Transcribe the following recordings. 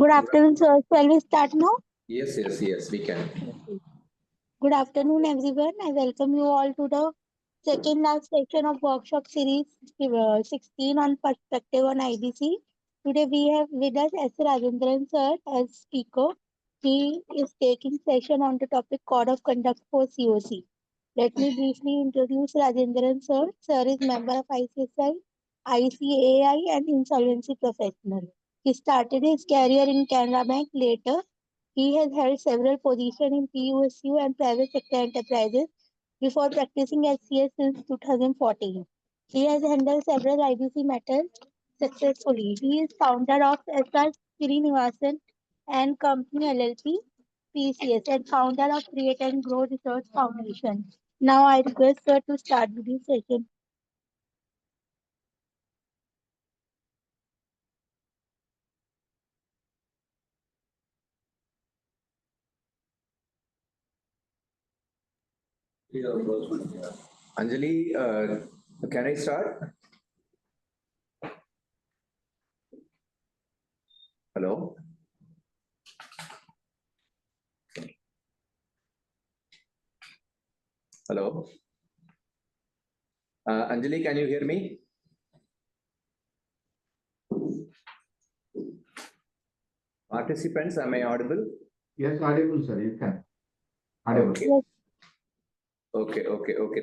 Good afternoon, sir. Shall we start now? Yes, we can. Good afternoon, everyone. I welcome you all to the second last section of workshop series 16 on perspective on IBC. Today we have with us S. Rajendran sir as speaker. He is taking session on the topic Code of Conduct for CoC. Let me briefly introduce Rajendran sir. Sir is member of ICSI, ICAI and insolvency professional. He started his career in Canara Bank. Later, he has held several positions in PUSU and private sector enterprises before practicing as CS since 2014. He has handled several IBC matters successfully. He is founder of SR Srinivasan and Company LLP, PCS, and founder of Create and Grow Research Foundation. Now I request sir to start with this session. Anjali, can I start? Hello? Hello? Anjali, can you hear me? Participants, am I audible? Yes, audible, sir. You can. Audible. Okay.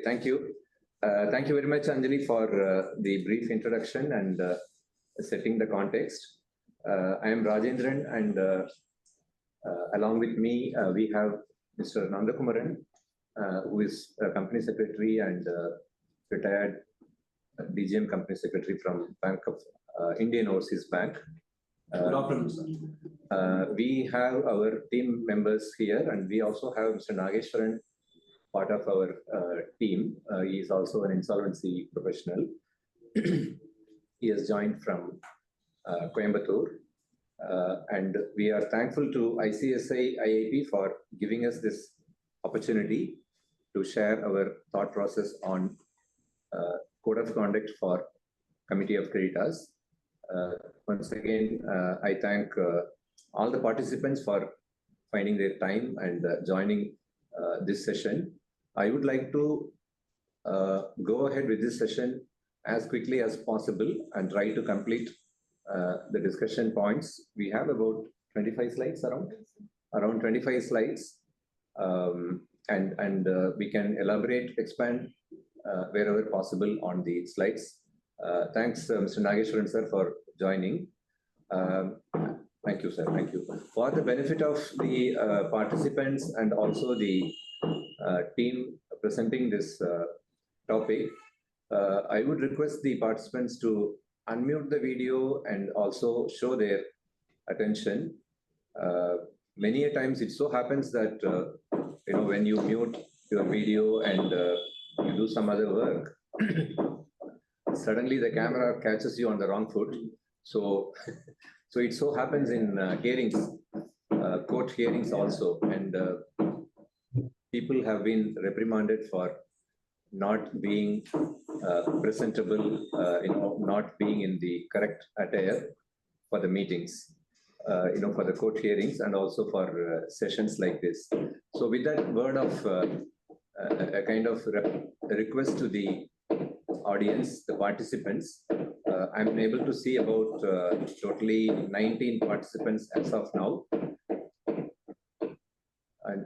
Thank you. Thank you very much, Anjali, for the brief introduction and setting the context. I am Rajendran, and along with me, we have Mr. Nandakumaran, who is a company secretary and retired DGM company secretary from Bank of Indian Overseas Bank. Good afternoon, sir. We have our team members here, and we also have Mr. Nageshwaran, part of our team. He is also an insolvency professional. He has joined from Coimbatore. And we are thankful to ICSI IIP for giving us this opportunity to share our thought process on Code of Conduct for Committee of Creditors. Once again, I thank all the participants for finding their time and joining this session. I would like to go ahead with this session as quickly as possible and try to complete the discussion points. We have about 25 slides around 25 slides, and we can elaborate, expand wherever possible on the slides. Thanks, Mr. Nageshwaran sir, for joining. Thank you, sir. Thank you. For the benefit of the participants and also the team presenting this topic, I would request the participants to unmute the video and also show their attention. Many a times it so happens that when you mute your video and you do some other work, suddenly the camera catches you on the wrong foot. So it so happens in hearings, court hearings also, and people have been reprimanded for not being presentable, not being in the correct attire for the meetings, for the court hearings and also for sessions like this. So with that word of a kind of request to the audience, the participants, I'm able to see about totally 19 participants as of now.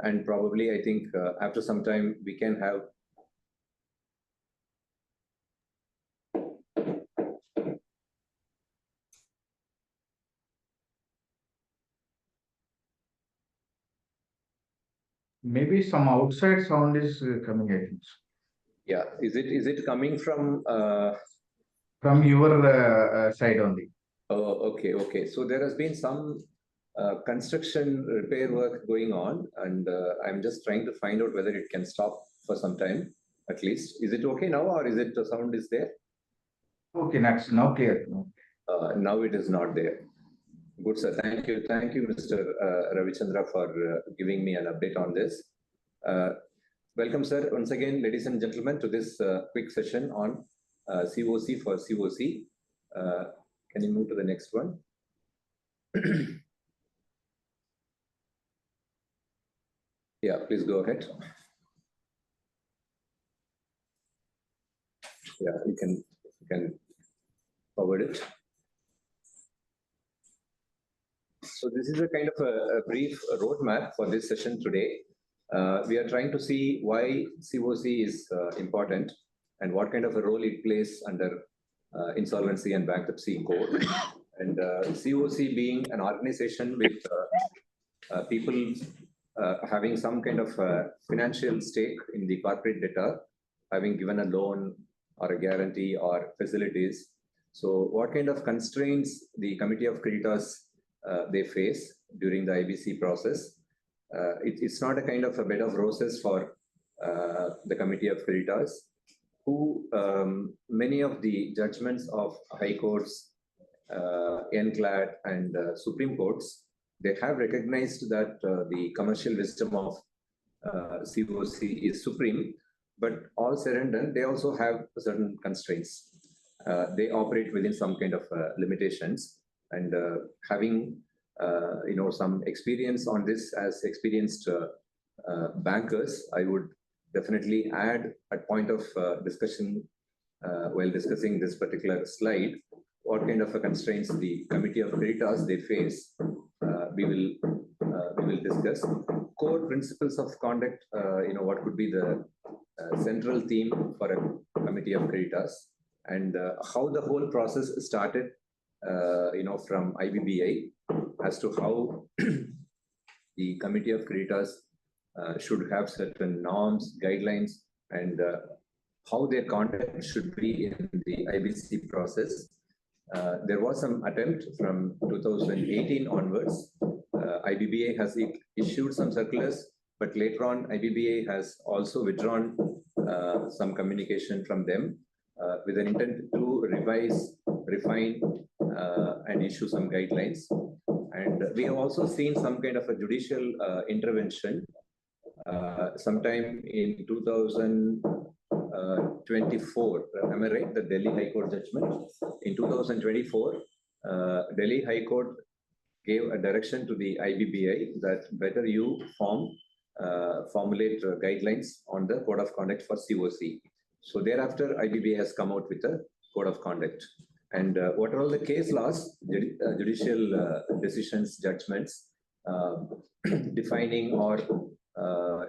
And probably I think after some time we can have maybe some outside sound is coming, I think. Yeah, is it coming from your side only? Oh, okay. So there has been some construction repair work going on, and I'm just trying to find out whether it can stop for some time, at least. Is it okay now, or is it the sound is there? Okay, next, now clear. Now it is not there. Good, sir. Thank you, Mr. Ravichandra, for giving me an update on this. Welcome, sir, once again, ladies and gentlemen, to this quick session on CoC for CoC. Can you move to the next one? Yeah, please go ahead. Yeah, you can forward it. So this is a kind of a brief roadmap for this session today. We are trying to see why CoC is important and what kind of a role it plays under insolvency and bankruptcy code. And CoC being an organization with people having some kind of financial stake in the corporate debtor, having given a loan or a guarantee or facilities. So what kind of constraints the Committee of Creditors they face during the IBC process? It's not a kind of a bed of roses for the Committee of Creditors, who many of the judgments of High Courts, NCLAT and Supreme Courts, they have recognized that the commercial wisdom of CoC is supreme, but all said and done, they also have certain constraints. They operate within some kind of limitations, and having some experience on this as experienced bankers, I would definitely add a point of discussion while discussing this particular slide. What kind of constraints the Committee of Creditors they face, we will discuss. Core principles of conduct, what could be the central theme for a Committee of Creditors, and how the whole process started, from IBBI, as to how the Committee of Creditors should have certain norms, guidelines, and how their conduct should be in the IBC process. There was some attempt from 2018 onwards. IBBA has issued some circulars, but later on IBBA has also withdrawn some communication from them with an intent to revise, refine, and issue some guidelines. And we have also seen some kind of a judicial intervention sometime in 2024. Am I right? The Delhi High Court judgment in 2024, Delhi High Court gave a direction to the IBBI that better you formulate guidelines on the code of conduct for CoC. So thereafter, IBBI has come out with a code of conduct. And what are all the case laws, judicial decisions, judgments, defining or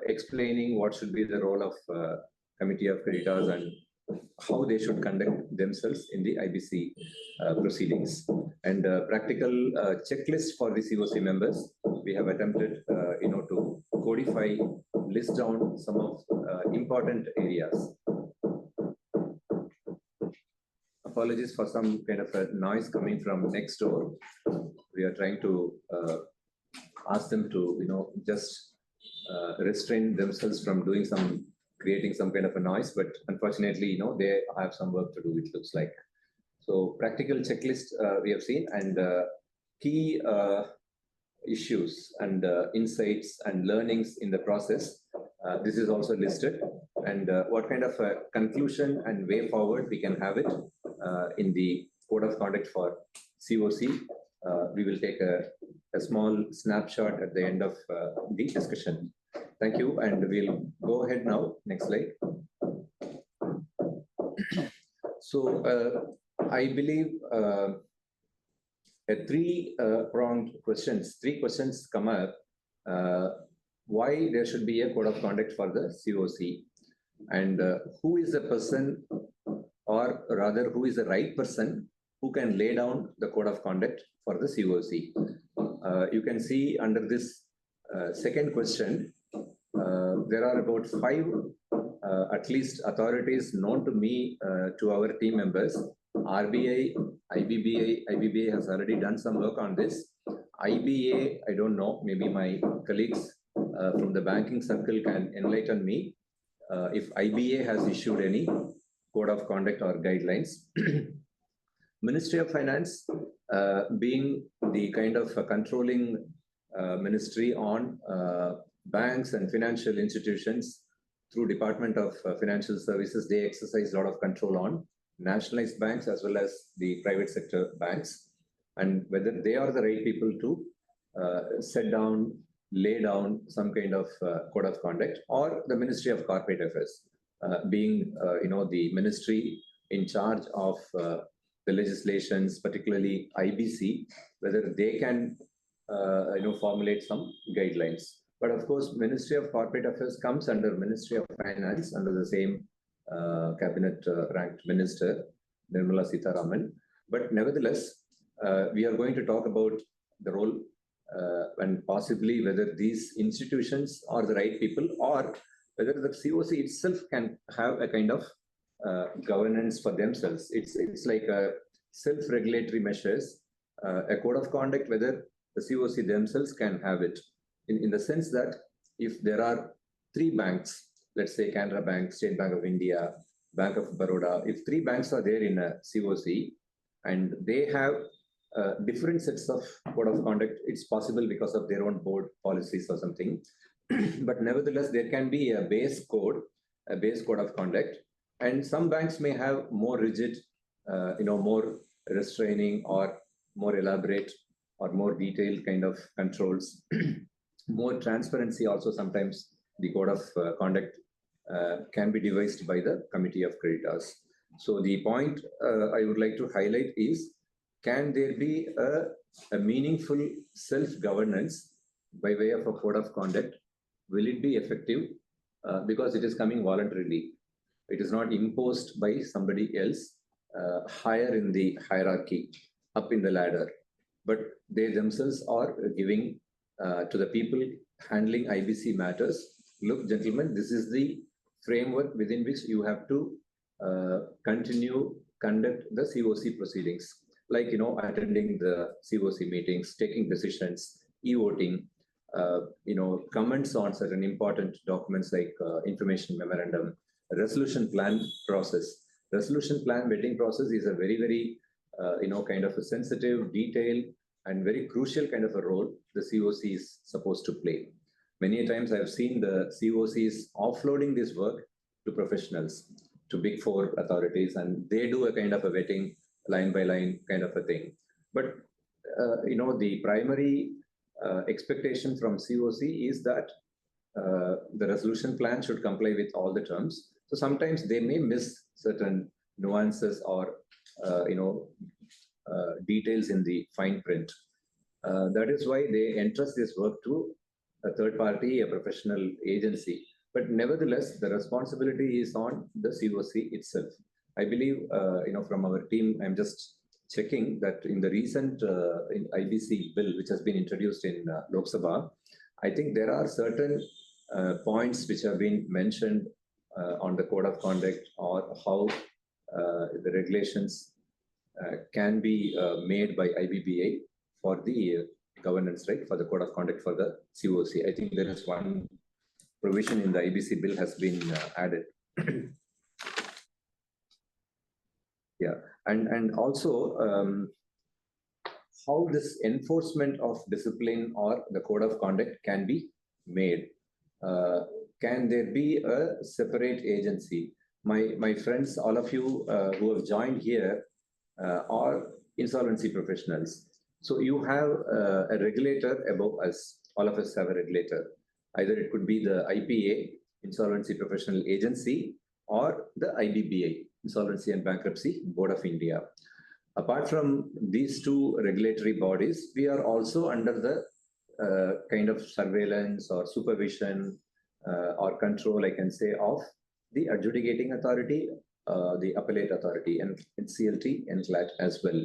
explaining what should be the role of Committee of Creditors and how they should conduct themselves in the IBC proceedings. And practical checklist for the CoC members, we have attempted, to codify, list down some of important areas. Apologies for some kind of a noise coming from next door. We are trying to ask them to, just restrain themselves from creating some kind of a noise, but unfortunately, they have some work to do, it looks like. So practical checklist we have seen, and key issues and insights and learnings in the process. This is also listed, and what kind of a conclusion and way forward we can have it in the code of conduct for CoC. We will take a small snapshot at the end of the discussion. Thank you, and we'll go ahead now. Next slide. So I believe three questions come up. Why there should be a code of conduct for the CoC, and who is the person, or rather who is the right person who can lay down the code of conduct for the CoC. You can see under this second question, there are about 5 at least authorities known to me, to our team members. RBI, IBBA has already done some work on this. IBA, I don't know, maybe my colleagues from the banking circle can enlighten me if IBA has issued any code of conduct or guidelines. Ministry of Finance, being the kind of controlling ministry on banks and financial institutions through Department of Financial Services, they exercise a lot of control on nationalized banks as well as the private sector banks, and whether they are the right people to set down lay down some kind of code of conduct, or the Ministry of Corporate Affairs, being the ministry in charge of the legislations, particularly IBC, whether they can formulate some guidelines. But of course, Ministry of Corporate Affairs comes under Ministry of Finance, under the same cabinet ranked minister, Nirmala Sitharaman. But nevertheless, we are going to talk about the role and possibly whether these institutions are the right people, or whether the CoC itself can have a kind of governance for themselves. It's like a self-regulatory measures, a code of conduct, whether the CoC themselves can have it. In the sense that if there are three banks, let's say Canara Bank, State Bank of India, Bank of Baroda, if three banks are there in a CoC and they have different sets of code of conduct, it's possible because of their own board policies or something. But nevertheless, there can be a base code of conduct, and some banks may have more rigid, more restraining or more elaborate or more detailed kind of controls. More transparency also, sometimes the code of conduct can be devised by the Committee of Creditors. So the point I would like to highlight is, can there be a meaningful self-governance by way of a code of conduct? Will it be effective? Because it is coming voluntarily. It is not imposed by somebody else higher in the hierarchy, up in the ladder. But they themselves are giving to the people handling IBC matters, look, gentlemen, this is the framework within which you have to conduct the CoC proceedings, like, attending the CoC meetings, taking decisions, e-voting, comments on certain important documents like information memorandum, resolution plan process. Resolution plan vetting process is a very, very, kind of a sensitive, detailed, and very crucial kind of a role the CoC is supposed to play. Many times I've seen the CoCs offloading this work to professionals, to Big Four authorities, and they do a kind of a vetting, line by line kind of a thing. But, the primary expectation from CoC is that the resolution plan should comply with all the terms. So sometimes they may miss certain nuances or, details in the fine print. That is why they entrust this work to a third party, a professional agency. But nevertheless, the responsibility is on the CoC itself. I believe, from our team, I'm just checking that in the recent in IBC bill, which has been introduced in Lok Sabha, I think there are certain points which have been mentioned on the code of conduct, or how the regulations can be made by IBBA for the governance, right, for the code of conduct for the CoC. I think there is one provision in the IBC bill has been added. Yeah, and also how this enforcement of discipline or the code of conduct can be made. Can there be a separate agency? My friends, all of you who have joined here are insolvency professionals. So you have a regulator above us. All of us have a regulator. Either it could be the IPA, Insolvency Professional Agency, or the IBBA, Insolvency and Bankruptcy Board of India. Apart from these two regulatory bodies, we are also under the kind of surveillance or supervision or control, I can say, of the adjudicating authority, the appellate authority, and NCLT and CLAT as well.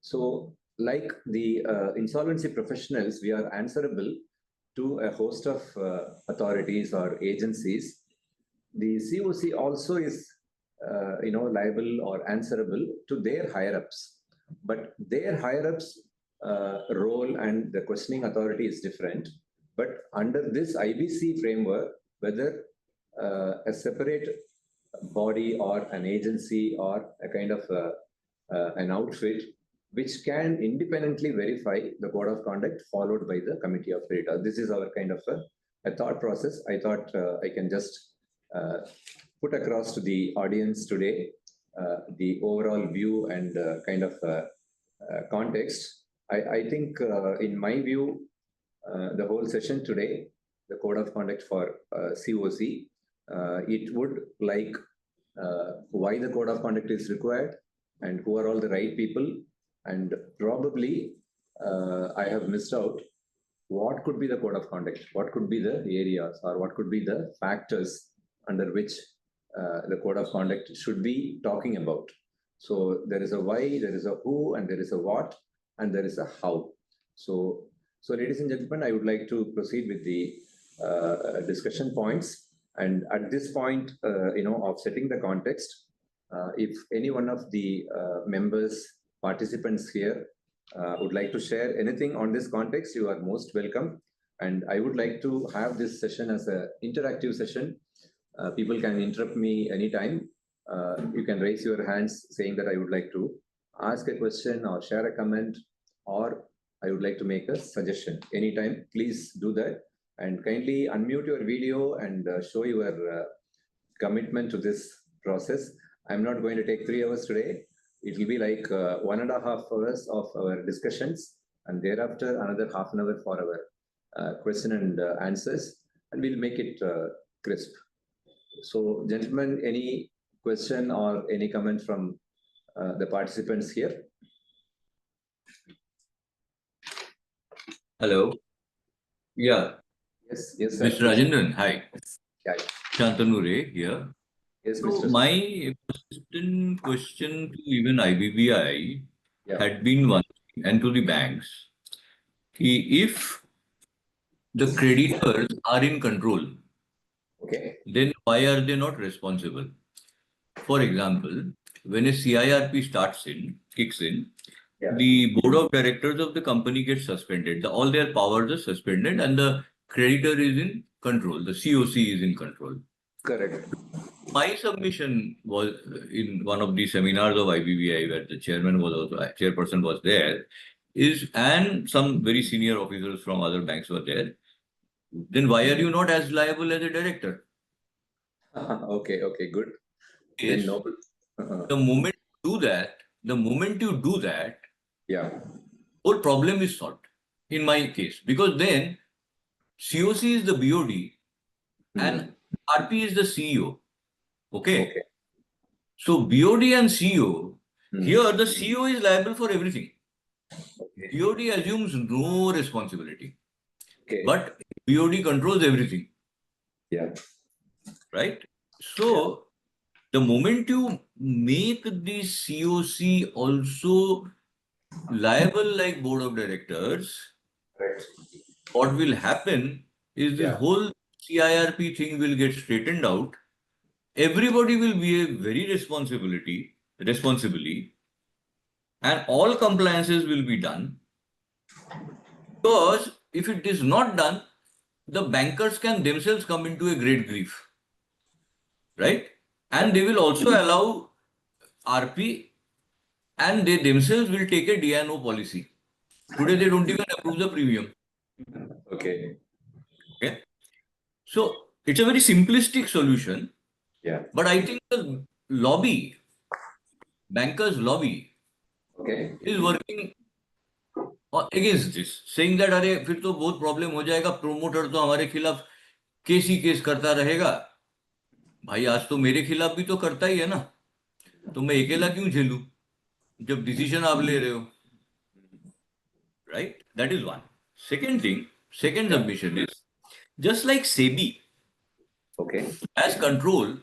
So like the insolvency professionals, we are answerable to a host of authorities or agencies. The CoC also is liable or answerable to their higher-ups. But their higher-ups role and the questioning authority is different. But under this IBC framework, whether a separate body or an agency or a kind of an outfit which can independently verify the code of conduct followed by the Committee of Creditors. This is our kind of a thought process. I thought I can just put across to the audience today the overall view and kind of context. I think in my view, the whole session today, the code of conduct for CoC. It would like why the code of conduct is required and who are all the right people, and probably I have missed out what could be the code of conduct, what could be the areas, or what could be the factors under which the code of conduct should be talking about. So there is a why, there is a who, and there is a what, and there is a how. So ladies and gentlemen, I would like to proceed with the discussion points. And at this point, of setting the context, if any one of the members, participants here would like to share anything on this context, you are most welcome. And I would like to have this session as an interactive session. People can interrupt me anytime. You can raise your hands saying that I would like to ask a question or share a comment, or I would like to make a suggestion. Anytime, please do that. And kindly unmute your video and show your commitment to this process. I'm not going to take 3 hours today. It will be like 1.5 hours of our discussions, and thereafter another half an hour for our question and answers, and we'll make it crisp. So, gentlemen, any question or any comment from the participants here? Hello. Yeah. Yes, sir. Mr. Rajendran, hi. Yeah. Shantanu Ray here. Yes, So Mr. my persistent question to even IBBI had been one thing, and to the banks, if the creditors are in control, then why are they not responsible? For example, when a CIRP kicks in, the board of directors of the company gets suspended. All their powers are suspended, and the creditor is in control. The CoC is in control. Correct. My submission was in one of the seminars of IBBI, where the chairperson was there, and some very senior officers from other banks were there. Then why are you not as liable as a director? Okay, good. Yes. Noble. The moment you do that, whole problem is solved. In my case, because then CoC is the BOD and RP is the CEO. Okay. So BOD and CEO, here the CEO is liable for everything. BOD assumes no responsibility. But BOD controls everything. Right? So the moment you make the CoC also liable like board of directors, what will happen is this whole CIRP thing will get straightened out. Everybody will behave very responsibly, and all compliances will be done. Because if it is not done, the bankers can themselves come into a great grief. Right? And they will also allow RP, and they themselves will take a DNO policy. Today, they don't even approve the premium. Okay. So it's a very simplistic solution. But I think the lobby, bankers lobby, is working against this, saying that अरे फिर तो बहुत problem हो जाएगा, promoter तो हमारे खिलाफ case करता रहेगा. भाई आज तो मेरे खिलाफ भी तो करता ही है ना, तो मैं अकेला क्यों झेलूं जब डिसीजन आप ले रहे हो. Right? That is one. Second submission is, just like SEBI has control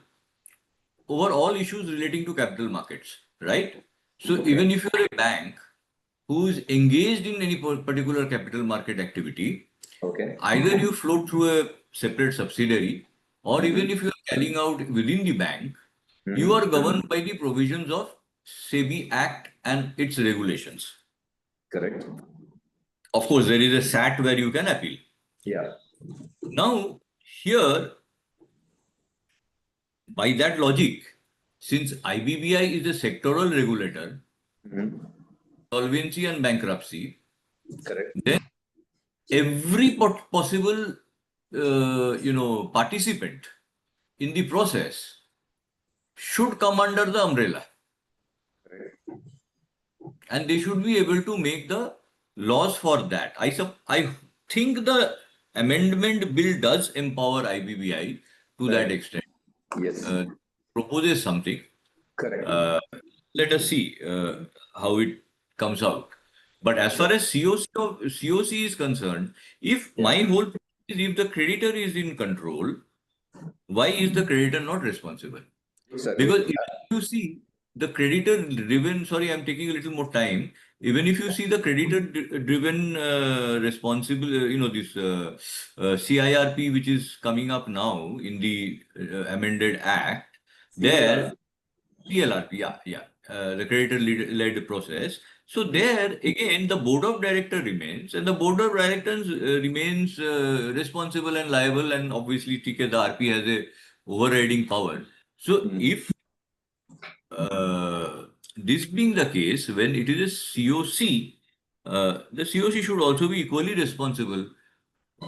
over all issues relating to capital markets, right? So even if you're a bank who is engaged in any particular capital market activity, either you float through a separate subsidiary, or even if you are carrying out within the bank, you are governed by the provisions of SEBI Act and its regulations. Correct. Of course, there is a SAT where you can appeal. Now, here, by that logic, since IBBI is a sectoral regulator, solvency and bankruptcy, then every possible participant in the process should come under the umbrella. And they should be able to make the laws for that. I think the amendment bill does empower IBBI to that extent. Yes. Proposes something. Correct. Let us see how it comes out. But as far as CoC is concerned, if my whole point is if the creditor is in control, why is the creditor not responsible? Sir, Because if you see the creditor driven, sorry, I'm taking a little more time. Even if you see the creditor driven responsible, this CIRP, which is coming up now in the amended act, there, CLRP, yeah, the creditor-led process. So there, again, the board of director remains, and the board of directors remains responsible and liable, and obviously TK, the RP has a overriding power. So if this being the case, when it is a CoC, the CoC should also be equally responsible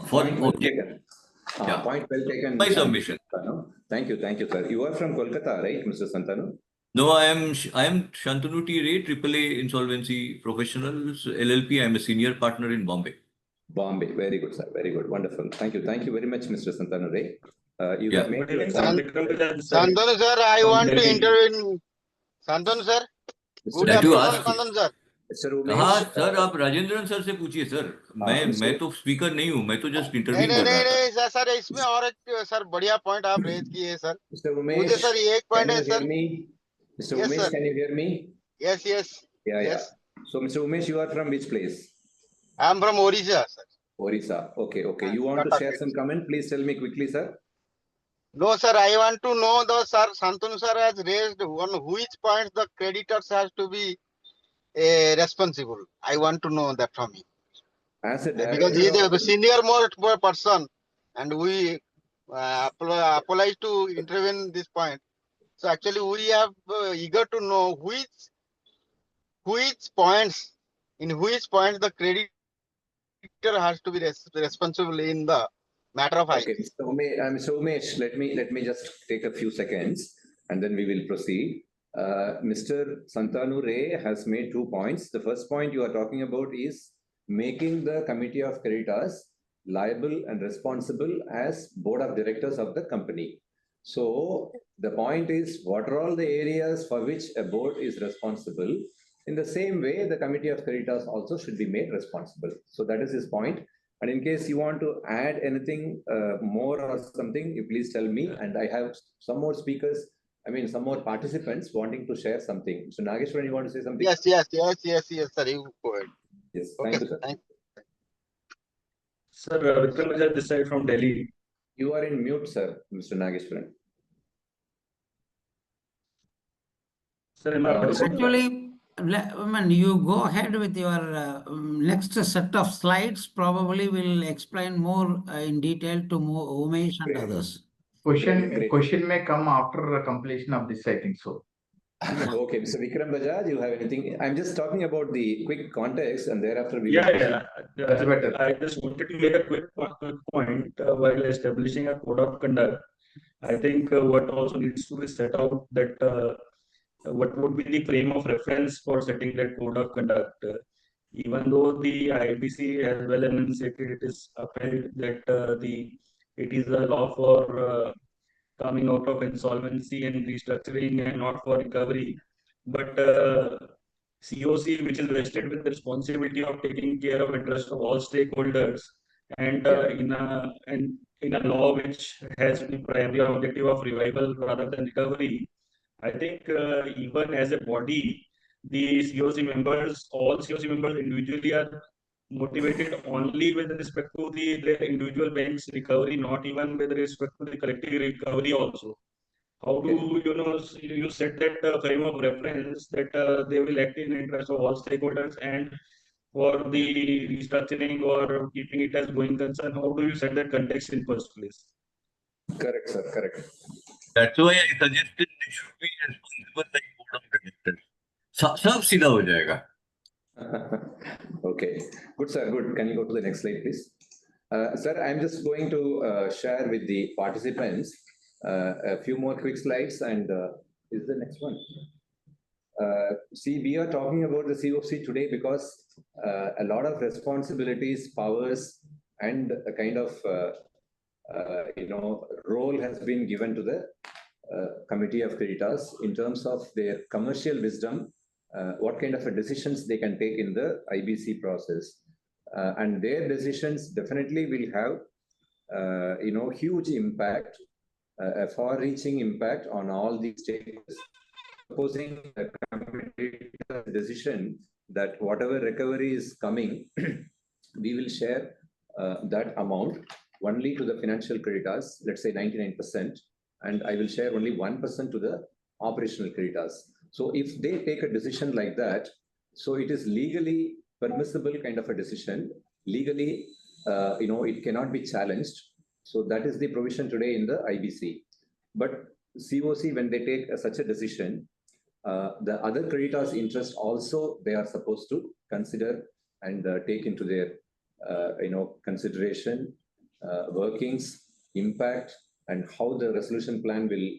for Point well taken. Yeah. Point well taken. My submission. Thank you, sir. You are from Kolkata, right, Mr. Santanu? No, I am Shantanu T. Ray, AAA Insolvency Professionals LLP. I am a senior partner in Bombay. Bombay, very good, sir. Very good, wonderful. Thank you very much, Mr. Santanu Ray. You Yeah. have made your Santanu sir, I want to intervene. Santanu sir, good That you afternoon, ask. Santanu sir. Mr. हाँ Umesh, sir, आप Rajendran sir से पूछिए sir. मैं तो speaker नहीं हूँ, मैं तो जस्ट इंटरव्यू कर रहा था. नहीं सर, इसमें और एक सर बढ़िया पॉइंट आप रेज किए सर. Mr. Umesh, मुझे सर ये एक पॉइंट है sir. Mr. Yes, Umesh, sir. can you hear me? Yes. Yeah. So, Mr. Umesh, you are from which place? I am from Orissa, sir. Orissa. Okay. You want to share some comment? Please tell me quickly, sir. No, sir. I want to know the sir. Santanu sir has raised one which point the creditors has to be responsible. I want to know that from him. As a Because he is a senior more person, and we apologize to intervene this point. So actually, we have eager to know which points the creditor has to be responsible in the matter of Okay, IBC. Mr. Umesh, let me just take a few seconds and then we will proceed. Mr. Santanu Ray has made 2 points. The first point you are talking about is making the committee of creditors liable and responsible as board of directors of the company. So the point is, what are all the areas for which a board is responsible? In the same way, the committee of creditors also should be made responsible. So that is his point. And in case you want to add anything more or something, you please tell me. And I have some more speakers, some more participants wanting to share something. So Nageshwaran, you want to say something? Yes, sir. You go ahead. Yes, Okay, thank you, sir. thank you. Sir, Vikram Bajaj this side from Delhi. You are in mute, sir, Mr. Nageshwaran. Sir, am I audible? Actually, you go ahead with your next set of slides. Probably will explain more in detail to Umesh and others. Question may come after completion of this, I think so. Okay, Mr. Vikram Bajaj, you have anything? I'm just talking about the quick context and thereafter we Yeah. That's better. I just wanted to make a quick point while establishing a code of conduct. I think what also needs to be set out that what would be the frame of reference for setting that code of conduct. Even though the IBC has well enunciated, it is upheld that it is a law for coming out of insolvency and restructuring and not for recovery. But CoC, which is vested with the responsibility of taking care of interest of all stakeholders, and in a law which has the primary objective of revival rather than recovery, I think even as a body, the CoC members, all CoC members individually are motivated only with respect to their individual bank's recovery, not even with respect to the collective recovery also. How do you set that frame of reference that they will act in interest of all stakeholders, and for the restructuring or keeping it as going concern, how do you set that context in first place? Correct, sir, correct. That's why I suggested they should be responsible like board of directors. सब सीधा हो जाएगा. Okay, good, sir, good. Can you go to the next slide, please? Sir, I'm just going to share with the participants a few more quick slides, and is the next one? See, we are talking about the CoC today because a lot of responsibilities, powers, and a kind of role has been given to the committee of creditors in terms of their commercial wisdom, what kind of decisions they can take in the IBC process. And their decisions definitely will have, huge impact, a far-reaching impact on all these stakeholders. Supposing a committee decision that whatever recovery is coming, we will share that amount only to the financial creditors, let's say 99%, and I will share only 1% to the operational creditors. So if they take a decision like that, so it is legally permissible kind of a decision. Legally, it cannot be challenged. So that is the provision today in the IBC. But CoC, when they take such a decision, the other creditors' interest also they are supposed to consider and take into their consideration, workings, impact, and how the resolution plan will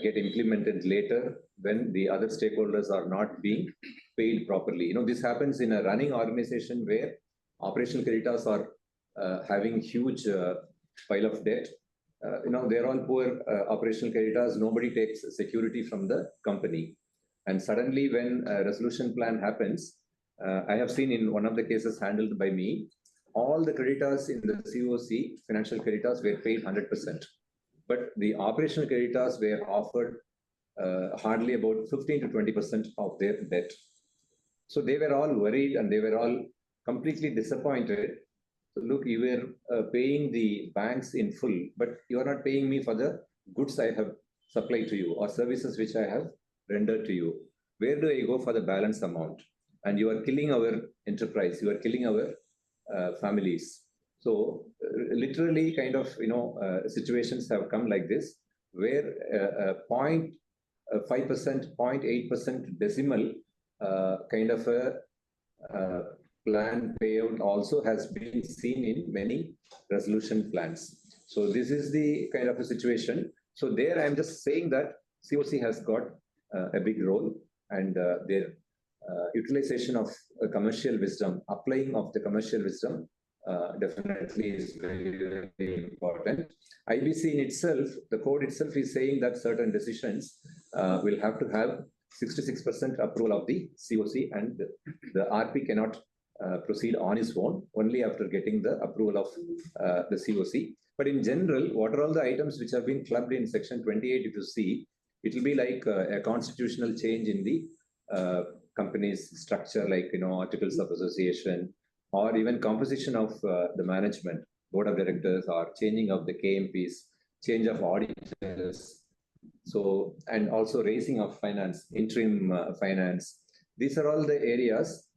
get implemented later when the other stakeholders are not being paid properly. This happens in a running organization where operational creditors are having huge pile of debt. They're all poor operational creditors. Nobody takes security from the company. And suddenly when a resolution plan happens, I have seen in one of the cases handled by me, all the creditors in the CoC, financial creditors, were paid 100%. But the operational creditors were offered hardly about 15 to 20% of their debt. So they were all worried and they were all completely disappointed. So look, you were paying the banks in full, but you are not paying me for the goods I have supplied to you or services which I have rendered to you. Where do I go for the balance amount? And you are killing our enterprise. You are killing our families. So literally kind of, situations have come like this, where 0.5%, 0.8% decimal kind of a plan payout also has been seen in many resolution plans. So this is the kind of a situation. So there I'm just saying that CoC has got a big role, and their utilization of commercial wisdom, applying of the commercial wisdom definitely is very, very important. IBC in itself, the code itself is saying that certain decisions will have to have 66% approval of the CoC, and the RP cannot proceed on its own, only after getting the approval of the CoC. But in general, what are all the items which have been clubbed in section 28, if you see, it will be like a constitutional change in the company's structure, like, articles of association, or even composition of the management, board of directors, or changing of the KMPs, change of auditors. So, and also raising of finance, interim finance. These are all the areas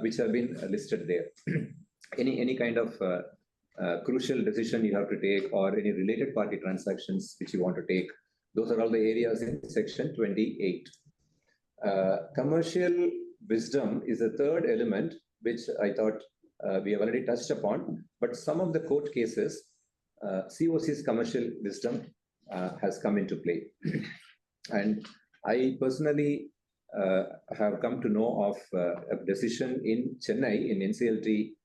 which have been listed there. Any kind of crucial decision you have to take, or any related party transactions which you want to take, those are all the areas in section 28. Commercial wisdom is a third element, which I thought we have already touched upon, but some of the court cases, CoC's commercial wisdom has come into play. And I personally have come to know of a decision in Chennai, in NCLT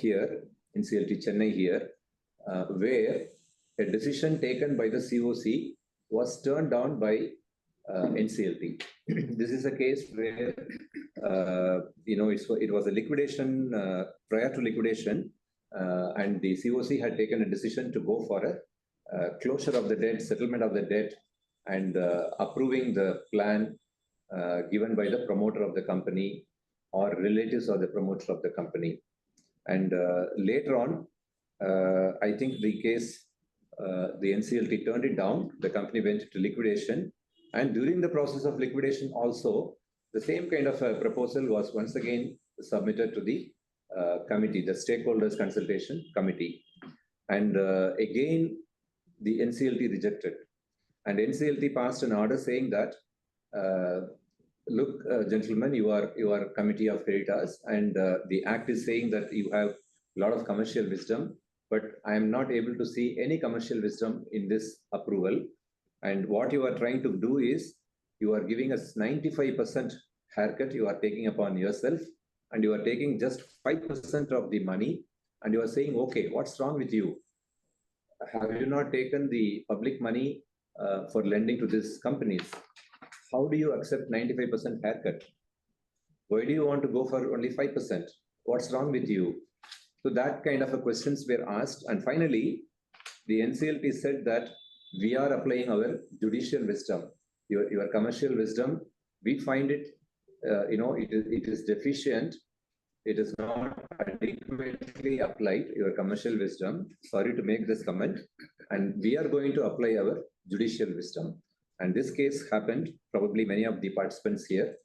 here, NCLT Chennai here, where a decision taken by the CoC was turned down by NCLT. This is a case where, it was a liquidation, prior to liquidation, and the CoC had taken a decision to go for a closure of the debt, settlement of the debt, and approving the plan given by the promoter of the company or relatives of the promoter of the company. And later on, I think the case, the NCLT turned it down, the company went into liquidation, and during the process of liquidation also, the same kind of a proposal was once again submitted to the committee, the stakeholders consultation committee. And again, the NCLT rejected. And NCLT passed an order saying that, look, gentlemen, you are committee of creditors, and the act is saying that you have a lot of commercial wisdom, but I am not able to see any commercial wisdom in this approval. And what you are trying to do is, you are giving us 95% haircut you are taking upon yourself, and you are taking just 5% of the money and you are saying, okay, what's wrong with you? Have you not taken the public money for lending to these companies? How do you accept 95% haircut? Why do you want to go for only 5%? What's wrong with you? So that kind of a questions were asked. And finally, the NCLT said that we are applying our judicial wisdom, your commercial wisdom. We find it, it is deficient. It is not adequately applied, your commercial wisdom. Sorry to make this comment. And we are going to apply our judicial wisdom. And this case happened, probably many of the participants here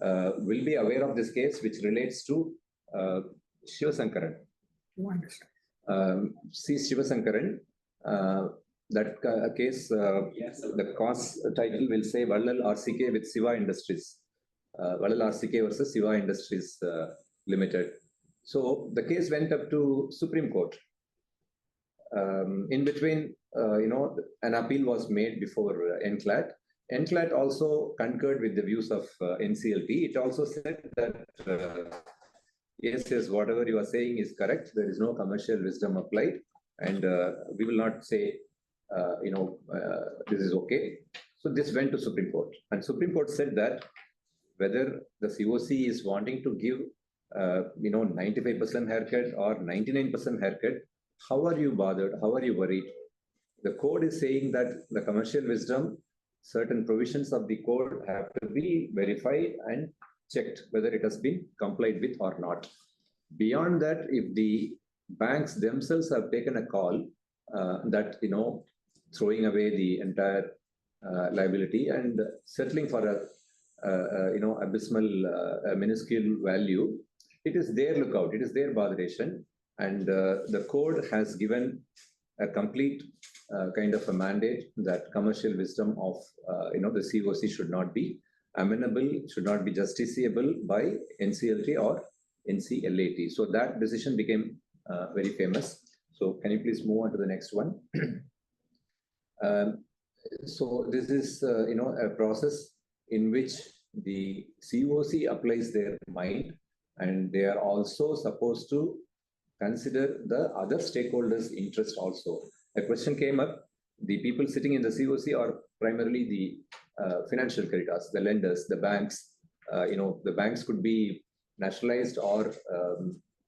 will be aware of this case, which relates to Shivasankaran. C. Shivasankaran, that case, the cause title will say Vallal RCK with Siva Industries. Vallal RCK versus Siva Industries Limited. So the case went up to Supreme Court. In between, an appeal was made before NCLAT. NCLAT also concurred with the views of NCLT. It also said that yes, whatever you are saying is correct. There is no commercial wisdom applied, and we will not say, this is okay. So this went to Supreme Court, and Supreme Court said that whether the CoC is wanting to give 95% haircut or 99% haircut, how are you bothered? How are you worried? The code is saying that the commercial wisdom, certain provisions of the code have to be verified and checked whether it has been complied with or not. Beyond that, if the banks themselves have taken a call that, throwing away the entire liability and settling for a abysmal, minuscule value, it is their lookout, it is their botheration. And the code has given a complete kind of a mandate that commercial wisdom of the CoC should not be amenable, should not be justiciable by NCLT or NCLAT. So that decision became very famous. So can you please move on to the next one? So this is a process in which the CoC applies their mind, and they are also supposed to consider the other stakeholders' interest also. A question came up, the people sitting in the CoC are primarily the financial creditors, the lenders, the banks. The banks could be nationalized or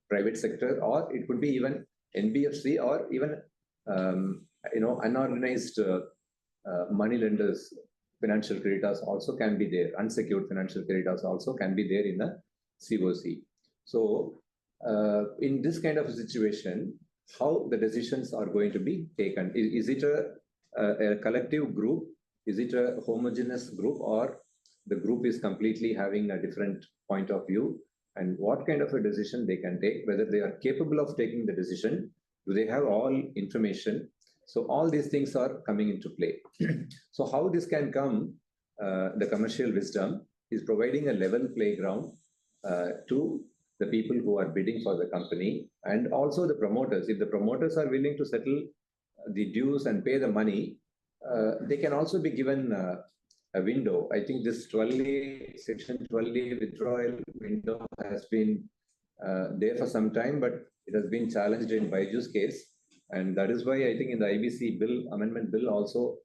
private sector, or it could be even NBFC or even unorganized money lenders. Financial creditors also can be there. Unsecured financial creditors also can be there in the CoC. So in this kind of a situation, how the decisions are going to be taken? Is it a collective group? Is it a homogeneous group, or the group is completely having a different point of view? And what kind of a decision they can take, whether they are capable of taking the decision, do they have all information? So all these things are coming into play. So how this can come, the commercial wisdom is providing a level playground to the people who are bidding for the company, and also the promoters. If the promoters are willing to settle the dues and pay the money, they can also be given a window. I think this Section 12A withdrawal window has been there for some time, but it has been challenged in Baiju's case. And that is why I think in the IBC bill, amendment bill also,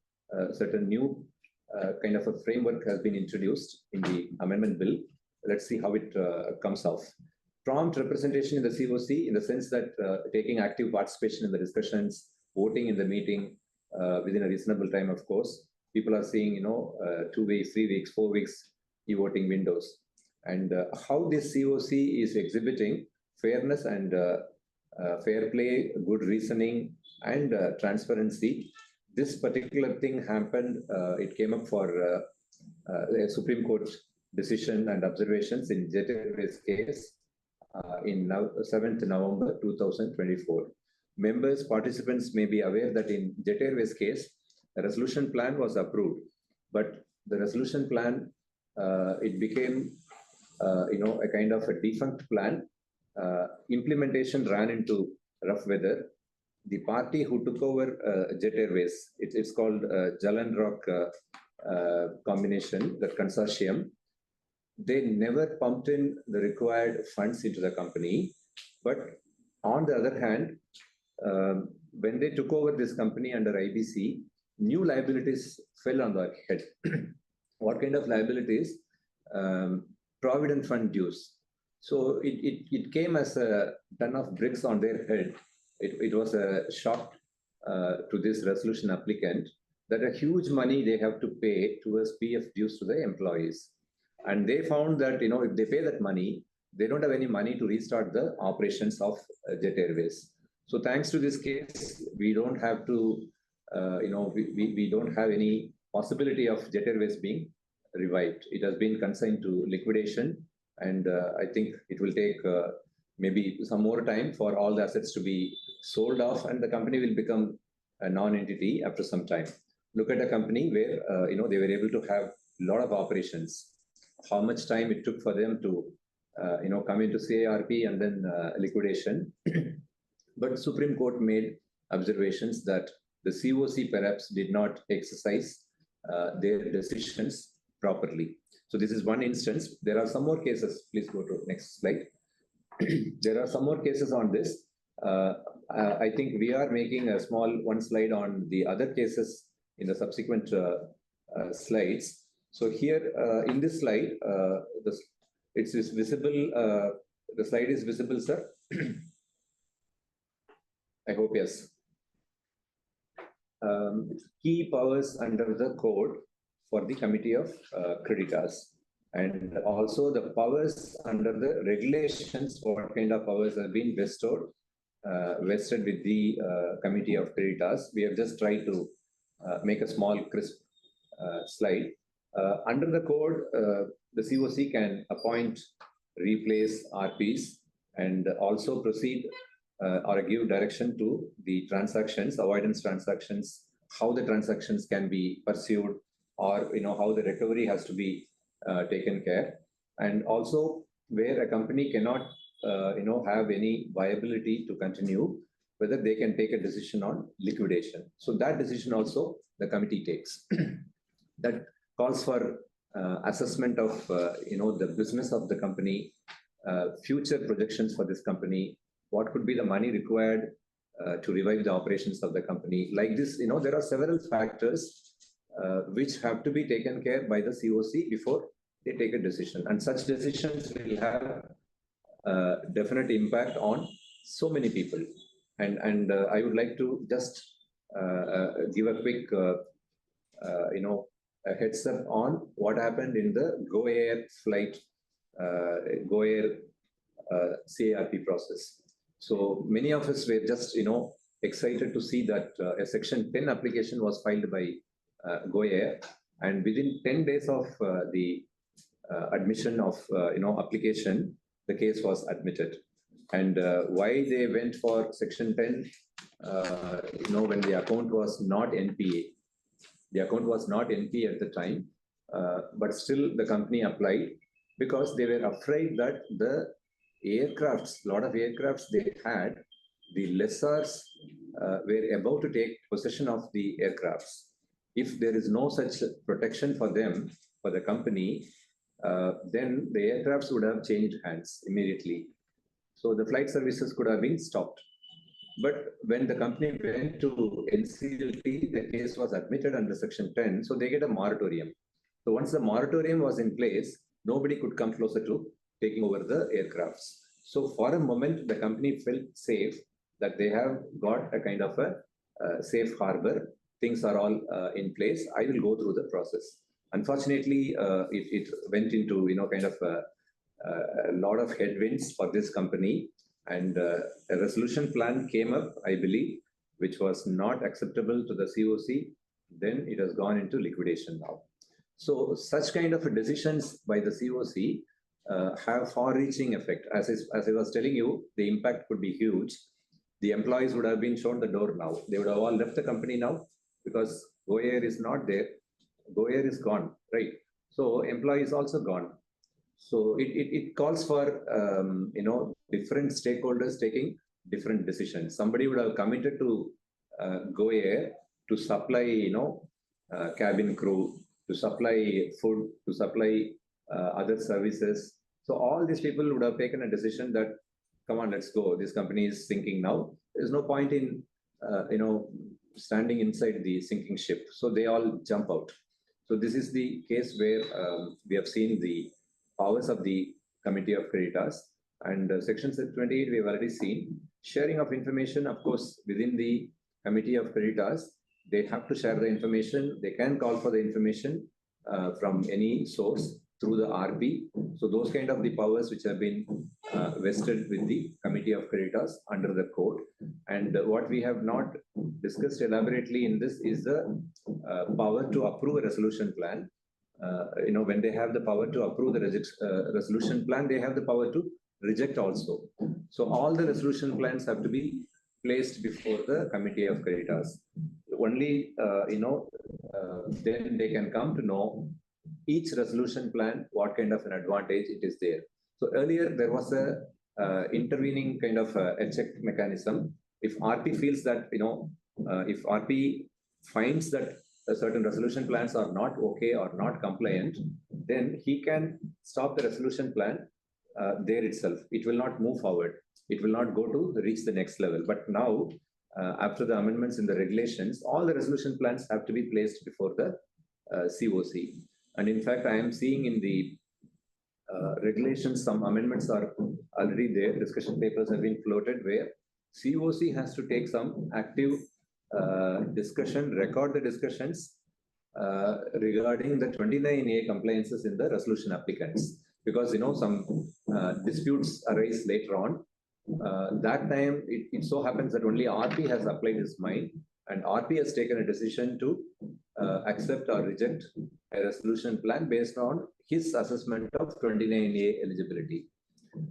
certain new kind of a framework has been introduced in the amendment bill. Let's see how it comes off. Prompt representation in the CoC, in the sense that taking active participation in the discussions, voting in the meeting within a reasonable time, of course. People are seeing, 2 weeks, 3 weeks, 4 weeks e-voting windows. And how this CoC is exhibiting fairness and fair play, good reasoning, and transparency. This particular thing happened, it came up for a Supreme Court decision and observations in Jet Airways case in 7th November 2024. Members, participants may be aware that in Jet Airways case, a resolution plan was approved, but the resolution plan, it became, a kind of a defunct plan. Implementation ran into rough weather. The party who took over Jet Airways, it's called Jalan Rock combination, that consortium. They never pumped in the required funds into the company, but On the other hand, when they took over this company under IBC, new liabilities fell on their head. What kind of liabilities? Provident fund dues. So it came as a ton of bricks on their head. It was a shock to this resolution applicant that a huge money they have to pay towards PF dues to the employees. And they found that, if they pay that money, they don't have any money to restart the operations of Jet Airways. So thanks to this case, we don't have to, we don't have any possibility of Jet Airways being revived. It has been consigned to liquidation, and I think it will take maybe some more time for all the assets to be sold off, and the company will become a non-entity after some time. Look at a company where they were able to have a lot of operations. How much time it took for them to come into CARP and then liquidation. But Supreme Court made observations that the CoC perhaps did not exercise their decisions properly. So this is one instance. There are some more cases. Please go to next slide. There are some more cases on this. I think we are making a small one slide on the other cases in the subsequent slides. So here in this slide, it is visible. The slide is visible, sir. I hope yes. Key powers under the code for the committee of creditors, and also the powers under the regulations. What kind of powers have been vested with the committee of creditors? We have just tried to make a small crisp slide. Under the code, the CoC can appoint, replace RPs, and also proceed or give direction to the transactions, avoidance transactions, how the transactions can be pursued, or how the recovery has to be taken care, and also where a company cannot have any viability to continue, whether they can take a decision on liquidation. So that decision also the committee takes. That calls for assessment of the business of the company, future projections for this company, what could be the money required to revive the operations of the company. Like this, there are several factors which have to be taken care by the CoC before they take a decision. And such decisions will have definite impact on so many people. And I would like to just give a quick, a heads up on what happened in the Go Air flight, Go Air CARP process. So many of us were just, excited to see that a Section 10 application was filed by Go Air, and within 10 days of the admission of, application, the case was admitted. And why they went for Section 10, when the account was not NPA. The account was not NPA at the time, but still the company applied because they were afraid that the aircrafts, a lot of aircrafts they had, the lessors were about to take possession of the aircrafts. If there is no such protection for them, for the company, then the aircrafts would have changed hands immediately. So the flight services could have been stopped. But when the company went to NCLT, the case was admitted under Section 10, so they get a moratorium. So once the moratorium was in place, nobody could come closer to taking over the aircrafts. So for a moment, the company felt safe that they have got a kind of a safe harbor. Things are all in place. I will go through the process. Unfortunately, it went into kind of a lot of headwinds for this company, and a resolution plan came up, I believe, which was not acceptable to the CoC. Then it has gone into liquidation now. So such kind of decisions by the CoC have far-reaching effect. As I was telling you, the impact could be huge. The employees would have been shown the door now. They would have all left the company now because Go Air is not there. Go Air is gone, right? So employee is also gone. So it calls for different stakeholders taking different decisions. Somebody would have committed to Go Air to supply cabin crew, to supply food, to supply other services. So all these people would have taken a decision that come on, let's go. This company is sinking now. There's no point in, standing inside the sinking ship. So they all jump out. So this is the case where we have seen the powers of the Committee of Creditors. And Section 28, we have already seen. Sharing of information, of course, within the Committee of Creditors, they have to share the information. They can call for the information from any source through the RP. So those kind of the powers which have been vested with the Committee of Creditors under the code. And what we have not discussed elaborately in this is the power to approve a resolution plan. When they have the power to approve the resolution plan, they have the power to reject also. So all the resolution plans have to be placed before the Committee of Creditors. Only, then they can come to know each resolution plan, what kind of an advantage it is there. So earlier there was a intervening kind of a check mechanism. If RP feels that, if RP finds that certain resolution plans are not okay or not compliant, then he can stop the resolution plan there itself. It will not move forward. It will not go to reach the next level. But now, after the amendments in the regulations, all the resolution plans have to be placed before the CoC. And in fact, I am seeing in the regulations, some amendments are already there. Discussion papers have been floated where CoC has to take some active discussion, record the discussions regarding the 29A compliances in the resolution applicants. Because, some disputes arise later on. That time, it so happens that only RP has applied his mind, and RP has taken a decision to accept or reject a resolution plan based on his assessment of 29A eligibility.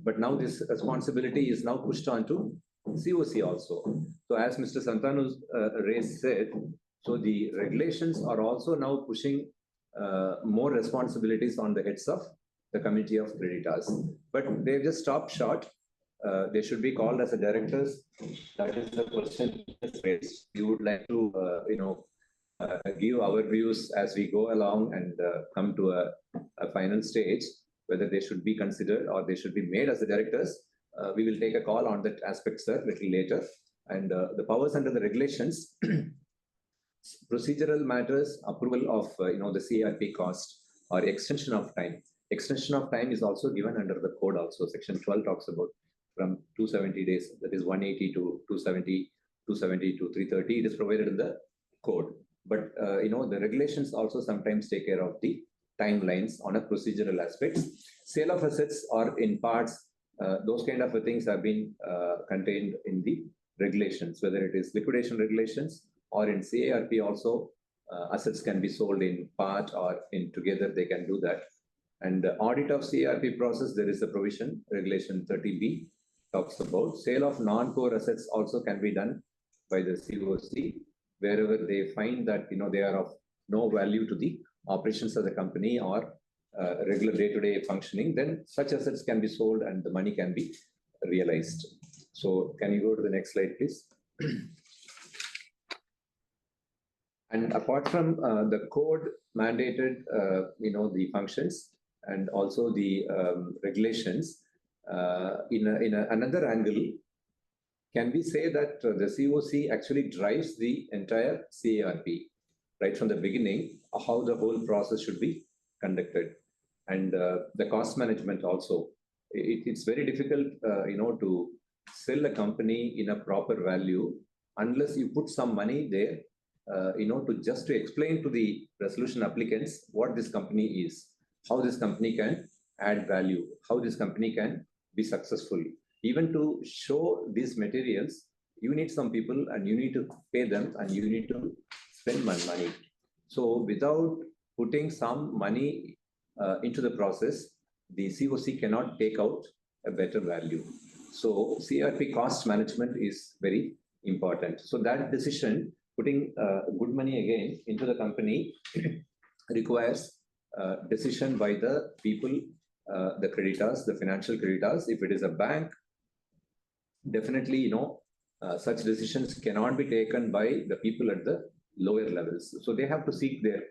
But now this responsibility is now pushed on to CoC also. So as Mr. Santanu Ray said, so the regulations are also now pushing more responsibilities on the heads of the Committee of Creditors. But they've just stopped short. They should be called as a directors. That is the question raised. We would like to, give our views as we go along and come to a final stage, whether they should be considered or they should be made as the directors. We will take a call on that aspect, sir, a little later. And the powers under the regulations, procedural matters, approval of, the CRP cost or extension of time. Extension of time is also given under the code also. Section 12 talks about from 270 days, that is 180 to 270, 270 to 330. It is provided in the code. But, the regulations also sometimes take care of the timelines on a procedural aspect. Sale of assets or in parts, those kind of things have been contained in the regulations, whether it is liquidation regulations or in CARP also, assets can be sold in part or in together, they can do that. And the audit of CARP process, there is a provision, regulation 30B talks about. Sale of non-core assets also can be done by the CoC, wherever they find that, they are of no value to the operations of the company or regular day-to-day functioning, then such assets can be sold and the money can be realized. So can you go to the next slide, please? And apart from the code mandated, the functions and also the regulations, in another angle, can we say that the CoC actually drives the entire CARP right from the beginning, how the whole process should be conducted? And the cost management also. It's very difficult, to sell a company in a proper value unless you put some money there, to explain to the resolution applicants what this company is, how this company can add value, how this company can be successful. Even to show these materials, you need some people and you need to pay them and you need to spend money. So without putting some money into the process, the CoC cannot take out a better value. So CRP cost management is very important. So that decision, putting good money again into the company requires decision by the people, the creditors, the financial creditors. If it is a bank, definitely, such decisions cannot be taken by the people at the lower levels. So they have to seek their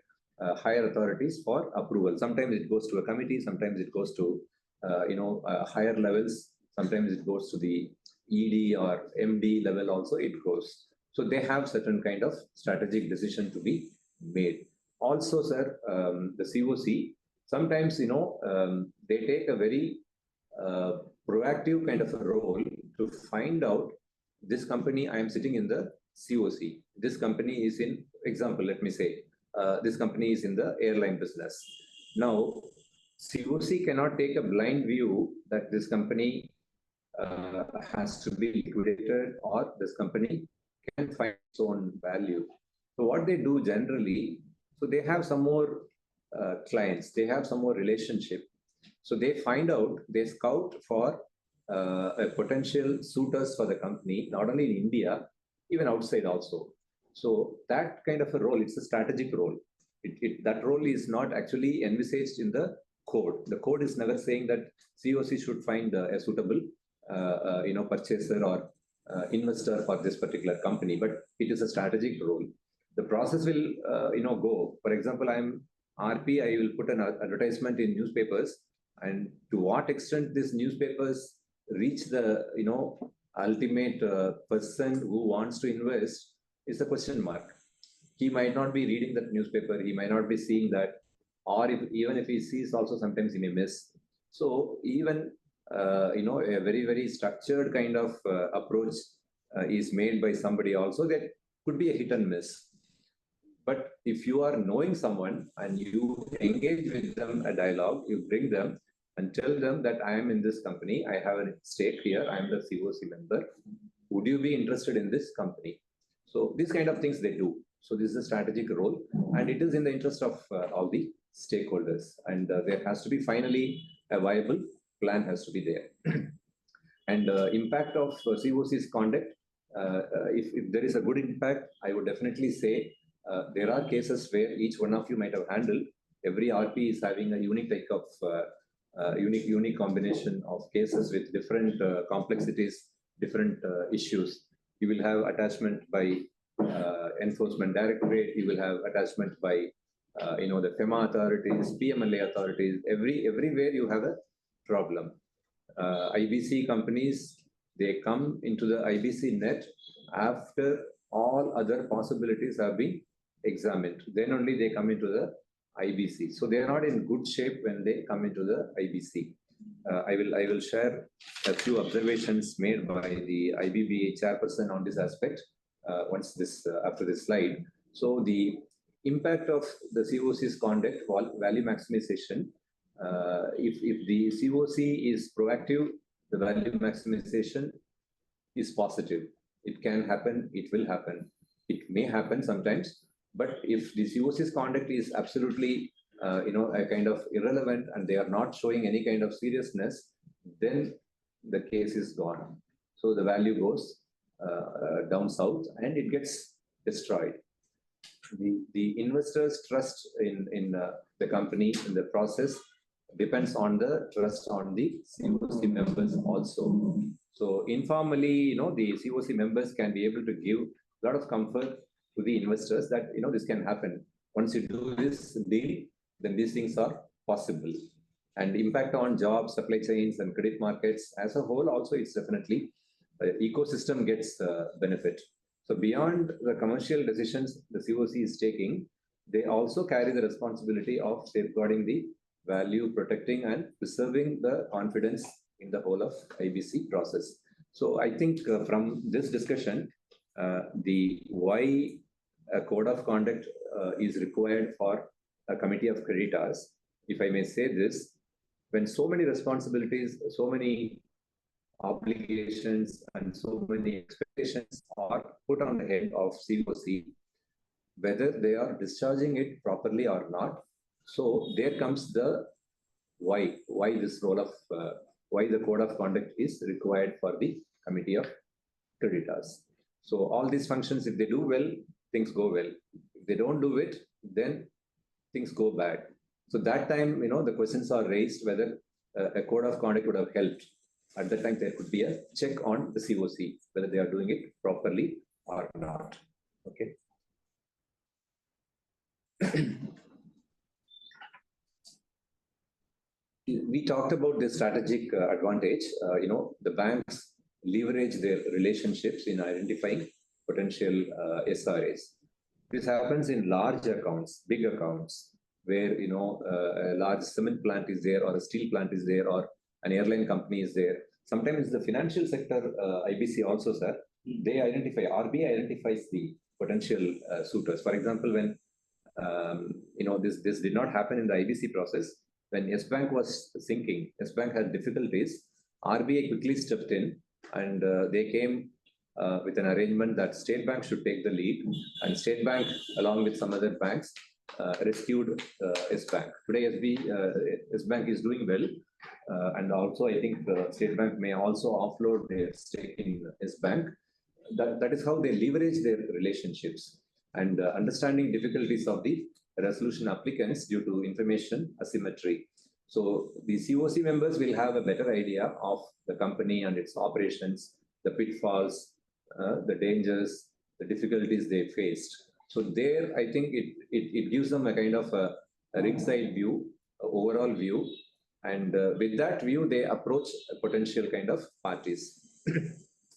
higher authorities for approval. Sometimes it goes to a committee, sometimes it goes to, higher levels Sometimes it goes to the ED or MD level also it goes. So they have certain kind of strategic decision to be made. Also, sir, the CoC, sometimes, they take a very proactive kind of a role to find out this company, I am sitting in the CoC. This company is in, example, let me say, this company is in the airline business. Now, CoC cannot take a blind view that this company has to be liquidated or this company can find its own value. So what they do generally, so they have some more clients, they have some more relationship. So they find out, they scout for a potential suitors for the company, not only in India, even outside also. So that kind of a role, it's a strategic role. That role is not actually envisaged in the code. The code is never saying that CoC should find a suitable purchaser or investor for this particular company, but it is a strategic role. The process will go. For example, I'm RP, I will put an advertisement in newspapers, and to what extent these newspapers reach the ultimate person who wants to invest is a question mark. He might not be reading that newspaper, he might not be seeing that, or even if he sees also, sometimes he may miss. So even a very, very structured kind of approach is made by somebody also, that could be a hit and miss. But if you are knowing someone and you engage with them a dialogue, you bring them and tell them that I am in this company, I have a stake here, I am the CoC member. Would you be interested in this company? So these kind of things they do. So this is a strategic role, and it is in the interest of all the stakeholders. And there has to be finally a viable plan has to be there. And impact of CoC's conduct, if there is a good impact, I would definitely say there are cases where each one of you might have handled. Every RP is having a unique type of unique combination of cases with different complexities, different issues. You will have attachment by Enforcement Directorate, you will have attachment by the FEMA authorities, PMLA authorities. Everywhere you have a problem. IBC companies, they come into the IBC net after all other possibilities have been examined. Then only they come into the IBC. So they are not in good shape when they come into the IBC. I will share a few observations made by the IBBA chairperson on this aspect after this slide. So the impact of the CoC's conduct, value maximization. If the CoC is proactive, the value maximization is positive. It can happen, it will happen. It may happen sometimes, but if the CoC's conduct is absolutely a kind of irrelevant and they are not showing any kind of seriousness, then the case is gone. So the value goes down south and it gets destroyed. The investors' trust in the company, in the process, depends on the trust on the CoC members also. So informally, the CoC members can be able to give a lot of comfort to the investors that, this can happen. Once you do this deal, then these things are possible. And impact on jobs, supply chains, and credit markets as a whole, also it's definitely ecosystem gets benefit. So beyond the commercial decisions the CoC is taking, they also carry the responsibility of safeguarding the value, protecting and preserving the confidence in the whole of IBC process. So I think from this discussion, the why a code of conduct is required for a committee of creditors, if I may say this, when so many responsibilities, so many obligations and so many expectations are put on the head of CoC, whether they are discharging it properly or not. So there comes the why this role of, why the code of conduct is required for the committee of creditors. So all these functions, if they do well, things go well. If they don't do it, then things go bad. So that time, the questions are raised whether a code of conduct would have helped. At that time, there could be a check on the CoC, whether they are doing it properly or not. Okay. We talked about the strategic advantage. The banks leverage their relationships in identifying potential SRAs. This happens in large accounts, big accounts, where a large cement plant is there, or a steel plant is there, or an airline company is there. Sometimes the financial sector, IBC also, sir, they identify, RBI identifies the potential suitors. For example, when this did not happen in the IBC process, when Yes Bank was sinking, Yes Bank had difficulties, RBI quickly stepped in, and they came with an arrangement that State Bank should take the lead, and State Bank, along with some other banks, rescued Yes Bank. Today, Yes Bank is doing well, and also I think State Bank may also offload their stake in Yes Bank. That is how they leverage their relationships and understanding difficulties of the resolution applicants due to information asymmetry. So the CoC members will have a better idea of the company and its operations, the pitfalls, the dangers, the difficulties they faced. So there, I think it gives them a kind of a ringside view, overall view, and with that view, they approach potential kind of parties.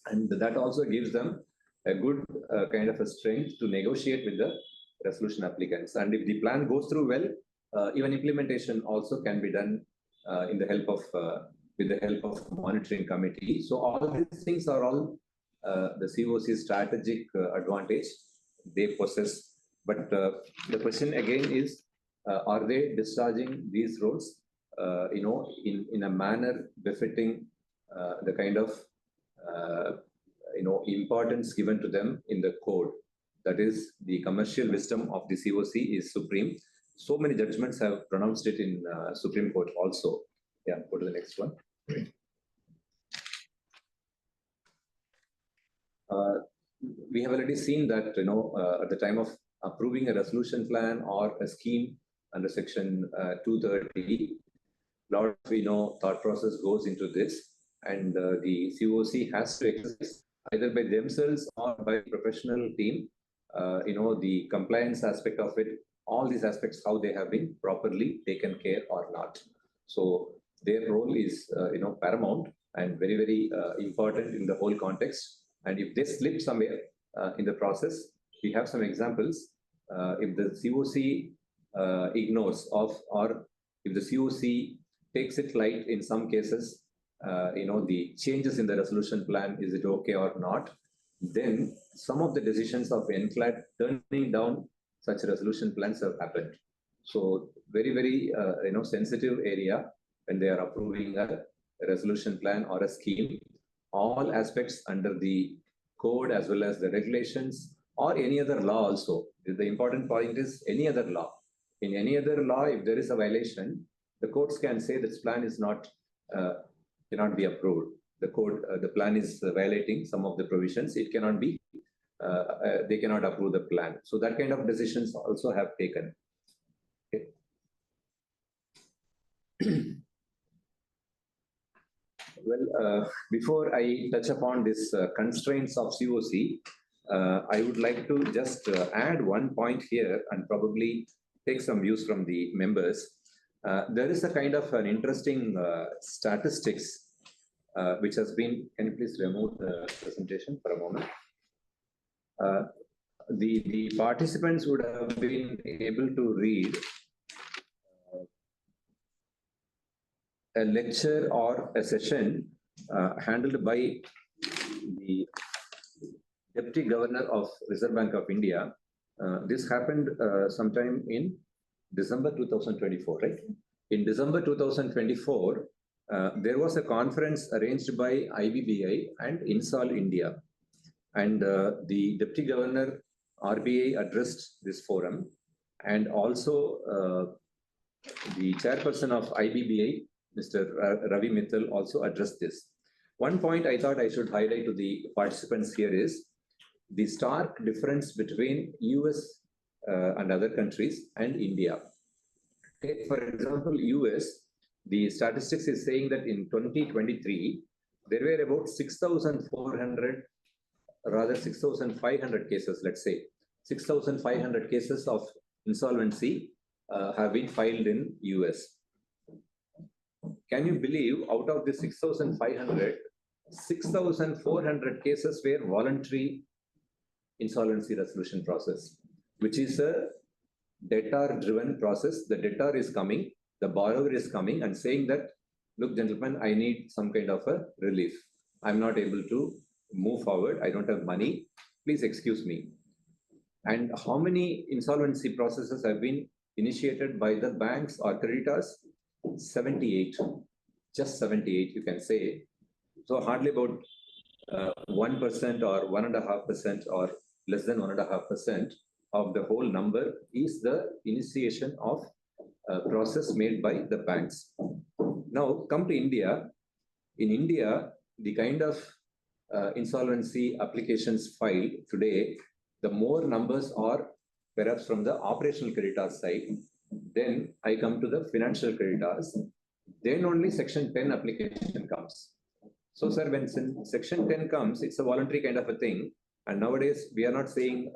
And that also gives them a good kind of a strength to negotiate with the resolution applicants. And if the plan goes through well, even implementation also can be done with the help of monitoring committee. So all these things are all the CoC strategic advantage they possess. But the question again is, are they discharging these roles, in a manner befitting the kind of importance given to them in the code? That is, the commercial wisdom of the CoC is supreme. So many judgments have pronounced it in Supreme Court also. Yeah, go to the next one. We have already seen that, at the time of approving a resolution plan or a scheme under Section 230, a lot of thought process goes into this, and the CoC has to exercise either by themselves or by professional team, the compliance aspect of it, all these aspects, how they have been properly taken care or not. So their role is, paramount and very, very important in the whole context. And if they slip somewhere in the process, we have some examples. If the CoC ignores or if the CoC takes it light in some cases, the changes in the resolution plan, is it okay or not? Then some of the decisions of NCLAT turning down such resolution plans have happened. So very, very sensitive area when they are approving a resolution plan or a scheme. All aspects under the code as well as the regulations or any other law also. The important point is any other law. In any other law, if there is a violation, the courts can say this plan is not cannot be approved. The plan is violating some of the provisions. It cannot be. They cannot approve the plan. So that kind of decisions also have taken. Okay. Well, before I touch upon this constraints of CoC, I would like to just add one point here and probably take some views from the members. There is a kind of an interesting statistics which has been, can you please remove the presentation for a moment? The participants would have been able to read a lecture or a session handled by the Deputy Governor of Reserve Bank of India. This happened sometime in December 2024, right? In December 2024, there was a conference arranged by IBBI and INSOL India. And the Deputy Governor, RBI, addressed this forum. And also the chairperson of IBBI, Mr. Ravi Mittal, also addressed this. One point I thought I should highlight to the participants here is the stark difference between US and other countries and India. Okay, for example, US, the statistics is saying that in 2023, there were about 6,400, rather 6,500 cases, let's say. 6,500 cases of insolvency have been filed in US. can you believe out of the 6,500, 6,400 cases were voluntary insolvency resolution process, which is a debtor-driven process. The debtor is coming, the borrower is coming and saying that, look, gentlemen, I need some kind of a relief. I'm not able to move forward. I don't have money. Please excuse me. And how many insolvency processes have been initiated by the banks or creditors? 78. Just 78, you can say. So hardly about 1% or 1.5% or less than 1.5% of the whole number is the initiation of a process made by the banks. Now come to India. In India, the kind of insolvency applications filed today, the more numbers are perhaps from the operational creditors side. Then I come to the financial creditors. Then only Section 10 application comes. So, sir, when Section 10 comes, it's a voluntary kind of a thing. And nowadays, we are not saying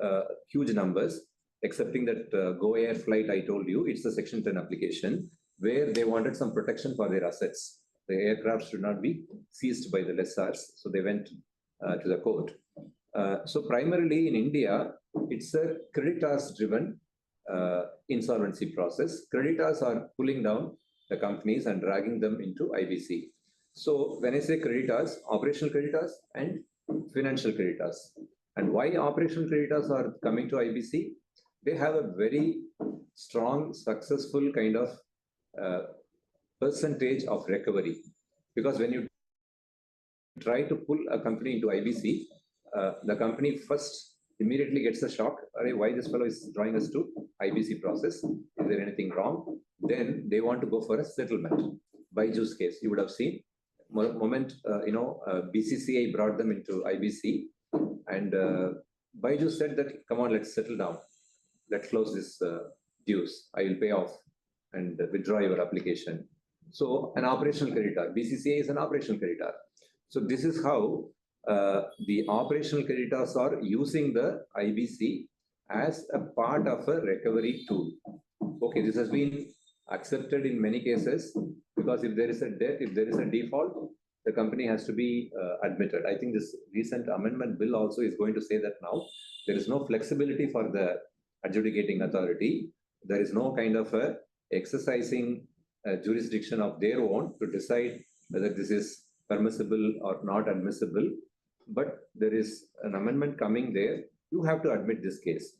huge numbers, excepting that Go Air flight I told you, it's a Section 10 application where they wanted some protection for their assets. The aircraft should not be seized by the lessors. So they went to the court. So primarily in India, it's a creditors-driven insolvency process. Creditors are pulling down the companies and dragging them into IBC. So when I say creditors, operational creditors and financial creditors. And why operational creditors are coming to IBC? They have a very strong, successful kind of percentage of recovery. Because when you try to pull a company into IBC, the company first immediately gets a shock. Why this fellow is drawing us to IBC process? Is there anything wrong? Then they want to go for a settlement. Byju's case, you would have seen. Moment, BCCI brought them into IBC, and Byju said that, come on, let's settle down. Let's close this dues. I will pay off and withdraw your application. So an operational creditor, BCCI is an operational creditor. So this is how the operational creditors are using the IBC as a part of a recovery tool. Okay, this has been accepted in many cases because if there is a debt, if there is a default, the company has to be admitted. I think this recent amendment bill also is going to say that now there is no flexibility for the adjudicating authority. There is no kind of a exercising jurisdiction of their own to decide whether this is permissible or not admissible. But there is an amendment coming there. You have to admit this case.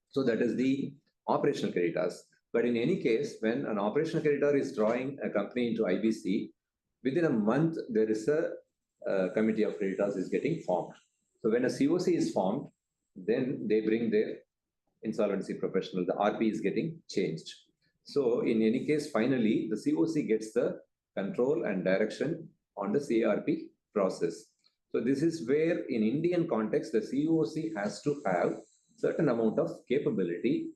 So that is the operational creditors. But in any case, when an operational creditor is drawing a company into IBC, within a month, there is a committee of creditors is getting formed. So when a CoC is formed, then they bring their insolvency professional. The RP is getting changed. So in any case, finally, the CoC gets the control and direction on the CARP process. So this is where in Indian context, the CoC has to have certain amount of capability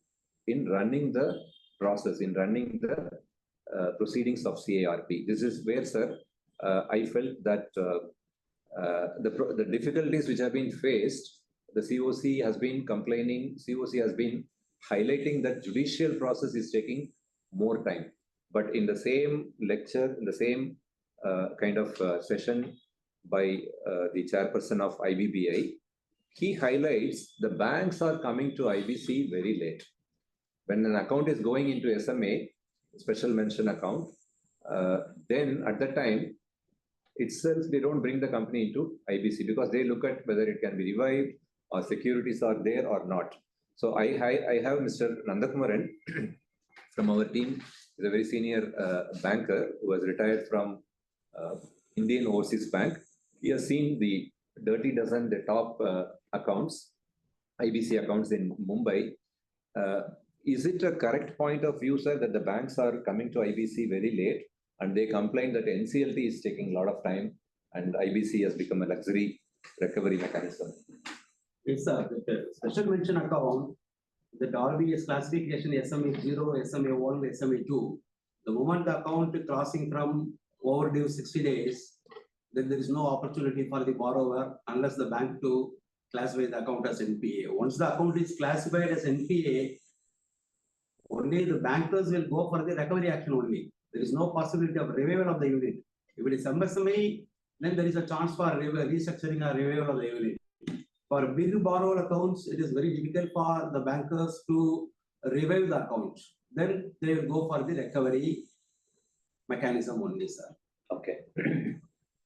in running the process, in running the proceedings of CARP. This is where, sir, I felt that the difficulties which have been faced, the CoC has been complaining, CoC has been highlighting that judicial process is taking more time. But in the same lecture, in the same kind of session by the chairperson of IBBI, he highlights the banks are coming to IBC very late. When an account is going into SMA, special mention account, then at that time itself, they don't bring the company into IBC because they look at whether it can be revived or securities are there or not. So I have Mr. Nandakumaran from our team, is a very senior banker who has retired from Indian Overseas Bank. He has seen the dirty dozen, the top accounts, IBC accounts in Mumbai. Is it a correct point of view, sir, that the banks are coming to IBC very late and they complain that NCLT is taking a lot of time and IBC has become a luxury recovery mechanism? It's a special mention account. The RBS classification SMA0, SMA1, SMA2. The moment the account crossing from overdue 60 days, then there is no opportunity for the borrower unless the bank to classify the account as NPA. Once the account is classified as NPA, only the bankers will go for the recovery action only. There is no possibility of revival of the unit. If it is MSME, then there is a chance for restructuring or revival of the unit. For big borrower accounts, it is very difficult for the bankers to revive the account. Then they will go for the recovery mechanism only, sir. Okay.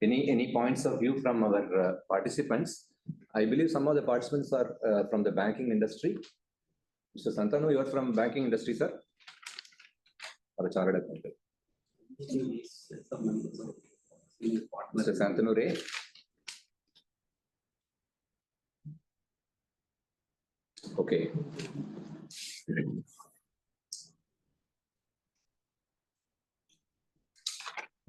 Any points of view from our participants? I believe some of the participants are from the banking industry. Mr. Santanu, you are from banking industry, sir? Or a chartered accountant? Mr. Santanu Ray? Okay.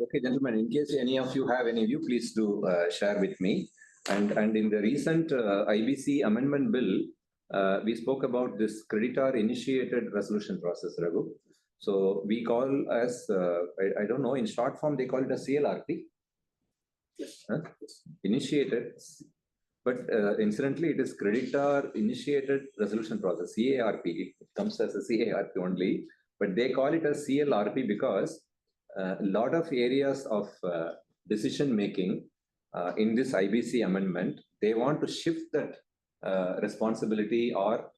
Okay, gentlemen, in case any of you have any view, please do share with me. And in the recent IBC amendment bill, we spoke about this creditor-initiated resolution process, Raghu. So we call as, I don't know, in short form, they call it a CLRP. Huh? Initiated. But incidentally, it is creditor-initiated resolution process, CARP. It comes as a CARP only, but they call it a CLRP because a lot of areas of decision-making in this IBC amendment, they want to shift that responsibility or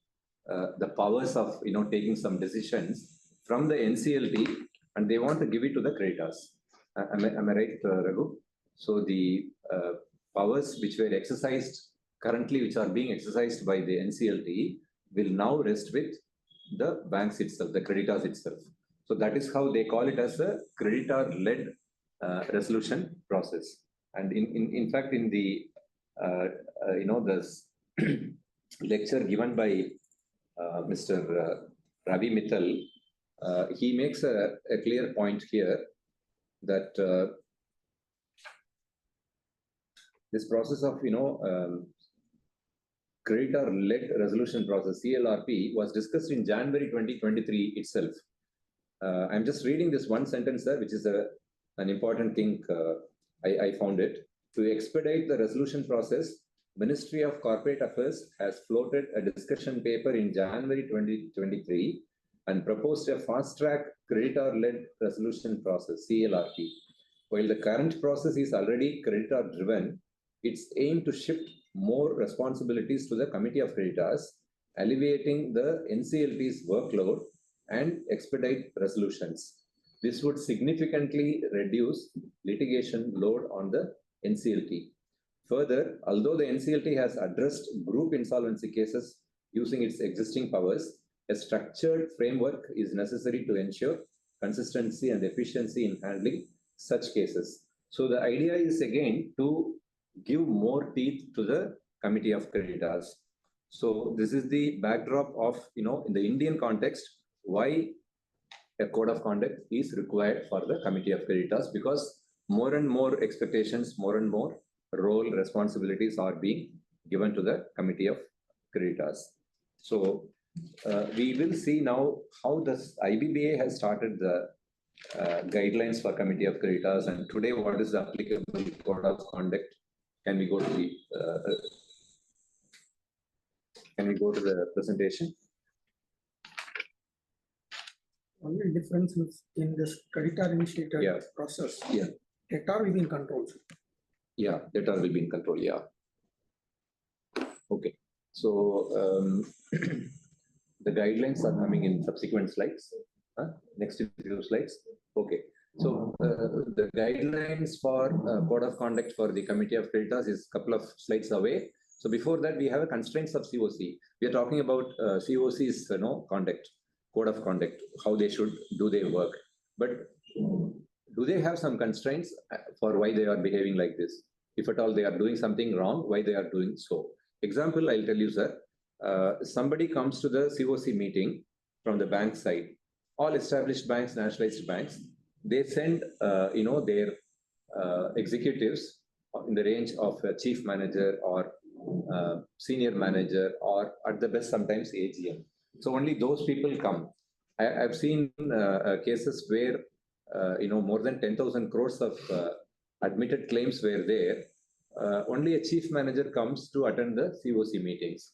the powers of taking some decisions from the NCLT, and they want to give it to the creditors. Am I right, Raghu? So the powers which were exercised currently, which are being exercised by the NCLT, will now rest with the banks itself, the creditors itself. So that is how they call it as a creditor-led resolution process. And in fact, in the this lecture given by Mr. Ravi Mittal, he makes a clear point here that this process of creditor-led resolution process, CLRP, was discussed in January 2023 itself. I'm just reading this one sentence, sir, which is an important thing. I found it. To expedite the resolution process, Ministry of Corporate Affairs has floated a discussion paper in January 2023 and proposed a fast-track creditor-led resolution process, CLRP. While the current process is already creditor-driven, it's aimed to shift more responsibilities to the Committee of Creditors, alleviating the NCLT's workload and expedite resolutions. This would significantly reduce litigation load on the NCLT. Further, although the NCLT has addressed group insolvency cases using its existing powers, a structured framework is necessary to ensure consistency and efficiency in handling such cases. So the idea is again to give more teeth to the Committee of Creditors. So this is the backdrop of, in the Indian context, why a code of conduct is required for the Committee of Creditors, because more and more expectations, more and more role responsibilities are being given to the Committee of Creditors. So we will see now how this IBBA has started the guidelines for Committee of Creditors, and today what is the applicable code of conduct. Can we go to the presentation? Only difference is in this creditor initiated process. Yeah. Debtor will be in control. Yeah, debtor will be in control. Yeah. Okay. So the guidelines are coming in subsequent slides. Next few slides. Okay. So the guidelines for code of conduct for the Committee of Creditors is a couple of slides away. So before that, we have a constraints of CoC. We are talking about CoC's conduct, code of conduct, how they should do their work. But do they have some constraints for why they are behaving like this? If at all they are doing something wrong, why they are doing so? Example, I'll tell you, sir. Somebody comes to the CoC meeting from the bank side. All established banks, nationalized banks, they send their executives in the range of a chief manager or senior manager, or at the best sometimes AGM. So only those people come. I've seen cases where more than 10,000 crores of admitted claims were there. Only a chief manager comes to attend the CoC meetings.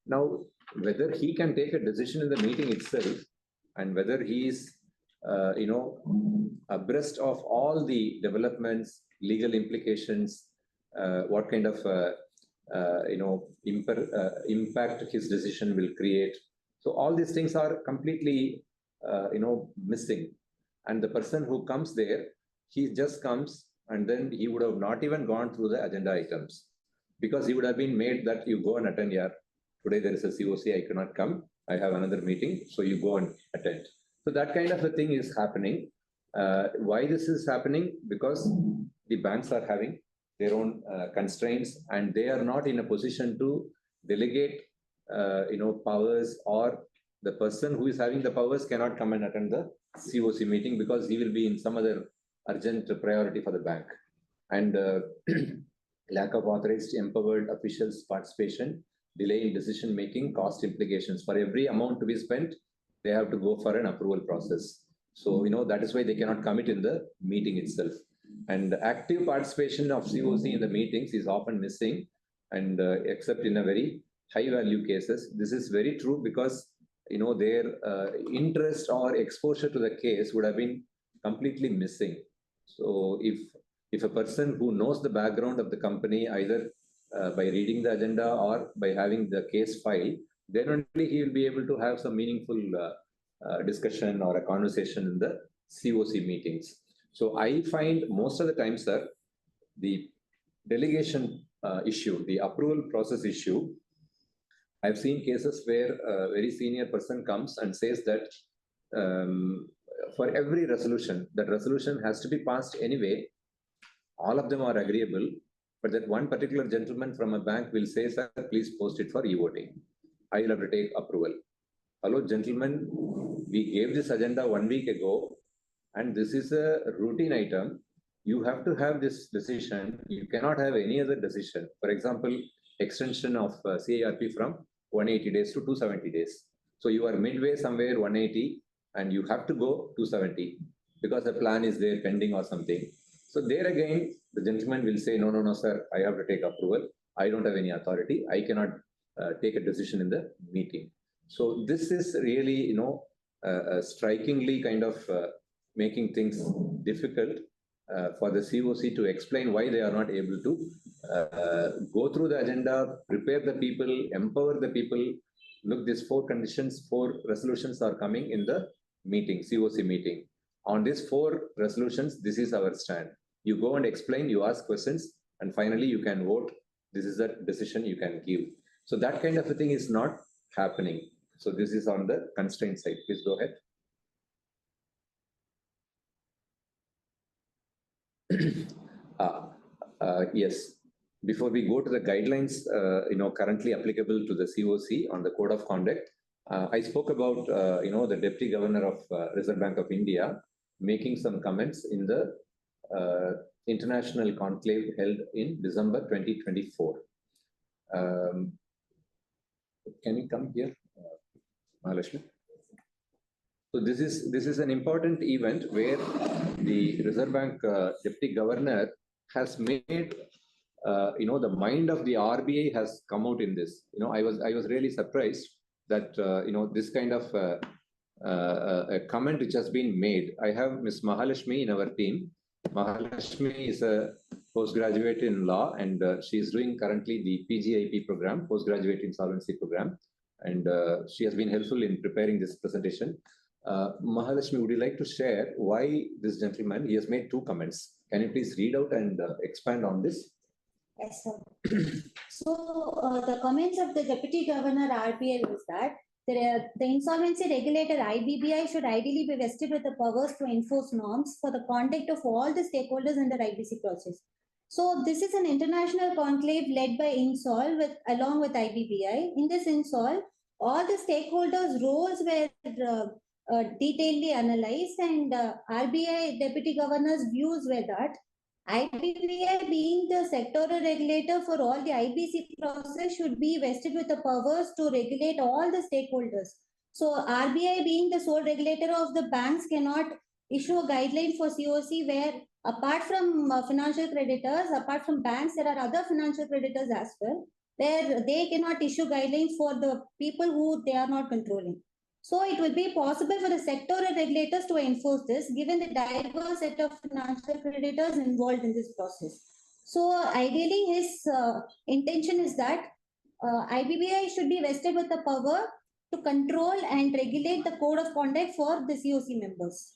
Now, whether he can take a decision in the meeting itself, and whether he is abreast of all the developments, legal implications, what kind of impact his decision will create. So all these things are completely missing. And the person who comes there, he just comes, and then he would have not even gone through the agenda items, because he would have been made that you go and attend here. Today there is a CoC, I cannot come, I have another meeting, so you go and attend. So that kind of a thing is happening. Why this is happening? Because the banks are having their own constraints, and they are not in a position to delegate powers, or the person who is having the powers cannot come and attend the CoC meeting because he will be in some other urgent priority for the bank. And lack of authorized empowered officials participation, delay in decision making, cost implications. For every amount to be spent, they have to go for an approval process. So that is why they cannot commit in the meeting itself. And active participation of CoC in the meetings is often missing, and except in a very high value cases. This is very true because their interest or exposure to the case would have been completely missing. So if a person who knows the background of the company, either by reading the agenda or by having the case file, then only he will be able to have some meaningful discussion or a conversation in the CoC meetings. So I find most of the time, sir, the delegation issue, the approval process issue, I've seen cases where a very senior person comes and says that for every resolution, that resolution has to be passed anyway. All of them are agreeable, but that one particular gentleman from a bank will say, sir, please post it for e-voting. I will have to take approval. Hello, gentlemen, we gave this agenda 1 week ago, and this is a routine item. You have to have this decision. You cannot have any other decision. For example, extension of CIRP from 180 days to 270 days. So you are midway somewhere 180, and you have to go 270 because the plan is there pending or something. So there again, the gentleman will say, no, sir, I have to take approval. I don't have any authority. I cannot take a decision in the meeting. So this is really, strikingly kind of making things difficult for the CoC to explain why they are not able to go through the agenda, prepare the people, empower the people. Look, these 4 conditions, 4 resolutions are coming in the meeting, CoC meeting. On these 4 resolutions, this is our stand. You go and explain, you ask questions, and finally you can vote. This is the decision you can give. So that kind of a thing is not happening. So this is on the constraint side. Please go ahead. Yes. Before we go to the guidelines, currently applicable to the CoC on the code of conduct, I spoke about, the Deputy Governor of Reserve Bank of India making some comments in the international conclave held in December 2024. Can you come here, Mahalakshmi? So this is an important event where the Reserve Bank Deputy Governor has made, the mind of the RBI has come out in this. I was really surprised that this kind of a comment which has been made. I have Ms. Mahalakshmi in our team. Mahalakshmi is a postgraduate in law, and she is doing currently the PGIP program, postgraduate insolvency program, and she has been helpful in preparing this presentation. Mahalakshmi, would you like to share why this gentleman, he has made 2 comments. Can you please read out and expand on this? Yes, sir. So the comments of the Deputy Governor RBI was that the insolvency regulator IBBI should ideally be vested with the powers to enforce norms for the conduct of all the stakeholders in the IBC process. So this is an international conclave led by INSOL along with IBBI. In this INSOL, all the stakeholders' roles were detailedly analyzed, and RBI Deputy Governor's views were that IBBI, being the sectoral regulator for all the IBC process, should be vested with the powers to regulate all the stakeholders. So RBI, being the sole regulator of the banks, cannot issue a guideline for CoC where, apart from financial creditors, apart from banks, there are other financial creditors as well, where they cannot issue guidelines for the people who they are not controlling. So it will be possible for the sectoral regulators to enforce this, given the diverse set of financial creditors involved in this process. So ideally, his intention is that IBBI should be vested with the power to control and regulate the code of conduct for the CoC members.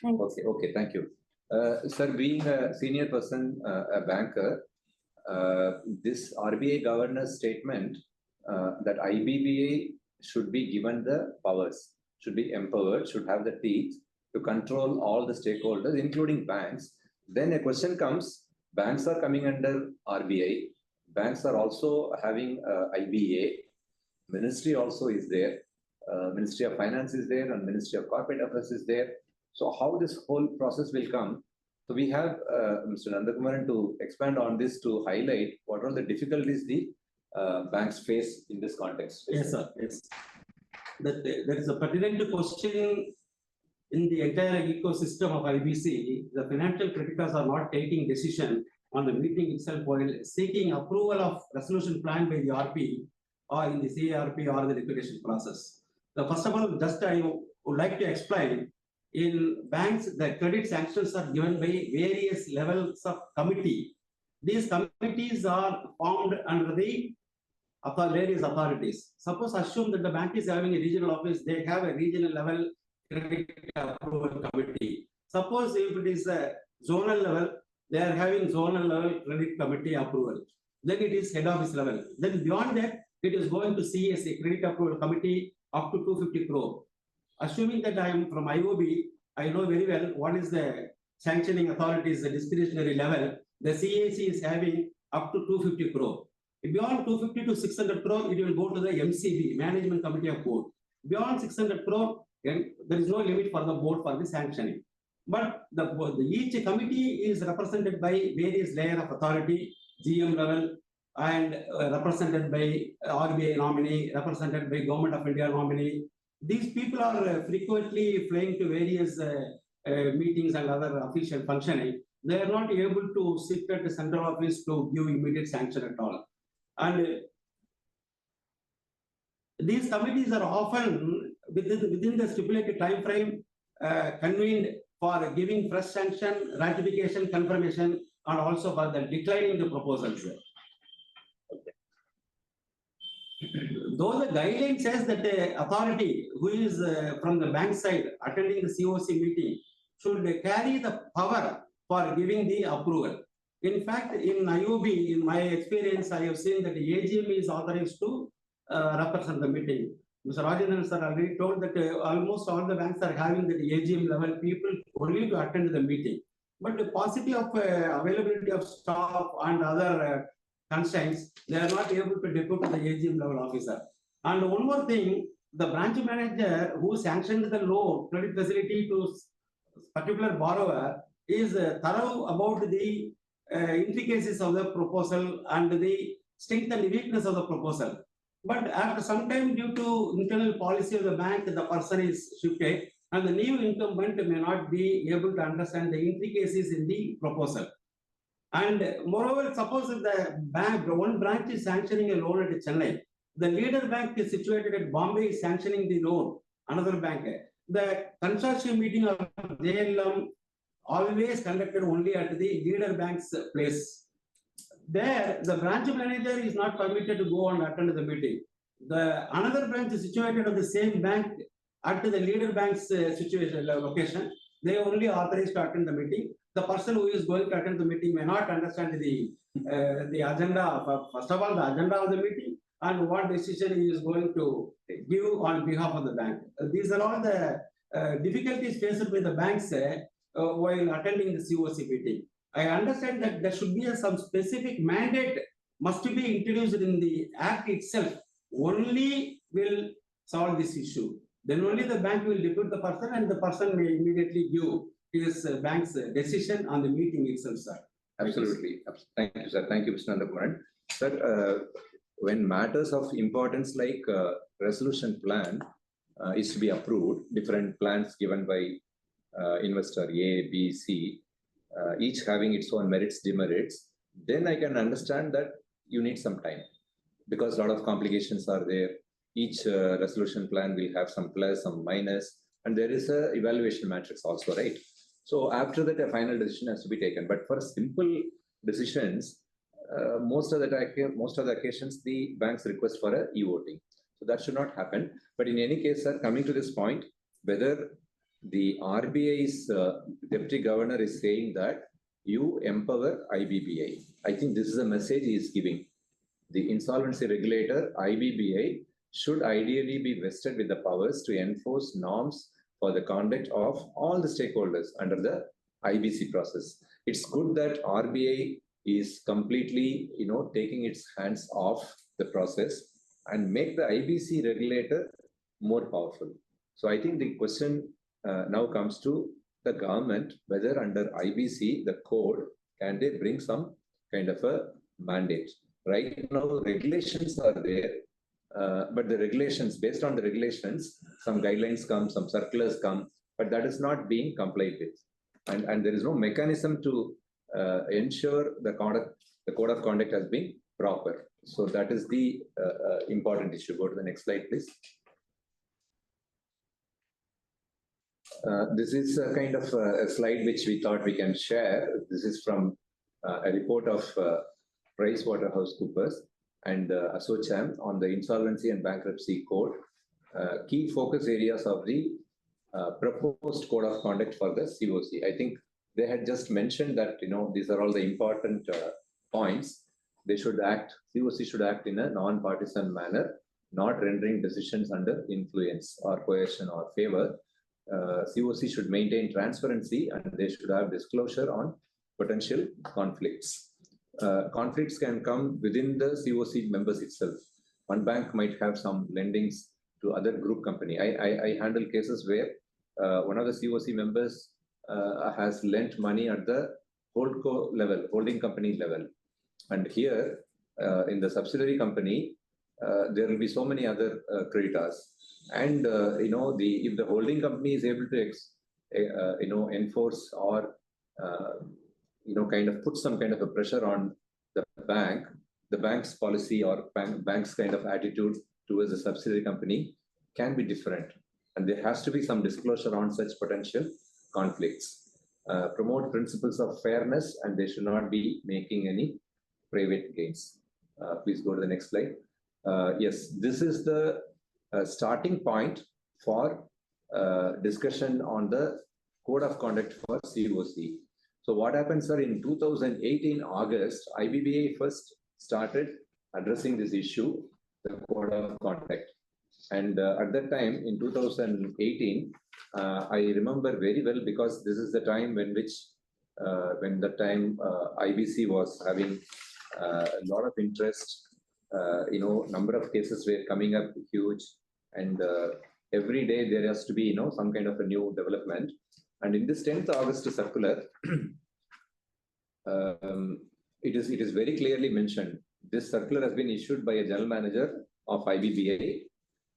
Thank you. Okay, thank you. Sir, being a senior person, a banker, this RBI governor's statement that IBBA should be given the powers, should be empowered, should have the teeth to control all the stakeholders, including banks. Then a question comes, banks are coming under RBI, banks are also having IBA, ministry also is there, Ministry of Finance is there, and Ministry of Corporate Affairs is there. So how this whole process will come? So we have Mr. Nandakumaran to expand on this, to highlight what are the difficulties the banks face in this context. Yes, sir. Yes. There is a pertinent question in the entire ecosystem of IBC. The financial creditors are not taking decision on the meeting itself while seeking approval of resolution plan by the RP or in the CARP or the liquidation process. First of all, just I would like to explain, in banks, the credit sanctions are given by various levels of committee. These committees are formed under the various authorities. Suppose assume that the bank is having a regional office, they have a regional level credit approval committee. Suppose if it is a zonal level, they are having zonal level credit committee approval. Then it is head office level. Then beyond that, it is going to CSA, credit approval committee, up to 250 crore. Assuming that I am from IOB, I know very well what is the sanctioning authorities, the discretionary level. The CAC is having up to 250 crore. Beyond 250 to 600 crore, it will go to the MCB, Management Committee of Board. Beyond 600 crore, there is no limit for the board for the sanctioning. But each committee is represented by various layers of authority, GM level, and represented by RBI nominee, represented by Government of India nominee. These people are frequently flying to various meetings and other official functioning. They are not able to sit at the central office to give immediate sanction at all. And these committees are often within the stipulated time frame convened for giving fresh sanction, ratification, confirmation, and also for the declining the proposals. Though the guideline says that the authority who is from the bank side attending the CoC meeting should carry the power for giving the approval. In fact, in IOB, in my experience, I have seen that the AGM is authorized to represent the meeting. Mr. Rajendran sir already told that almost all the banks are having the AGM level people only to attend the meeting. But the paucity of availability of staff and other constraints, they are not able to depute the AGM level officer. And one more thing, the branch manager who sanctioned the loan credit facility to particular borrower is thorough about the intricacies of the proposal and the strength and weakness of the proposal. But after some time, due to internal policy of the bank, the person is shifted and the new incumbent may not be able to understand the intricacies in the proposal. And moreover, suppose if the bank, one branch is sanctioning a loan at Chennai, the leader bank is situated at Bombay is sanctioning the loan, another bank. The consortium meeting of JLM always conducted only at the leader bank's place. There, the branch manager is not permitted to go and attend the meeting. The another branch is situated at the same bank at the leader bank's location. They are only authorized to attend the meeting. The person who is going to attend the meeting may not understand the agenda. First of all, the agenda of the meeting and what decision he is going to give on behalf of the bank. These are all the difficulties faced by the banks while attending the CoC meeting. I understand that there should be some specific mandate must be introduced in the act itself. Only will solve this issue. Then only the bank will depute the person and the person may immediately give his bank's decision on the meeting itself, sir. Absolutely. Thank you, sir. Thank you, Mr. Nandakumaran. Sir, when matters of importance like resolution plan is to be approved, different plans given by investor A, B, C, each having its own merits, demerits, then I can understand that you need some time because a lot of complications are there. each resolution plan will have some plus, some minus, and there is a evaluation matrix also, right? So after that, a final decision has to be taken. But for simple decisions, most of the occasions, the banks request for a e-voting. So that should not happen. But in any case, sir, coming to this point, whether the RBI's deputy governor is saying that you empower IBBI. I think this is a message he is giving. The insolvency regulator, IBBI, should ideally be vested with the powers to enforce norms for the conduct of all the stakeholders under the IBC process. It's good that RBI is completely, taking its hands off the process and make the IBC regulator more powerful. So I think the question now comes to the government, whether under IBC, the code, can they bring some kind of a mandate? Right now, regulations are there, but the regulations, based on the regulations, some guidelines come, some circulars come, but that is not being complied with. And there is no mechanism to ensure the code of conduct has been proper. So that is the important issue. Go to the next slide, please. This is a kind of a slide which we thought we can share. This is from a report of PricewaterhouseCoopers and ASSOCHAM on the Insolvency and Bankruptcy Code. Key focus areas of the proposed code of conduct for the CoC. I think they had just mentioned that, these are all the important points. They should act, CoC should act in a non-partisan manner, not rendering decisions under influence or coercion or favor. CoC should maintain transparency and they should have disclosure on potential conflicts. Conflicts can come within the CoC members itself. One bank might have some lendings to other group company. I handle cases where one of the CoC members has lent money at the holdco level, holding company level. And here in the subsidiary company, there will be so many other creditors. And, if the holding company is able to, enforce or, kind of put some kind of a pressure on the bank's policy or bank's kind of attitude towards the subsidiary company can be different. And there has to be some disclosure on such potential conflicts. Promote principles of fairness, and they should not be making any private gains. Please go to the next slide. Yes, this is the starting point for discussion on the code of conduct for CoC. So what happened, sir, in 2018 August, IBBI first started addressing this issue, the code of conduct. And at that time, in 2018, I remember very well because this is the time when IBC was having a lot of interest. Number of cases were coming up huge, and every day there has to be, some kind of a new development. And in this 10th August circular, it is very clearly mentioned. This circular has been issued by a general manager of IBBI.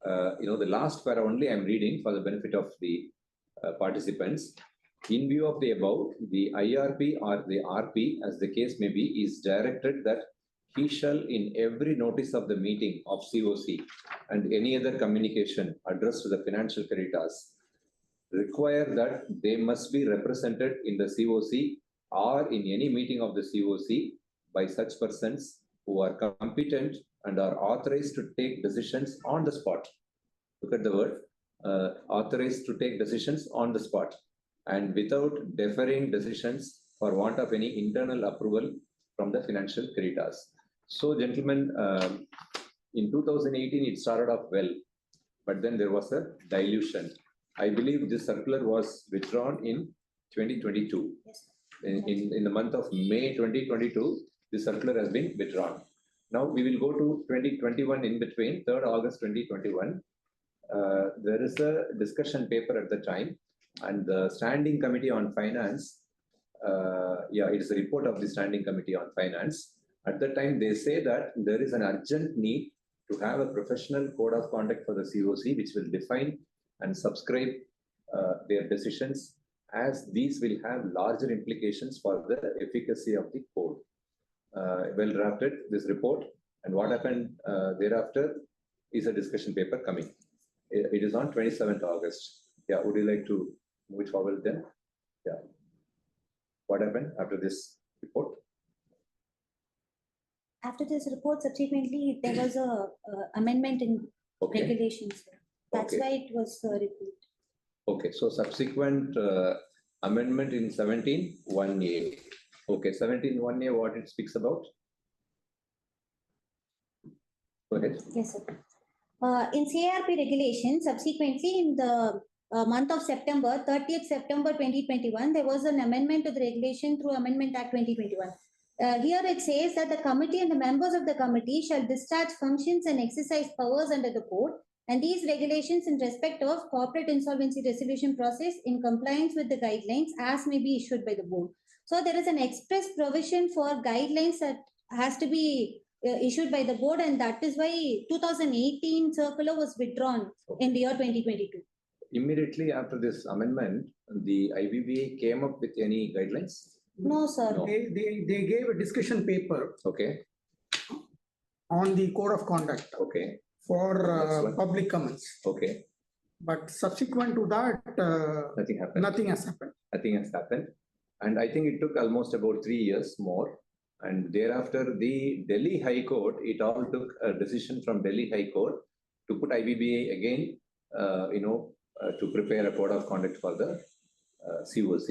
The last para only I'm reading for the benefit of the participants. In view of the above, the IRP or the RP, as the case may be, is directed that he shall, in every notice of the meeting of CoC and any other communication addressed to the financial creditors, require that they must be represented in the CoC or in any meeting of the CoC by such persons who are competent and are authorized to take decisions on the spot. Look at the word, authorized to take decisions on the spot and without deferring decisions for want of any internal approval from the financial creditors. So, gentlemen, in 2018, it started off well, but then there was a dilution. I believe this circular was withdrawn in 2022. Yes. In the month of May 2022, this circular has been withdrawn. Now we will go to 2021 in between, 3rd August 2021. There is a discussion paper at the time, and the Standing Committee on Finance, it is a report of the Standing Committee on Finance. At the time, they say that there is an urgent need to have a professional code of conduct for the CoC, which will define and subscribe their decisions, as these will have larger implications for the efficacy of the code. Well drafted, this report. And what happened thereafter? is a discussion paper coming. It is on 27th August. Yeah, would you like to move it forward then? Yeah. What happened after this report? After this report, subsequently, there was a amendment in regulations. That's why it was repealed. Okay, so subsequent amendment in 17(1)(a). Okay, 17(1)(a), what it speaks about? Go ahead. Yes, sir. In CARP regulation, subsequently in the month of September, 30th September 2021, there was an amendment to the regulation through Amendment Act 2021. Here it says that the committee and the members of the committee shall discharge functions and exercise powers under the code, and these regulations in respect of corporate insolvency resolution process in compliance with the guidelines as may be issued by the board. So there is an express provision for guidelines that has to be issued by the board, and that is why 2018 circular was withdrawn in the year 2022. Immediately after this amendment, the IBBA came up with any guidelines? No, sir. No. They gave a discussion paper Okay. on the code of conduct Okay. for public comments. Okay. But subsequent to that, Nothing happened. nothing has happened. Nothing has happened. And I think it took almost about 3 years more. And thereafter, the Delhi High Court, it all took a decision from Delhi High Court to put IBBA again, to prepare a code of conduct for the CoC.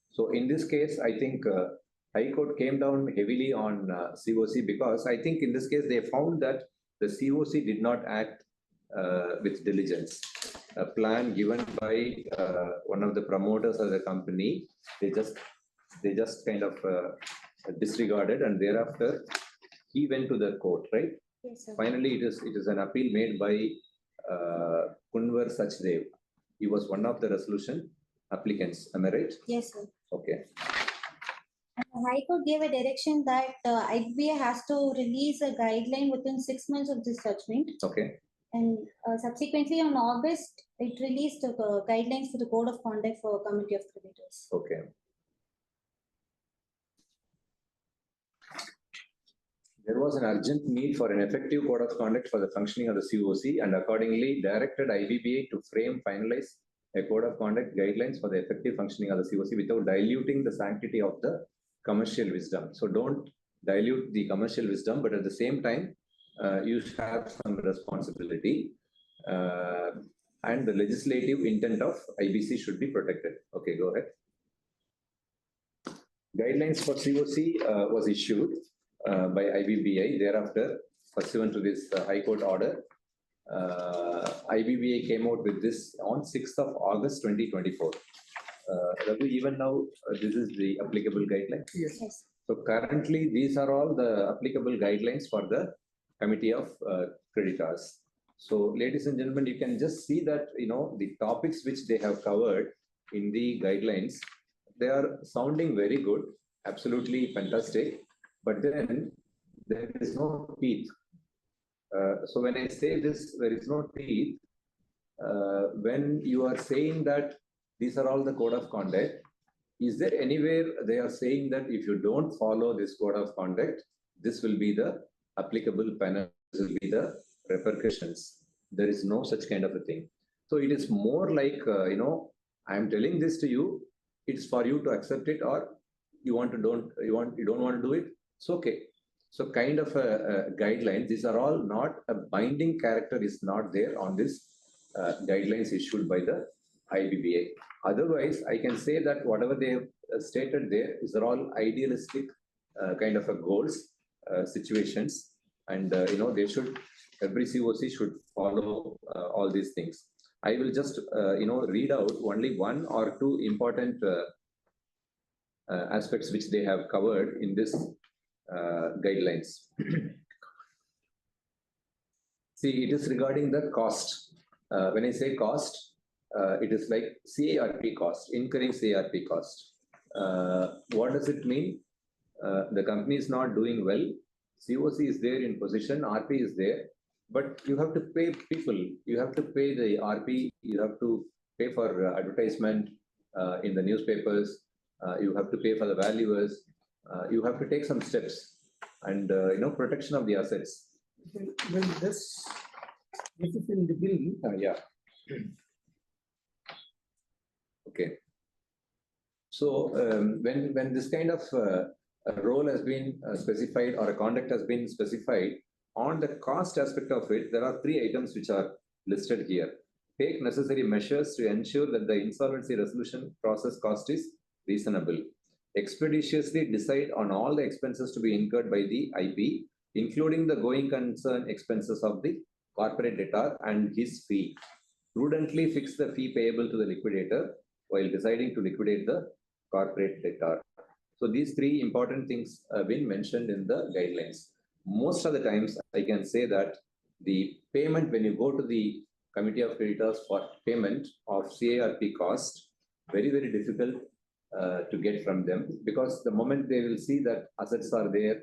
So in this case, I think High Court came down heavily on CoC because I think in this case, they found that the CoC did not act with diligence. A plan given by one of the promoters of the company, they just kind of disregarded, and thereafter he went to the court, right? Yes, sir. Finally, it is an appeal made by Kunwar Sachdev. He was one of the resolution applicants. Am I right? Yes, sir. Okay. The High Court gave a direction that IBA has to release a guideline within 6 months of this judgment. Okay. And subsequently on August, it released guidelines for the code of conduct for committee of creditors. Okay. There was an urgent need for an effective code of conduct for the functioning of the CoC, and accordingly directed IBBA to finalize a code of conduct guidelines for the effective functioning of the CoC without diluting the sanctity of the commercial wisdom. So don't dilute the commercial wisdom, but at the same time, you have some responsibility, and the legislative intent of IBC should be protected. Okay, go ahead. Guidelines for CoC was issued by IBBI. Thereafter, pursuant to this High Court order, IBBI came out with this on 6th of August 2024. Ravi, even now, this is the applicable guidelines. Yes. So currently, these are all the applicable guidelines for the Committee of Creditors. So, ladies and gentlemen, you can just see that the topics which they have covered in the guidelines, they are sounding very good, absolutely fantastic. But then there is no teeth. So when I say this, there is no teeth. When you are saying that these are all the code of conduct, is there anywhere they are saying that if you don't follow this code of conduct, this will be the applicable penalty, this will be the repercussions? There is no such kind of a thing. So it is more like, I am telling this to you, it's for you to accept it, or you don't want to do it. It's okay. So kind of a guidelines, these are all not a binding character is not there on this guidelines issued by the IBBA. Otherwise, I can say that whatever they have stated there is all idealistic kind of a goals, situations, and every CoC should follow all these things. I will just read out only one or two important aspects which they have covered in this guidelines. See, it is regarding the cost. When I say cost, it is like CARP cost, incurring CARP cost. What does it mean? The company is not doing well. CoC is there in position, RP is there, but you have to pay people. You have to pay the RP. You have to pay for advertisement in the newspapers. You have to pay for the valuers. You have to take some steps, and protection of the assets. Will this This is in the bill. Yeah. Okay. So when this kind of a role has been specified or a conduct has been specified, on the cost aspect of it, there are 3 items which are listed here. Take necessary measures to ensure that the insolvency resolution process cost is reasonable. Expeditiously decide on all the expenses to be incurred by the IP, including the going concern expenses of the corporate debtor and his fee. Prudently fix the fee payable to the liquidator while deciding to liquidate the corporate debtor. So these 3 important things have been mentioned in the guidelines. Most of the times, I can say that the payment, when you go to the committee of creditors for payment of CARP cost, very, very difficult to get from them, because the moment they will see that assets are there,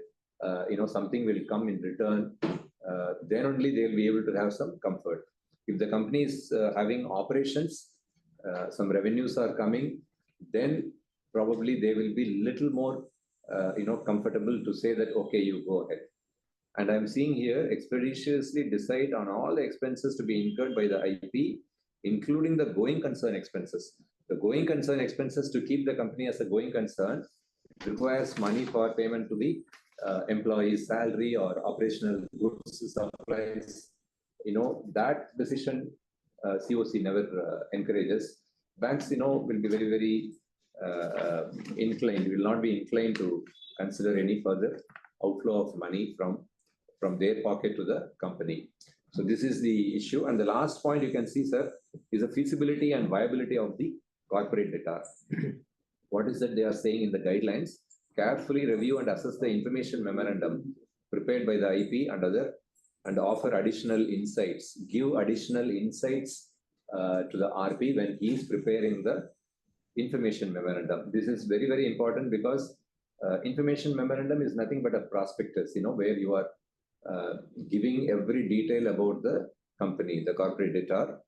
something will come in return, then only they will be able to have some comfort. If the company is having operations, some revenues are coming, then probably they will be little more, comfortable to say that, okay, you go ahead. And I'm seeing here, expeditiously decide on all the expenses to be incurred by the IP, including the going concern expenses. The going concern expenses, to keep the company as a going concern, requires money for payment to the employees' salary or operational goods supplies. That decision CoC never encourages. Banks, will be very, very inclined, will not be inclined to consider any further outflow of money from their pocket to the company. So this is the issue. And the last point you can see, sir, is the feasibility and viability of the corporate debtor. What is that they are saying in the guidelines? Carefully review and assess the information memorandum prepared by the IP and offer additional insights. Give additional insights to the RP when he is preparing the information memorandum. This is very, very important, because information memorandum is nothing but a prospectus, where you are giving every detail about the company, the corporate debtor,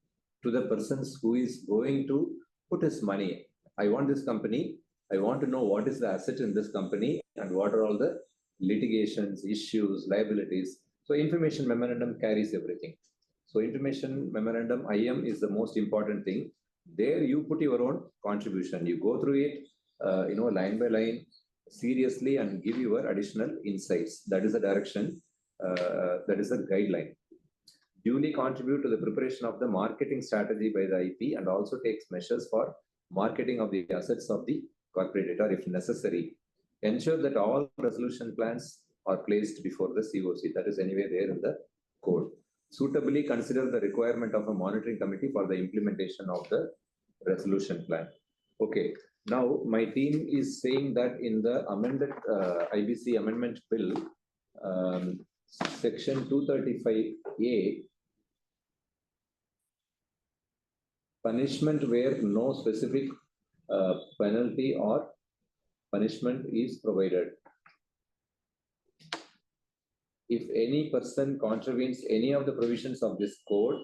to the persons who is going to put his money. I want this company. I want to know what is the asset in this company and what are all the litigations, issues, liabilities. So information memorandum carries everything. So information memorandum IM is the most important thing. There you put your own contribution. You go through it, line by line, seriously, and give your additional insights. That is the direction. That is the guideline. Duly contribute to the preparation of the marketing strategy by the IP, and also takes measures for marketing of the assets of the corporate debtor if necessary. Ensure that all resolution plans are placed before the CoC. That is anyway there in the code. Suitably consider the requirement of a monitoring committee for the implementation of the resolution plan. Okay. Now my team is saying that in the amended IBC amendment bill, section 235A, punishment where no specific penalty or punishment is provided. If any person contravenes any of the provisions of this code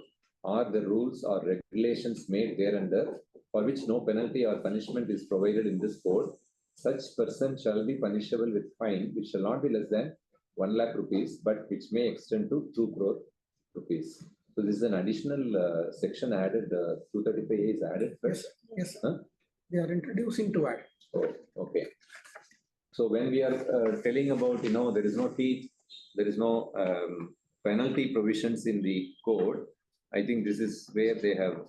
or the rules or regulations made thereunder, for which no penalty or punishment is provided in this code, such person shall be punishable with fine, which shall not be less than 1 lakh rupees, but which may extend to 2 crore rupees. So this is an additional section added. 235A is added first. Yes, huh? They are introducing to add. Oh, okay. So when we are telling about, there is no teeth, there is no penalty provisions in the code, I think this is where they have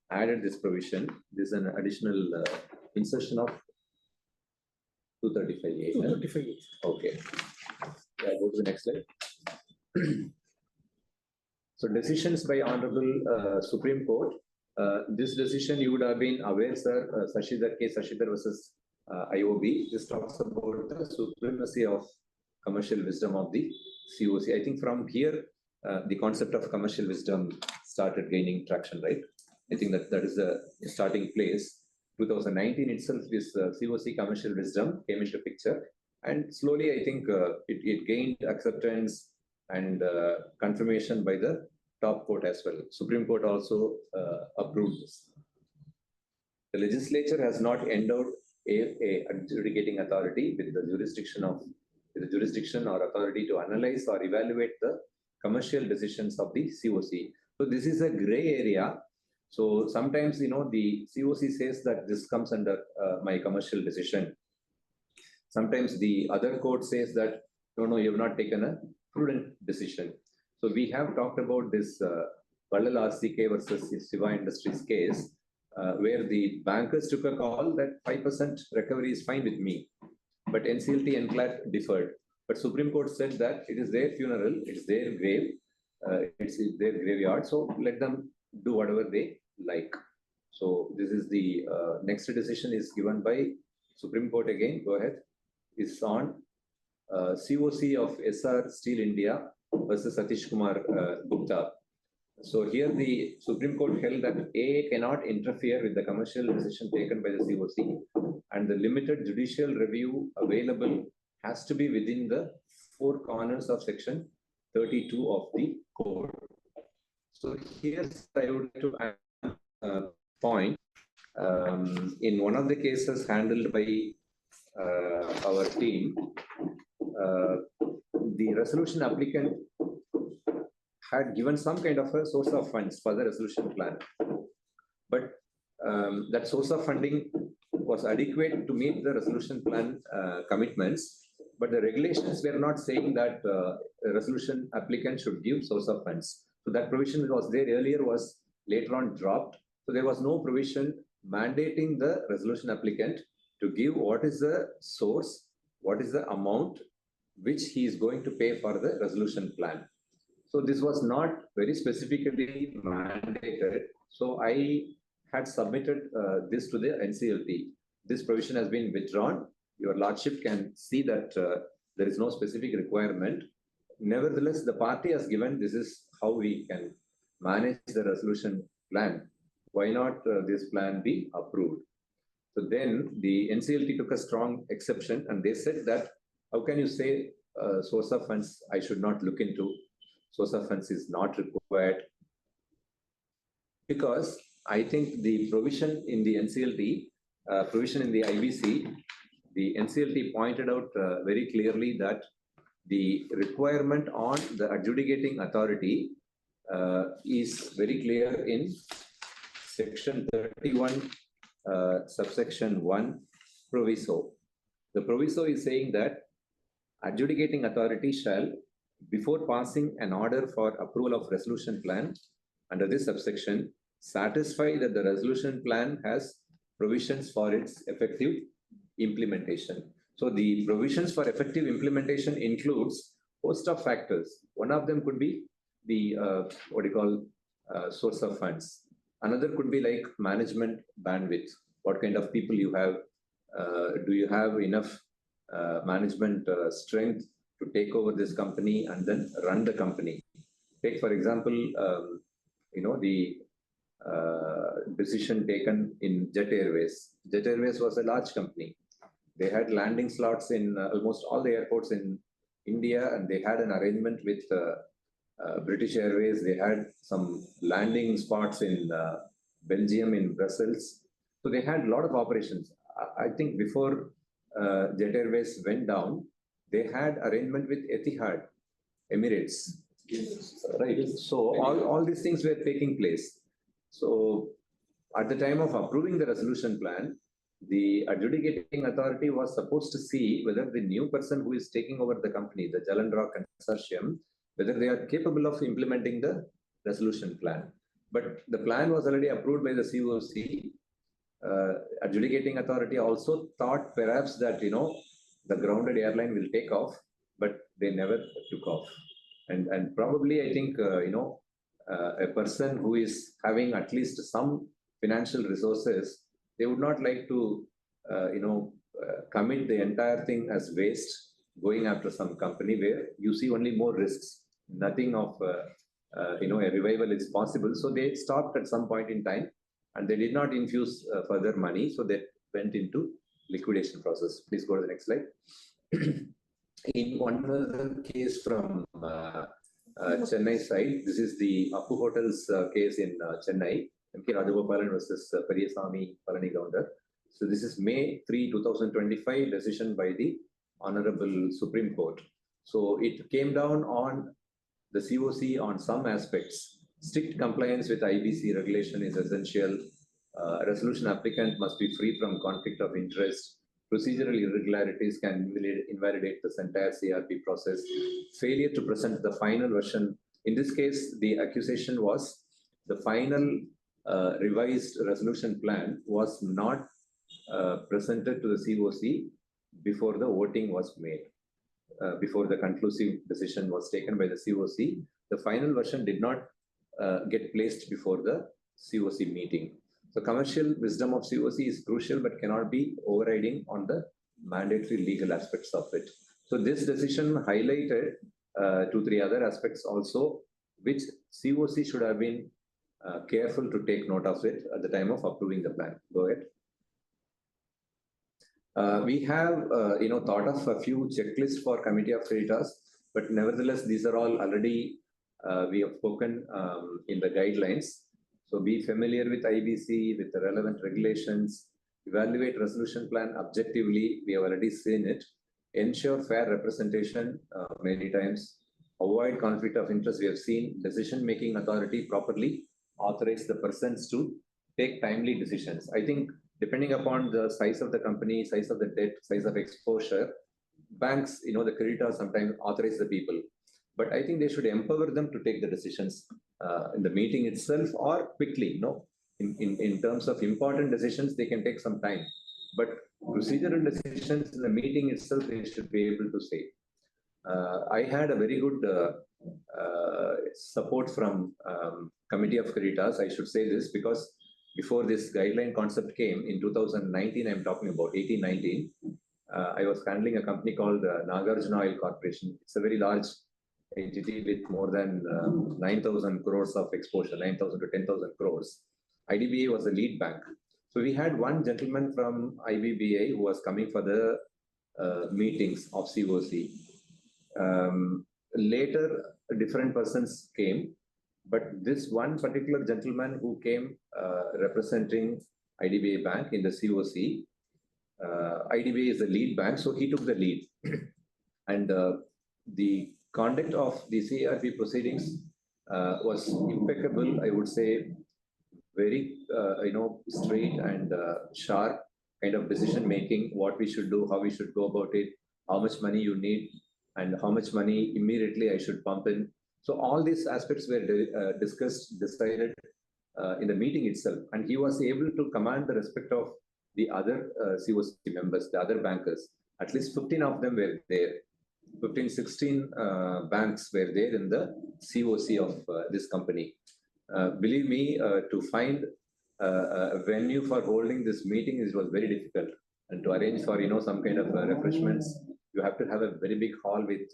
added this provision. This is an additional insertion of 235A. 235A. Okay. Yeah, go to the next slide. So decisions by Honorable Supreme Court. This decision you would have been aware, sir, Sashidhar case, Sashidhar versus IOB. This talks about the supremacy of commercial wisdom of the CoC. I think from here, the concept of commercial wisdom started gaining traction, right? I think that is the starting place. 2019 itself, this CoC commercial wisdom came into picture. And slowly, I think it gained acceptance and confirmation by the top court as well. Supreme Court also approved this. The legislature has not endowed a adjudicating authority with the jurisdiction or authority to analyze or evaluate the commercial decisions of the CoC. So this is a gray area. So sometimes, the CoC says that this comes under my commercial decision. Sometimes the other court says that, no, you have not taken a prudent decision. So we have talked about this Ballal RCK versus Siva Industries case, where the bankers took a call that 5% recovery is fine with me. But NCLT and CLAT differed. But Supreme Court said that it is their funeral, it's their grave, it's their graveyard. So let them do whatever they like. So this is the next decision is given by Supreme Court again. Go ahead. Is on CoC of SR Steel India versus Satish Kumar Gupta. So here the Supreme Court held that AA cannot interfere with the commercial decision taken by the CoC, and the limited judicial review available has to be within the four corners of section 32 of the code. So here I would like to add a point. In one of the cases handled by our team, the resolution applicant had given some kind of a source of funds for the resolution plan. But that source of funding was adequate to meet the resolution plan commitments, but the regulations were not saying that the resolution applicant should give source of funds. So that provision that was there earlier was later on dropped. So there was no provision mandating the resolution applicant to give what is the source, what is the amount which he is going to pay for the resolution plan. So this was not very specifically mandated. So I had submitted this to the NCLT. This provision has been withdrawn. Your Lordship can see that there is no specific requirement. Nevertheless, the party has given this is how we can manage the resolution plan. Why not this plan be approved? So then the NCLT took a strong exception and they said that, how can you say source of funds I should not look into? Source of funds is not required. Because I think the provision in the NCLT, provision in the IBC, the NCLT pointed out very clearly that the requirement on the adjudicating authority is very clear in section 31, subsection 1, proviso. The proviso is saying that adjudicating authority shall, before passing an order for approval of resolution plan under this subsection, satisfy that the resolution plan has provisions for its effective implementation. So the provisions for effective implementation includes a host of factors. One of them could be the source of funds. Another could be like management bandwidth. What kind of people you have? Do you have enough management strength to take over this company and then run the company? Take for example, the decision taken in Jet Airways. Jet Airways was a large company. They had landing slots in almost all the airports in India, and they had an arrangement with British Airways. They had some landing spots in Belgium, in Brussels. So they had a lot of operations. I think before Jet Airways went down, they had arrangement with Etihad, Emirates. Yes. Right. So all these things were taking place. So at the time of approving the resolution plan, the adjudicating authority was supposed to see whether the new person who is taking over the company, the Jalandhar Consortium, whether they are capable of implementing the resolution plan. But the plan was already approved by the CoC. Adjudicating authority also thought perhaps that, the grounded airline will take off, but they never took off. And probably I think, a person who is having at least some financial resources, they would not like to, commit the entire thing as waste, going after some company where you see only more risks. Nothing of, a revival is possible. So they stopped at some point in time and they did not infuse further money. So they went into liquidation process. Please go to the next slide. In one other case from Chennai side, this is the Appu Hotels case in Chennai, M.K. Rajagopalan versus Periyasamy Palani Gounder. So this is May 3, 2025 decision by the Honorable Supreme Court. So it came down on the CoC on some aspects. strict compliance with IBC regulation is essential. Resolution applicant must be free from conflict of interest. Procedural irregularities can invalidate this entire CRP process. Failure to present the final version. In this case, the accusation was the final revised resolution plan was not presented to the CoC before the voting was made. Before the conclusive decision was taken by the CoC, the final version did not get placed before the CoC meeting. So commercial wisdom of CoC is crucial, but cannot be overriding on the mandatory legal aspects of it. So this decision highlighted 2-3 other aspects also, which CoC should have been careful to take note of it at the time of approving the plan. Go ahead. We have, thought of a few checklists for committee of creditors, but nevertheless, these are all already we have spoken in the guidelines. So be familiar with IBC, with the relevant regulations, evaluate resolution plan objectively. We have already seen it. Ensure fair representation many times. Avoid conflict of interest. We have seen decision-making authority properly authorize the persons to take timely decisions. I think depending upon the size of the company, size of the debt, size of exposure, banks, the creditors sometimes authorize the people. But I think they should empower them to take the decisions in the meeting itself or quickly. In terms of important decisions, they can take some time. But procedural decisions in the meeting itself, they should be able to say. I had a very good support from Committee of Creditors. I should say this because before this guideline concept came in 2019, I'm talking about 18-19, I was handling a company called Nagarjuna Oil Corporation. It's a very large entity with more than 9,000 crores of exposure, 9,000 to 10,000 crores. IDBI was a lead bank. So we had one gentleman from IBBI who was coming for the meetings of CoC. Later, different persons came, but this one particular gentleman who came representing IDBI Bank in the CoC, IDBI is the lead bank, so he took the lead. And the conduct of the CRP proceedings was impeccable, I would say, very straight and sharp kind of decision making, what we should do, how we should go about it, how much money you need, and how much money immediately I should pump in. So all these aspects were discussed, decided in the meeting itself. And he was able to command the respect of the other CoC members, the other bankers. At least 15 of them were there. 15, 16 banks were there in the CoC of this company. Believe me, to find a venue for holding this meeting, it was very difficult. And to arrange for, some kind of refreshments, you have to have a very big hall with,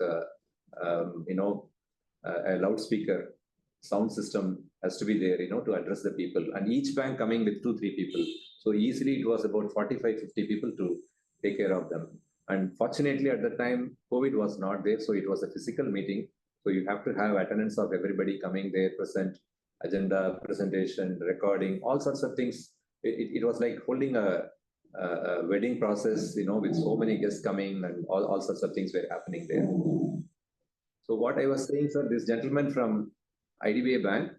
a loudspeaker sound system has to be there, to address the people. And each bank coming with 2-3 people. So easily it was about 45-50 people to take care of them. And fortunately at the time, COVID was not there. So it was a physical meeting. So you have to have attendance of everybody coming there, present, agenda, presentation, recording, all sorts of things. It was like holding a wedding process, with so many guests coming and all sorts of things were happening there. So what I was saying, sir, this gentleman from IDBI Bank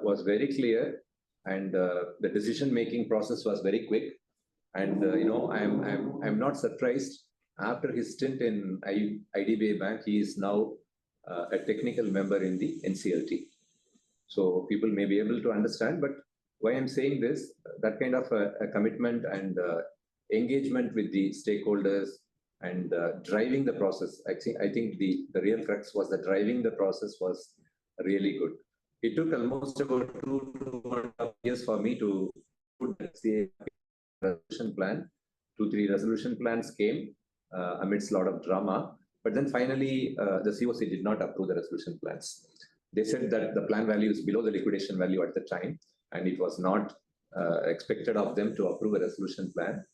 was very clear, and the decision-making process was very quick. And I'm not surprised. After his stint in IDBI Bank, he is now a technical member in the NCLT. So people may be able to understand, but why I'm saying this, that kind of a commitment and engagement with the stakeholders and driving the process. I think the real crux was that driving the process was really good. It took almost about 2.5 years for me to put the resolution plan. 2-3 resolution plans came amidst a lot of drama, but then finally the CoC did not approve the resolution plans. They said that the plan value is below the liquidation value at the time, and it was not expected of them to approve a resolution plan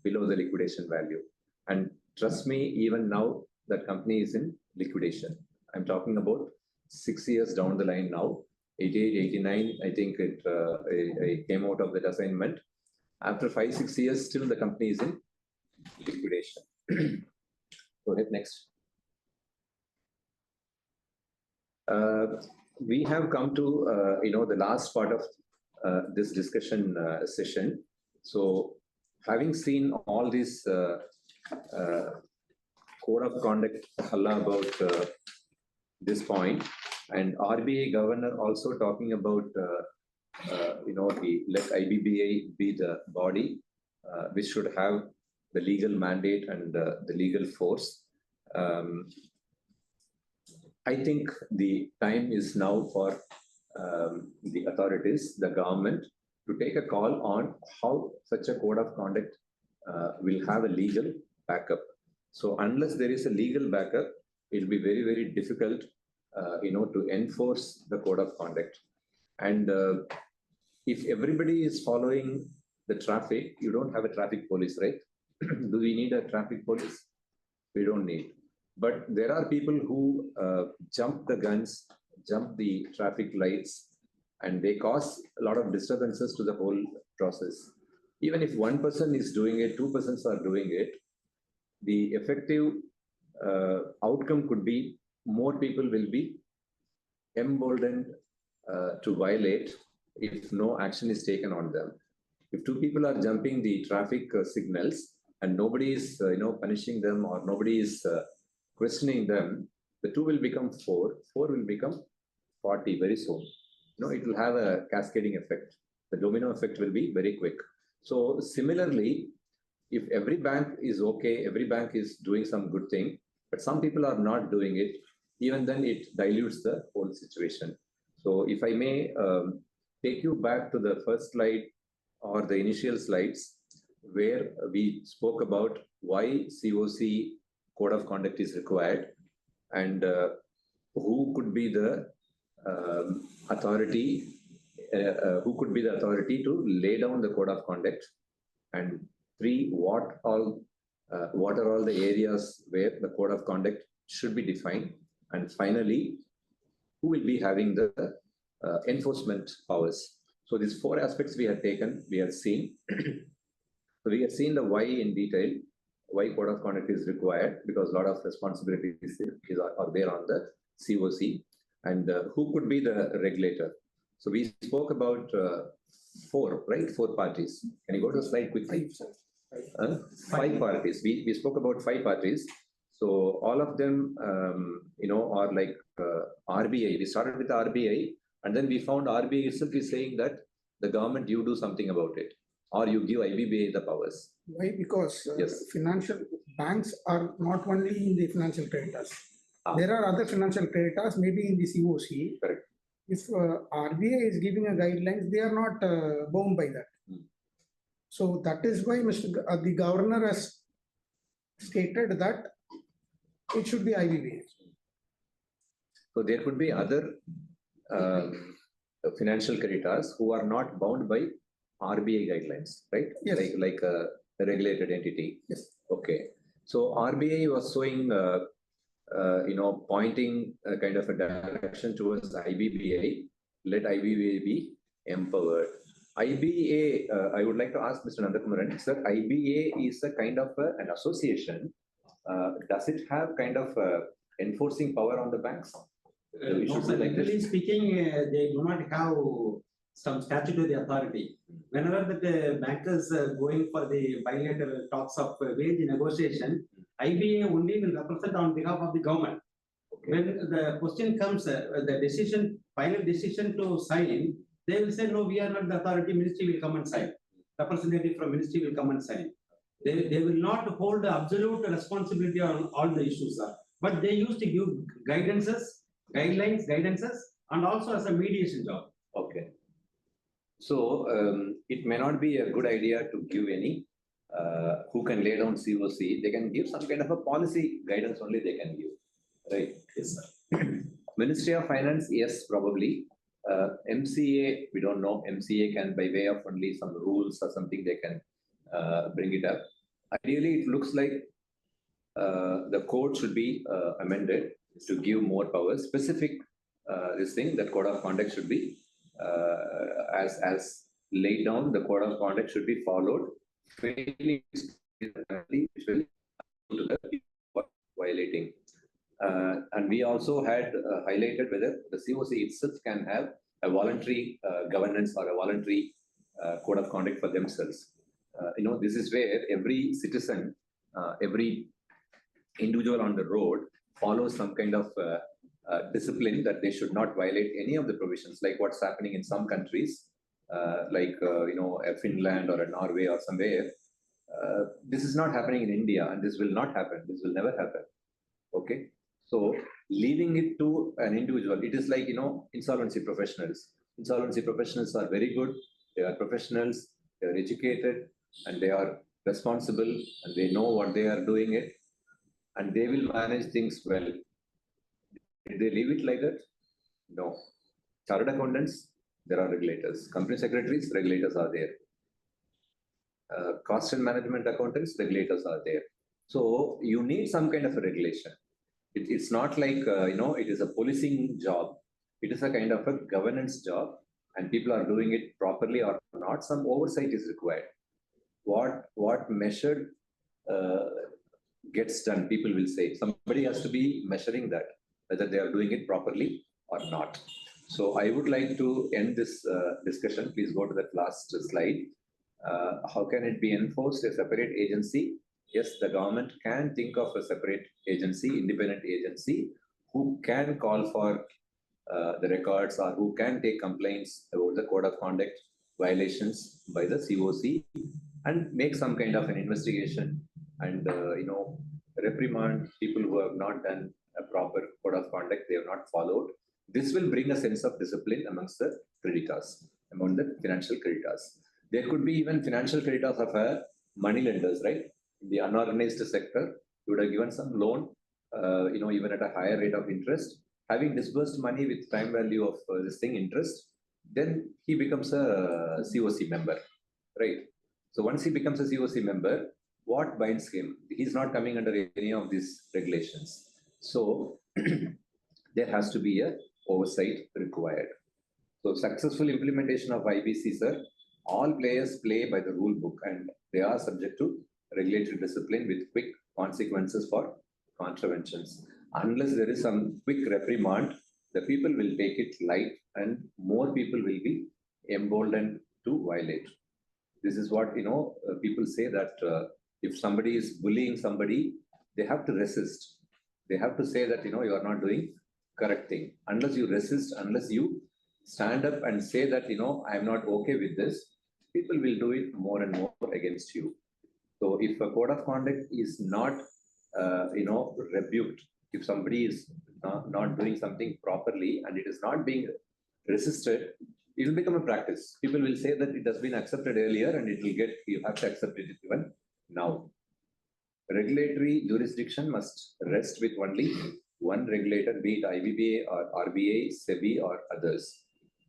below the liquidation value. And trust me, even now, that company is in liquidation. I'm talking about 6 years down the line now, 88, 89, I think it came out of that assignment. After 5-6 years, still the company is in liquidation. Go ahead, next. we have come to the last part of this discussion session. So, having seen all this code of conduct about this point, and RBI governor also talking about let IBBA be the body which should have the legal mandate and the legal force. I think the time is now for the authorities, the government, to take a call on how such a code of conduct will have a legal backup. So unless there is a legal backup, it will be very, very difficult, to enforce the code of conduct. And if everybody is following the traffic, you don't have a traffic police, right? Do we need a traffic police? We don't need. But there are people who jump the guns, jump the traffic lights, and they cause a lot of disturbances to the whole process. Even if one person is doing it, two persons are doing it, the effective outcome could be more people will be emboldened to violate if no action is taken on them. If two people are jumping the traffic signals and nobody is punishing them, or nobody is questioning them, the 2 will become 4, 4 will become 40 very soon. It will have a cascading effect. The domino effect will be very quick. So similarly, if every bank is okay, every bank is doing some good thing, but some people are not doing it, even then it dilutes the whole situation. So if I may take you back to the first slide or the initial slides, where we spoke about why CoC code of conduct is required, and who could be the authority to lay down the code of conduct, and 3, what are all the areas where the code of conduct should be defined, and finally, who will be having the enforcement powers. So these 4 aspects we have taken, we have seen. So we have seen the why in detail, why code of conduct is required, because a lot of responsibilities are there on the CoC, and who could be the regulator. So we spoke about 4 parties. Can you go to the slide quickly? 5 parties. We spoke about 5 parties. So all of them, are like RBI. We started with RBI, and then we found RBI itself is saying that the government, you do something about it, or you give IBBA the powers. Why? Because Yes. financial banks are not only in the financial creditors. There are other financial creditors, maybe in the CoC. Correct. If RBI is giving a guidelines, they are not bound by that. So that is why the governor has stated that it should be IBBA. So there could be other financial creditors who are not bound by RBI guidelines, right? Yes. Like a regulated entity. Yes. Okay. So RBI was showing, pointing a kind of a direction towards IBBA. Let IBBA be empowered. IBA, I would like to ask Mr. Nandakumaran, sir, IBA is a kind of an association. Does it have kind of enforcing power on the banks? No, sir, legally speaking, they do not have some statutory authority. Whenever the bankers going for the bilateral talks of wage negotiation, IBA only will represent on behalf of the government. Okay. When the question comes, the final decision to sign, they will say, no, we are not the authority, ministry will come and sign. Representative from ministry will come and sign. They will not hold the absolute responsibility on all the issues, sir. But they used to give guidances, and also as a mediation job. Okay. So it may not be a good idea to give any who can lay down CoC. They can give some kind of a policy guidance only they can give, right? Yes, sir. Ministry of Finance, yes, probably. MCA, we don't know. MCA can, by way of only some rules or something, they can bring it up. Ideally, it looks like the code should be amended to give more power. Specific, this thing, that code of conduct should be as laid down. The code of conduct should be followed. Failing which will to the violating. And we also had highlighted whether the CoC itself can have a voluntary governance or a voluntary code of conduct for themselves. This is where every citizen, every individual on the road follows some kind of discipline that they should not violate any of the provisions, like what's happening in some countries, like a Finland or a Norway or somewhere. This is not happening in India, and this will not happen. This will never happen. Okay, so leaving it to an individual, it is like insolvency professionals. Insolvency professionals are very good. They are professionals. They are educated, and they are responsible, and they know what they are doing it, and they will manage things well. Did they leave it like that? No. Chartered accountants, there are regulators. Company secretaries, regulators are there. Cost and management accountants, regulators are there. So you need some kind of a regulation. It's not like, it is a policing job. It is a kind of a governance job, and people are doing it properly or not. Some oversight is required. What measured gets done, people will say. Somebody has to be measuring that, whether they are doing it properly or not. So I would like to end this discussion. Please go to that last slide. How can it be enforced? A separate agency? Yes, the government can think of a separate agency, independent agency, who can call for the records or who can take complaints about the code of conduct violations by the CoC and make some kind of an investigation and reprimand people who have not done a proper code of conduct, they have not followed. This will bring a sense of discipline amongst the creditors, among the financial creditors. There could be even financial creditors of money lenders, right? In the unorganized sector, you would have given some loan, even at a higher rate of interest. Having disbursed money with time value of this thing interest, then he becomes a CoC member, right? So once he becomes a CoC member, what binds him? He's not coming under any of these regulations. So there has to be a oversight required. So successful implementation of IBC, sir, all players play by the rule book and they are subject to regulatory discipline with quick consequences for contraventions. Unless there is some quick reprimand, the people will take it light and more people will be emboldened to violate. This is what, people say that if somebody is bullying somebody, they have to resist. They have to say that, you are not doing correct thing. Unless you resist, unless you stand up and say that, I'm not okay with this, people will do it more and more against you. So if a code of conduct is not, rebuked, if somebody is not doing something properly and it is not being resisted, it will become a practice. People will say that it has been accepted earlier and you have to accept it even now. Regulatory jurisdiction must rest with only one regulator, be it IBBA or RBA, SEBI or others.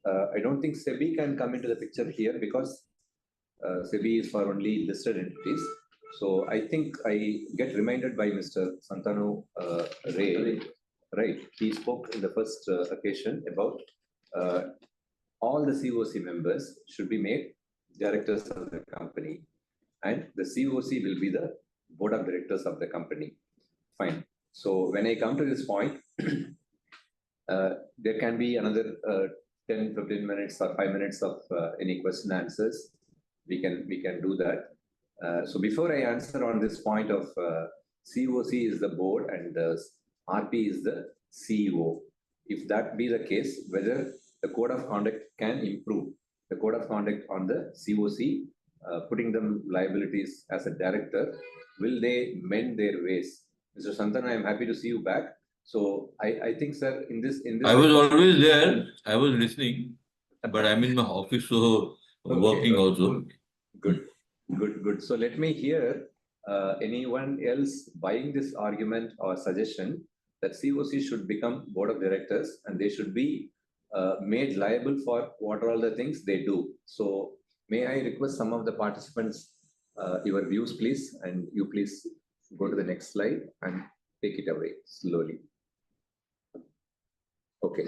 I don't think SEBI can come into the picture here because SEBI is for only listed entities. So I think I get reminded by Mr. Santanu Ray, right? He spoke in the first occasion about all the CoC members should be made directors of the company and the CoC will be the board of directors of the company. Fine. So when I come to this point, there can be another 10, 15 minutes or 5 minutes of any question answers. We can do that. So before I answer on this point of CoC is the board and the RP is the CEO. If that be the case, whether the code of conduct can improve the code of conduct on the CoC, putting them liabilities as a director, will they mend their ways? Mr. Santana, I am happy to see you back. So I think, sir, in this I was always there. I was listening, but I'm in my office, so working also. Good. So let me hear anyone else buying this argument or suggestion that CoC should become board of directors and they should be made liable for what are all the things they do. So may I request some of the participants, your views, please, and you please go to the next slide and take it away slowly. Okay.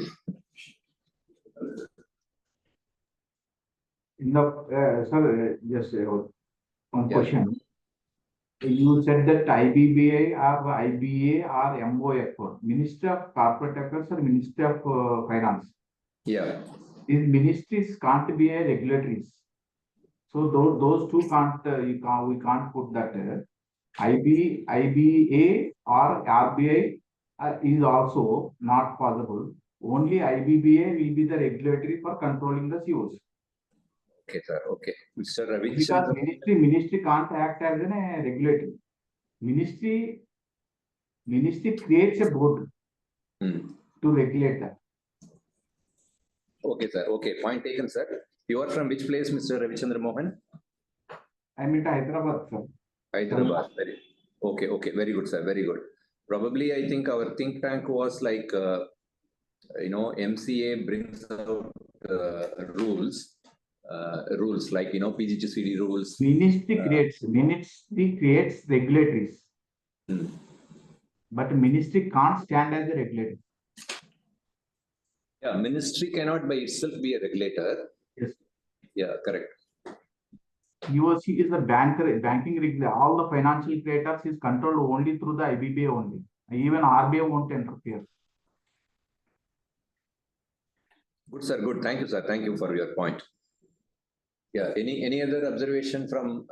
No, sir, just one question. You said that IBBA or IBA or MOF, Ministry of Corporate Affairs or Ministry of Finance. Yeah. These ministries can't be a regulatories. So those two can't, we can't put that. IBA or RBI is also not possible. Only IBBA will be the regulatory for controlling the COs. Okay, sir. Okay. Mr. Ravi. Because ministry can't act as a regulatory. Ministry creates a board to regulate that. Okay, sir. Okay, point taken, sir. You are from which place, Mr. Ravichandra Mohan? I'm in Hyderabad, sir. Hyderabad. Okay, okay. Very good, sir. Very good. Probably, I think our think tank was like, MCA brings out rules like, PGCD rules. Ministry creates regulatories. But ministry can't stand as a regulator. Yeah, ministry cannot by itself be a regulator. Yes. Yeah, correct. CoC is the banking regulator. All the financial creators is controlled only through the IBBA only. Even RBI won't interfere. Good, sir. Good. Thank you, sir. Thank you for your point. Yeah. Any other observation from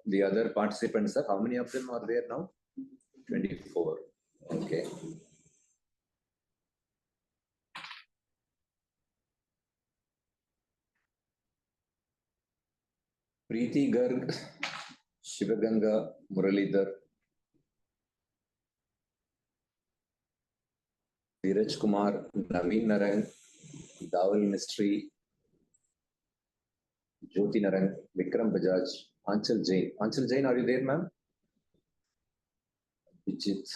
the other participants, sir? How many of them are there now? 24. Okay. Preeti Garg, Shivaganga Muralidhar, Dheeraj Kumar, Naveen Narang, Dawal Mystery, Jyoti Narang, Vikram Bajaj, Anchal Jain. Anchal Jain, are you there, ma'am? Vijit,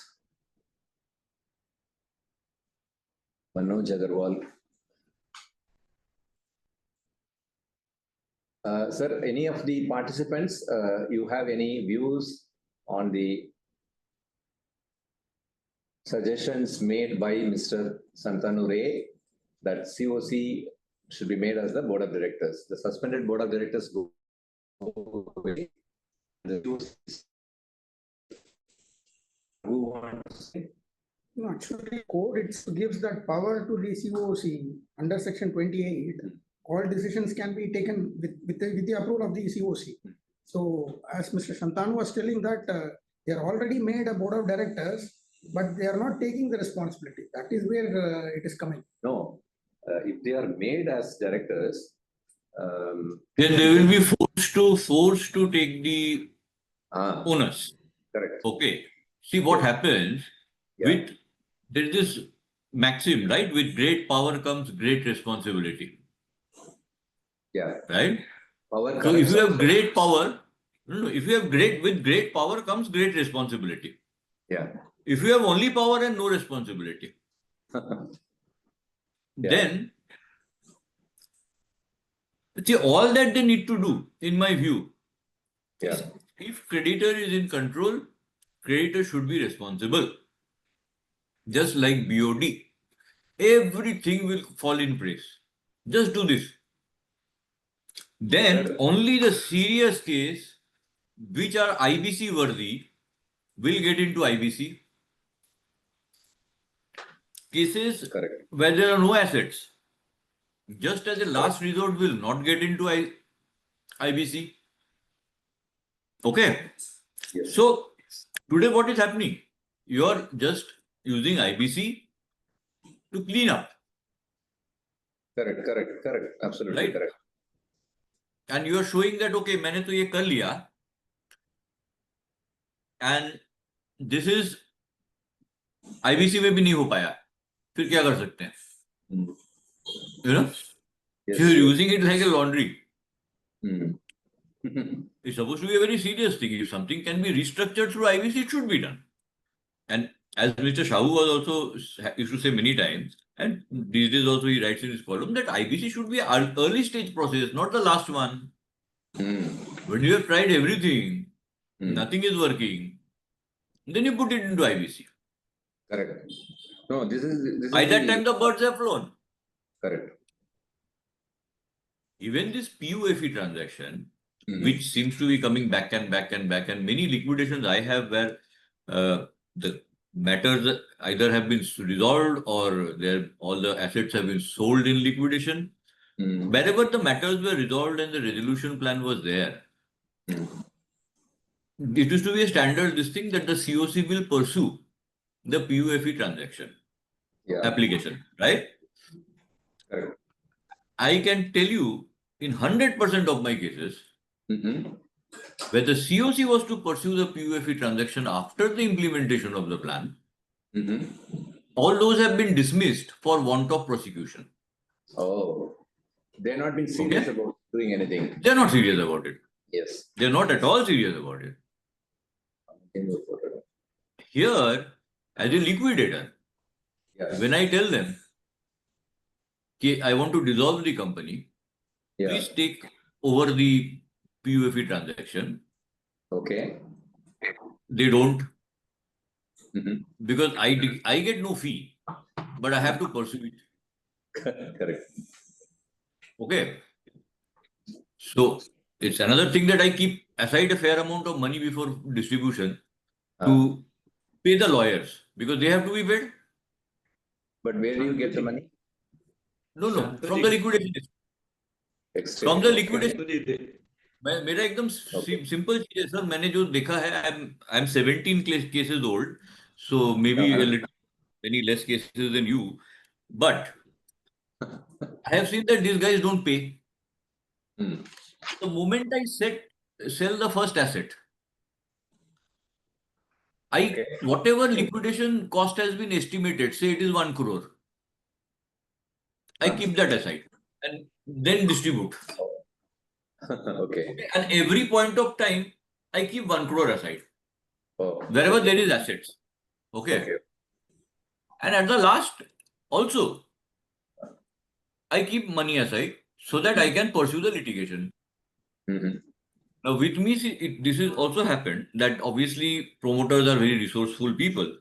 Manoj Agarwal. Sir, any of the participants, you have any views on the suggestions made by Mr. Santanu Ray that CoC should be made as the board of directors? The suspended board of directors go away. Who wants? No, actually, code it gives that power to the CoC under section 28. All decisions can be taken with the approval of the CoC. So, as Mr. Shantanu was telling that they are already made a board of directors, but they are not taking the responsibility. That is where it is coming. No, if they are made as directors, then they will be forced to take the onus. Correct. Okay. See what happens with there is this maxim, right? With great power comes great responsibility. Yeah. Right? Power so if you have great power, if you have with great power comes great responsibility. Yeah. If you have only power and no responsibility, then see all that they need to do, in my view, if creditor is in control, creditor should be responsible. Just like BOD, everything will fall in place. Just do this. Then only the serious case, which are IBC worthy, will get into IBC. Cases where there are no assets, just as a last resort, will not get into IBC. Okay. Yes. So today what is happening? You are just using IBC to clean up. Correct. Absolutely right? correct. And you are showing that, okay, मैंने तो ये कर लिया, and this is IBC में भी नहीं हो पाया, फिर क्या कर सकते हैं? You know? Yes, so you're using it like a laundry. Mm. It's supposed to be a very serious thing. If something can be restructured through IBC, it should be done. And as Mr. Shahu was also used to say many times, and these days also he writes in his column, that IBC should be an early stage process, not the last one. When you have tried everything, nothing is working, then you put it into IBC. Correct. No, this is By that time the birds have flown. Correct. Even this PUFE transaction, which seems to be coming back and back and back. And many liquidations I have where the matters either have been resolved or all the assets have been sold in liquidation. Wherever the matters were resolved and the resolution plan was there, it used to be a standard this thing that the CoC will pursue the PUFE transaction application, right? Correct. I can tell you in 100% of my cases, where the CoC was to pursue the PUFE transaction after the implementation of the plan, all those have been dismissed for want of prosecution. Oh, they're not been serious about doing anything. They're not serious about it. Yes. They're not at all serious about it. Here, as a liquidator, when I tell them, okay, I want to dissolve the company, please take over the PUFE transaction. Okay. They don't. Because I get no fee, but I have to pursue it. Correct. Okay. So it's another thing that I keep aside a fair amount of money before distribution to pay the lawyers because they have to be paid. But where do you get the money? No, from the liquidation. From the liquidation. मेरा एकदम simple चीज है sir. मैंने जो देखा है, I'm 17 cases old, so maybe a little many less cases than you, but I have seen that these guys don't pay. The moment I sell the first asset, whatever liquidation cost has been estimated, say it is 1 crore, I keep that aside and then distribute. Okay. And every point of time, I keep 1 crore aside. Wherever there is assets. Okay. And at the last, also, I keep money aside so that I can pursue the litigation. Now, with me, this has also happened that obviously promoters are very resourceful people.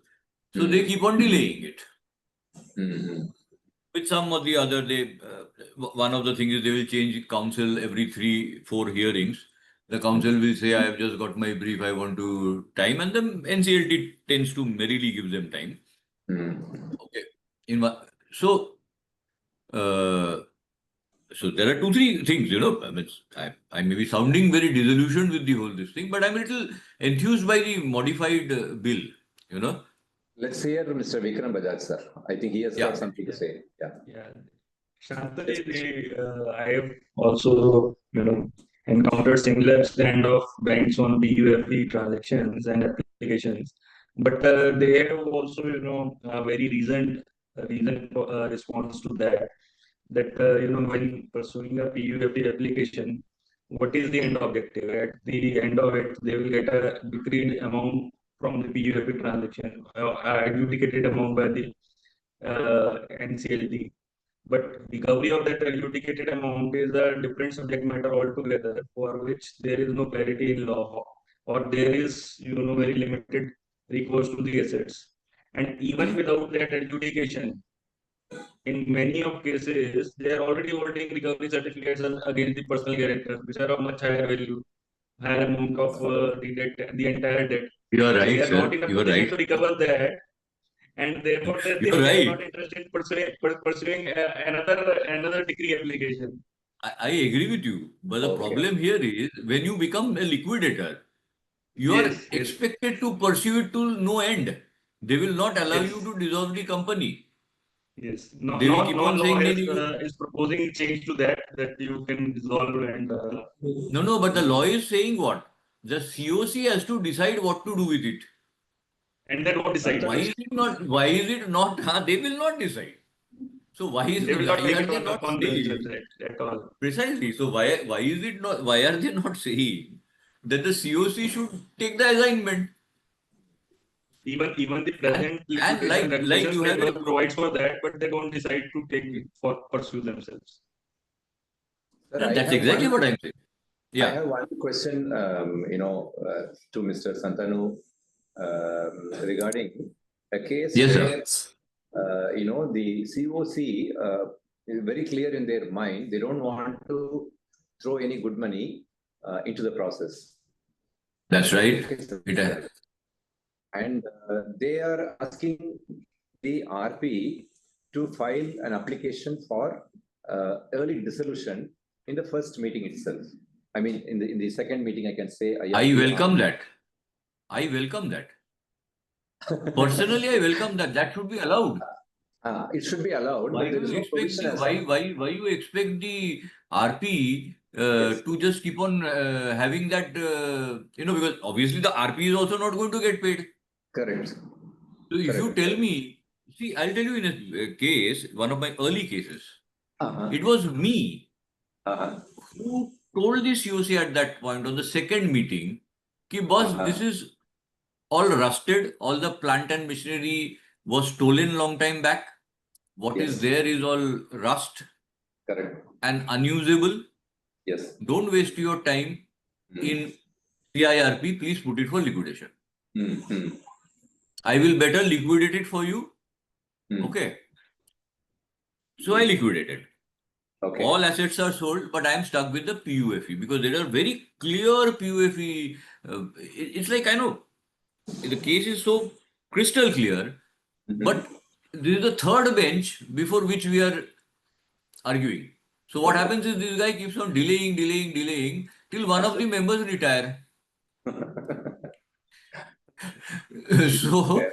So they keep on delaying it. With some or the other, one of the things is they will change counsel every 3-4 hearings. The counsel will say, I have just got my brief, I want to time, and the NCLT tends to merrily give them time. Okay. So there are 2-3 things, I mean, I may be sounding very disillusioned with the whole this thing, but I'm a little enthused by the modified bill, Let's hear Mr. Vikram Bajaj, sir. I think he has got something to say. Shantanu, I have also, encountered similar kind of banks on PUFE transactions and applications, but they have also, a very reasoned response to that. That when pursuing a PUFE application, what is the end objective? At the end of it, they will get a decreed amount from the PUFE transaction, adjudicated amount by the NCLT. But recovery of that adjudicated amount is a different subject matter altogether, for which there is no clarity in law, or there is very limited recourse to the assets. And even without that adjudication, in many of cases, they are already holding recovery certificates against the personal guarantors, which are of much higher value, higher amount of the debt, the entire debt. You are right, they are sir. not in a You are position right. to recover that, and therefore they are not interested in pursuing another decree application. I agree with you, but the problem here is when you become a liquidator, you are expected to pursue it to no end. They will not allow you to dissolve the company. Yes, They will keep on saying is proposing change to that you can dissolve and. No, but the law is saying what? The CoC has to decide what to do with it. And then what decides? Why is it not? They will not decide. So why is they will not why take are it they not on saying at all? Precisely. So why is it not? Why are they not saying that the CoC should take the assignment? Even the present like you have provides for that, but they don't decide to take it for pursue themselves. Sir, that's exactly what I'm saying. I have one question, to Mr. Santanu regarding a case where, the CoC is very clear in their mind. They don't want to throw any good money into the process. That's right. It has. And they are asking the RP to file an application for early dissolution in the first meeting itself. I mean, in the second meeting, I can say. I welcome that. I welcome that. Personally, I welcome that. That should be allowed. It should be allowed. Why But there do is you no expect provision the, as why you expect the RP Yes. to just keep on having that, because obviously the RP is also not going to get paid. Correct. So if you tell me, see, I'll tell you in a case, one of my early cases, it was me who told the CoC at that point on the second meeting, ki boss, this is all rusted, all the plant and machinery was stolen long time back. What is Yes. there is all rust Correct. and unusable. Yes. Don't waste your time in CIRP. Please put it for liquidation. I will better liquidate it for you. Okay. So I liquidated. Okay. All assets are sold, but I am stuck with the PUFE because there are very clear PUFE. It's like, I know the case is so crystal clear, but this is the third bench before which we are arguing. So what happens is this guy keeps on delaying till one of the members retire. So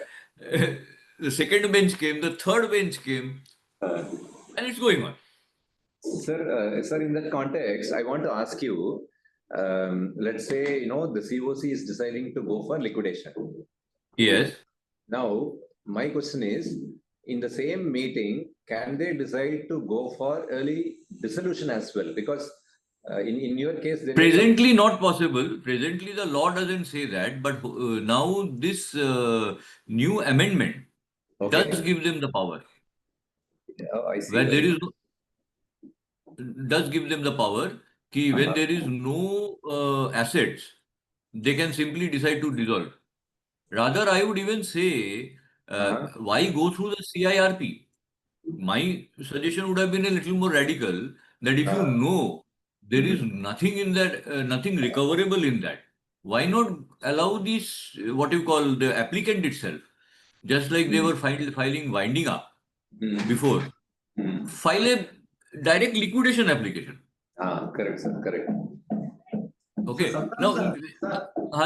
the second bench came, the third bench came, and it's going on. Sir, in that context, I want to ask you, let's say, the CoC is deciding to go for liquidation. Yes. Now, my question is, in the same meeting, can they decide to go for early dissolution as well? Because in your case, presently not possible. Presently, the law doesn't say that, but now this new amendment does give them the power. I see. Where there is does give them the power ki when there is no assets, they can simply decide to dissolve. Rather, I would even say, why go through the CIRP? My suggestion would have been a little more radical, that if you know there is nothing in that, nothing recoverable in that, why not allow this, what you call the applicant itself, just like they were filing winding up before, file a direct liquidation application. Correct, sir. Correct. Okay. Now,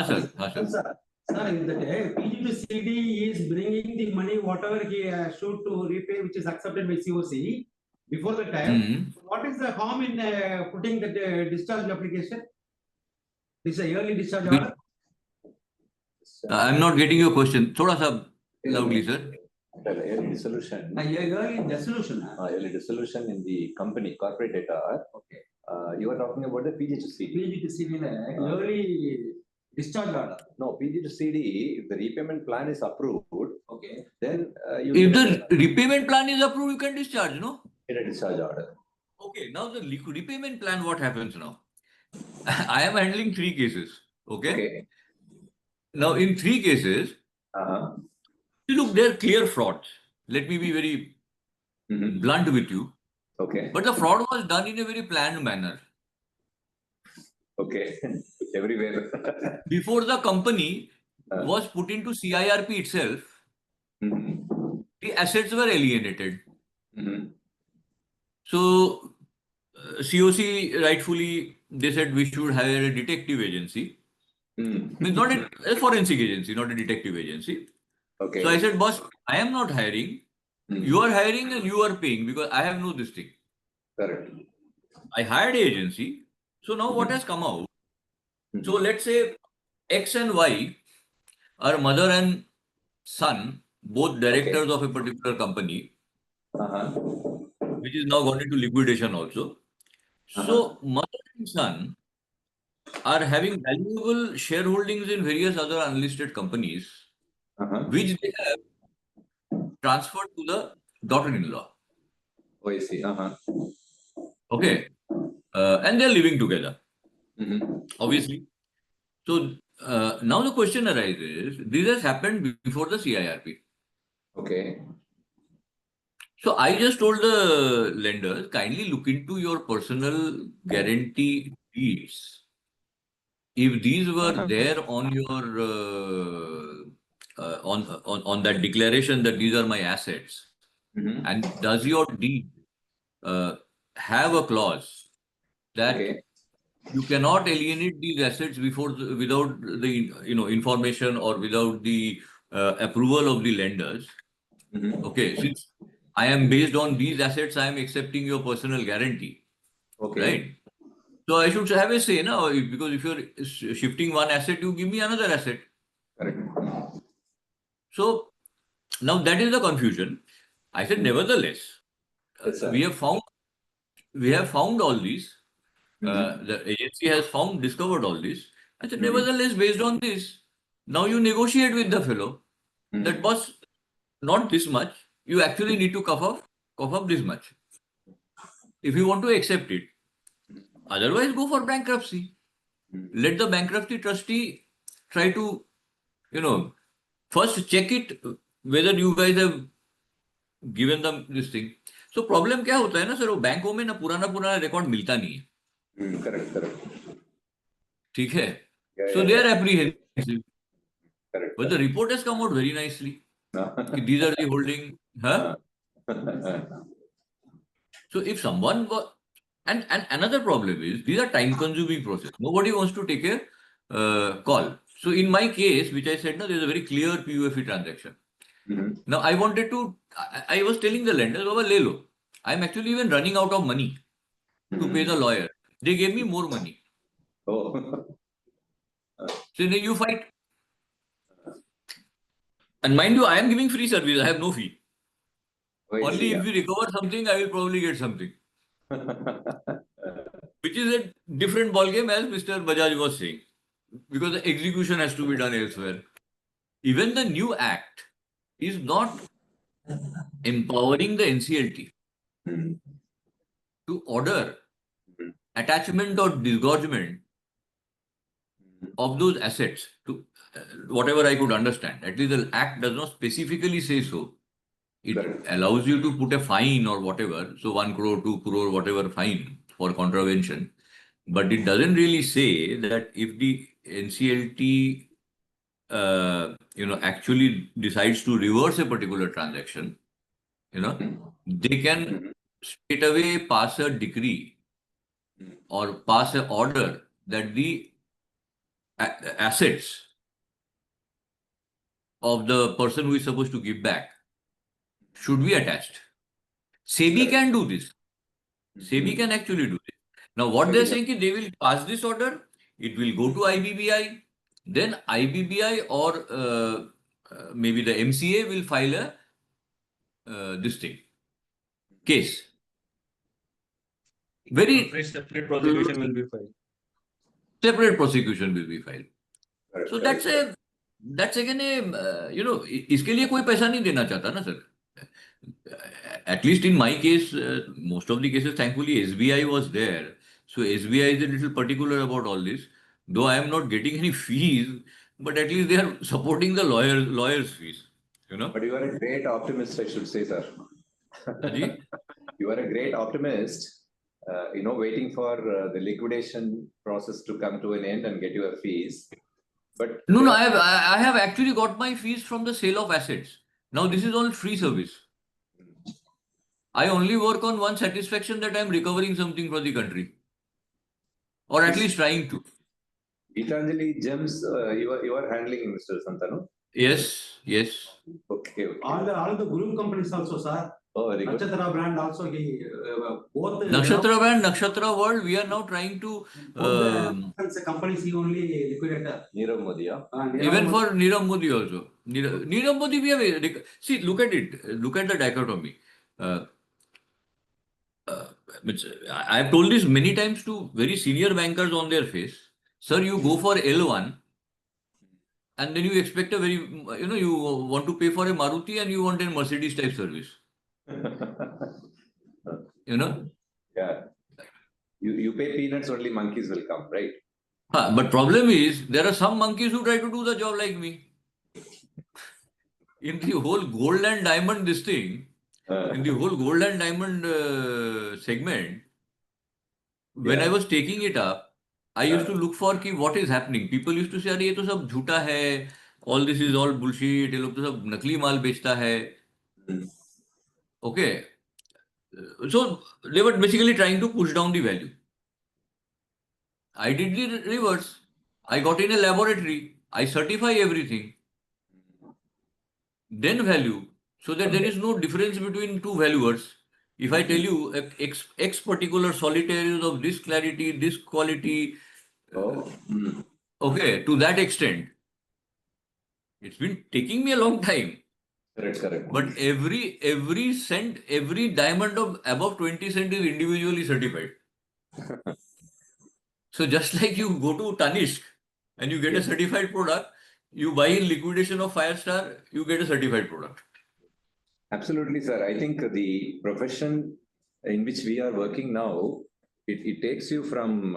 sir. Sir, in the day, PG to CD is bringing the money, whatever he should to repay, which is accepted by CoC before the time. What is the harm in putting the discharge application? This is a yearly discharge order. I'm not getting your question. Thoda sa loudly, sir. Early dissolution. Early dissolution. Early dissolution in the company, corporate data. Okay. You are talking about the PG to CD. PG to CD, early discharge order. No, PG to CD, if the repayment plan is approved, okay, then if the repayment plan is approved, you can discharge, no? In a discharge order. Okay, now the repayment plan, what happens now? I am handling 3 cases. Okay. Now, in 3 cases, look, they're clear frauds. Let me be very blunt with you. Okay. But the fraud was done in a very planned manner. Okay. Everywhere. Before the company was put into CIRP itself, the assets were alienated. So, CoC rightfully, they said we should hire a detective agency. Means not a forensic agency, not a detective agency. Okay. So I said, boss, I am not hiring. You are hiring and you are paying because I have no this thing. Correct. I hired an agency. So now what has come out? So let's say X and Y are mother and son, both directors of a particular company, which is now gone into liquidation also. So mother and son are having valuable shareholdings in various other unlisted companies, which they have transferred to the daughter-in-law. Oh, I see. Okay. And they're living together. Obviously. So now the question arises, this has happened before the CIRP. Okay. So I just told the lenders, kindly look into your personal guarantee deeds. if these were there on your on that declaration that these are my assets, and does your deed have a clause that you cannot alienate these assets without the information or without the approval of the lenders? Okay, since I am based on these assets, I am accepting your personal guarantee. Right? So I should have a say now, because if you're shifting one asset, you give me another asset. So now that is the confusion. I said, nevertheless, we have found all these. The agency has discovered all this. I said, nevertheless, based on this, now you negotiate with the fellow. That was not this much. You actually need to cough up this much if you want to accept it. Otherwise, go for bankruptcy. Let the bankruptcy trustee try to, first check it whether you guys have given them this thing. So problem क्या होता है ना sir, वो बैंकों में ना पुराना record मिलता नहीं है. Correct. ठीक है. So they are apprehensive. But the report has come out very nicely. These are the holding. Huh? So if someone was, and another problem is these are time-consuming process. Nobody wants to take a call. So in my case, which I said, there is a very clear PUFE transaction. Now I wanted to, I was telling the lenders, Baba, le lo. I'm actually even running out of money to pay the lawyer. They gave me more money. So then you fight. And mind you, I am giving free service. I have no fee. Only if we recover something, I will probably get something. Which is a different ballgame, as Mr. Bajaj was saying. Because the execution has to be done elsewhere. Even the new act is not empowering the NCLT to order attachment or disgorgement of those assets to whatever I could understand. At least the act does not specifically say so. It allows you to put a fine or whatever. So 1 crore, 2 crore, whatever fine for contravention. But it doesn't really say that if the NCLT actually decides to reverse a particular transaction, they can straight away pass a decree or pass an order that the assets of the person who is supposed to give back should be attached. SEBI can do this. SEBI can actually do this. Now what they're saying is they will pass this order, it will go to IBBI, then IBBI or maybe the MCA will file a case. Very separate prosecution will be filed. Separate prosecution will be filed. So that's again a इसके लिए कोई पैसा नहीं देना चाहता ना sir. At least in my case, most of the cases, thankfully, SBI was there. So SBI is a little particular about all this. Though I am not getting any fees, but at least they are supporting the lawyers' fees. But you are a great optimist, I should say, sir. You are a great optimist. Waiting for the liquidation process to come to an end and get your fees. But no, I have actually got my fees from the sale of assets. Now this is all free service. I only work on one satisfaction, that I am recovering something for the country, or at least trying to. Gitanjali Gems, you are handling, Mr. Santanu? Yes. Okay. All the group companies also, sir. Oh, very good. Nakshatra brand also, both Nakshatra brand, Nakshatra world, we are now trying to companies he only liquidator. Nirav Modi, even for Nirav Modi also. Nirav Modi, we have see, look at it. Look at the dichotomy. I have told this many times to very senior bankers on their face. Sir, you go for L1 and then you expect a very, you want to pay for a Maruti and you want a Mercedes type service. Yeah. You pay peanuts, only monkeys will come, right? But problem is, there are some monkeys who try to do the job like me. In the whole gold and diamond in the whole gold and diamond segment, when I was taking it up, I used to look for ki what is happening. People used to say, "अरे ये तो सब झूठा है. All this is all bullshit. ये लोग तो सब नकली माल बेचता है." Okay. So they were basically trying to push down the value. I did the reverse. I got in a laboratory. I certify everything. Then value. So that there is no difference between two valuers. If I tell you X particular solitaire is of this clarity, this quality, okay, to that extent, it's been taking me a long time. Correct. But every cent, every diamond of above 20 cent is individually certified. So just like you go to Tanishq and you get a certified product, you buy in liquidation of Firestar, you get a certified product. Absolutely, sir. I think the profession in which we are working now, it takes you from,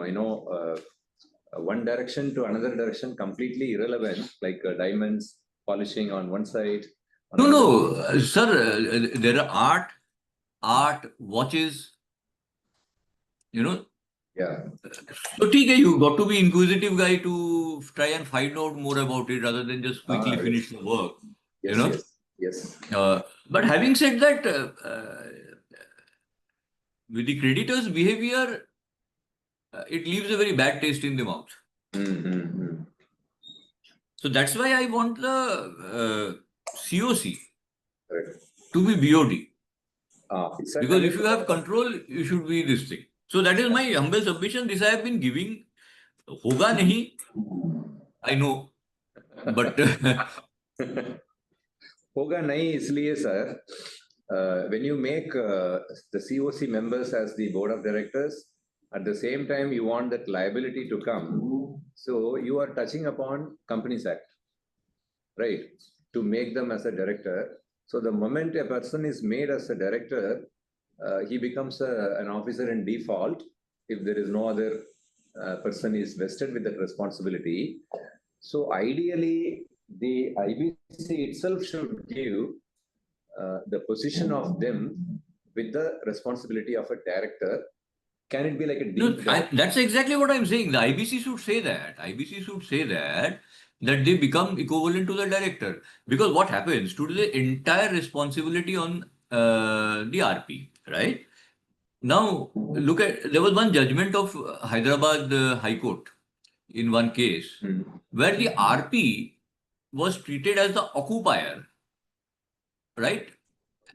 one direction to another direction, completely irrelevant, like diamonds polishing on one side. No, sir, there are art, watches, Yeah. So, okay, you got to be inquisitive guy to try and find out more about it rather than just quickly finish the work. Yes. But having said that, with the creditors' behavior, it leaves a very bad taste in the mouth. So that's why I want the CoC to be BOD. Because if you have control, you should be this thing. So that is my humble submission. This I have been giving. Hoga nahi, I know. But होगा नहीं इसलिए sir, when you make the CoC members as the board of directors, at the same time you want that liability to come, so you are touching upon Companies Act, right? To make them as a director. So the moment a person is made as a director, he becomes an officer in default if there is no other person is vested with that responsibility. So ideally, the IBC itself should give the position of them with the responsibility of a director. Can it be like a deep? No, that's exactly what I'm saying. The IBC should say that. IBC should say that they become equivalent to the director. Because what happens? Today, the entire responsibility on the RP, right? Now, look at, there was one judgment of Hyderabad High Court in one case where the RP was treated as the occupier, right?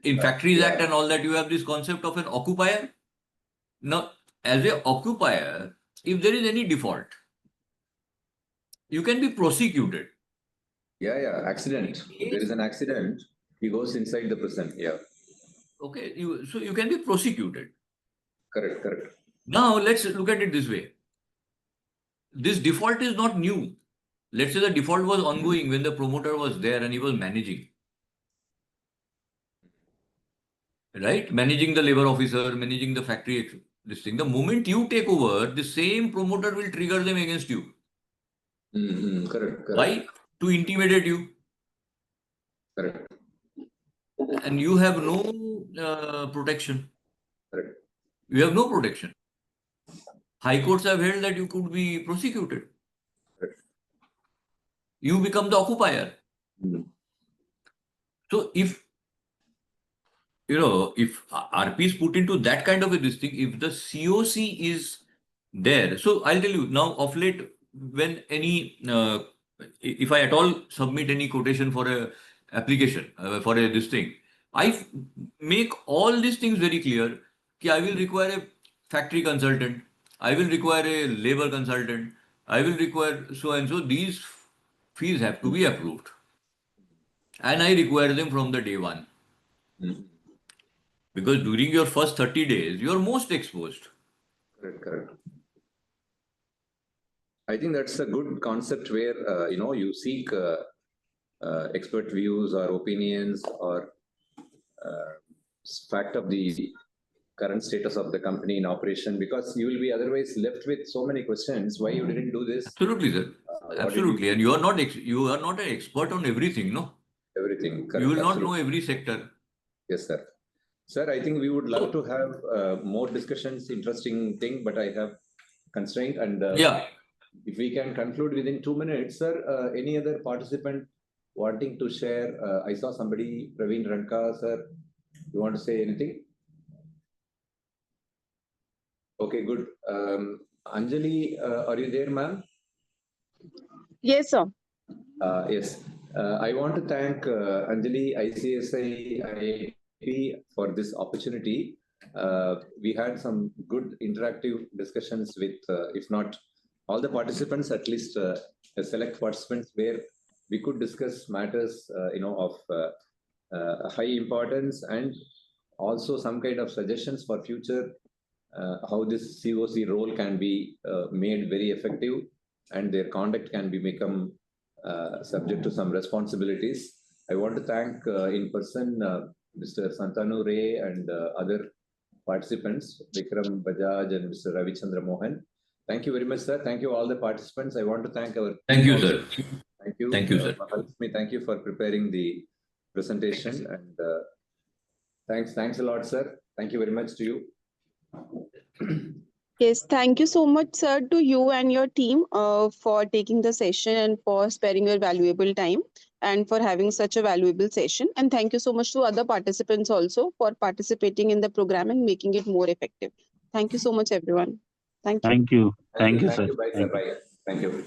In Factories Act and all that, you have this concept of an occupier. Now, as an occupier, if there is any default, you can be prosecuted. Yeah, accident. If there is an accident, he goes inside the prison. Yeah. Okay, so you can be prosecuted. Correct. Now, let's look at it this way. This default is not new. Let's say the default was ongoing when the promoter was there and he was managing. Right? Managing the labor officer, managing the factory, this thing. The moment you take over, the same promoter will trigger them against you. Correct. Why? To intimidate you. Correct. And you have no protection. Correct. You have no protection. High courts have held that you could be prosecuted. Correct. You become the occupier. So if RP is put into that kind of a this thing, if the CoC is there, so I'll tell you now of late, when any, if I at all submit any quotation for a application, for a this thing, I make all these things very clear. I will require a factory consultant, I will require a labor consultant, I will require so and so. These fees have to be approved. And I require them from the day one. Because during your first 30 days, you are most exposed. Correct. I think that's a good concept where, you seek expert views or opinions or fact of the current status of the company in operation, because you will be otherwise left with so many questions. Why you didn't do this? Absolutely, sir. Absolutely. And you are not an expert on everything, no? Everything. Correct. You will not know every sector. Yes, sir. Sir, I think we would love to have more discussions, interesting thing, but I have constraint. And Yeah. if we can conclude within 2 minutes, sir, any other participant wanting to share? I saw somebody, Praveen Ranka, sir. You want to say anything? Okay, good. Anjali, are you there, ma'am? Yes, sir. Yes. I want to thank Anjali, ICSI, IIP for this opportunity. We had some good interactive discussions with, if not all the participants, at least a select participants where we could discuss matters, of high importance, and also some kind of suggestions for future, how this CoC role can be made very effective and their conduct can be become subject to some responsibilities. I want to thank in person Mr. Santanu Ray and other participants, Vikram Bajaj and Mr. Ravichandra Mohan. Thank you very much, sir. Thank you all the participants. I want to thank our... Thank you, sir. Thank you. Thank you, sir. Mahalakshmi, thank you for preparing the presentation. And thanks a lot, sir. Thank you very much to you. Yes, thank you so much, sir, to you and your team for taking the session and for sparing your valuable time and for having such a valuable session. And thank you so much to other participants also for participating in the program and making it more effective. Thank you so much, everyone. Thank you. Thank you. Thank you, sir. bye, sir. Bye. Thank you.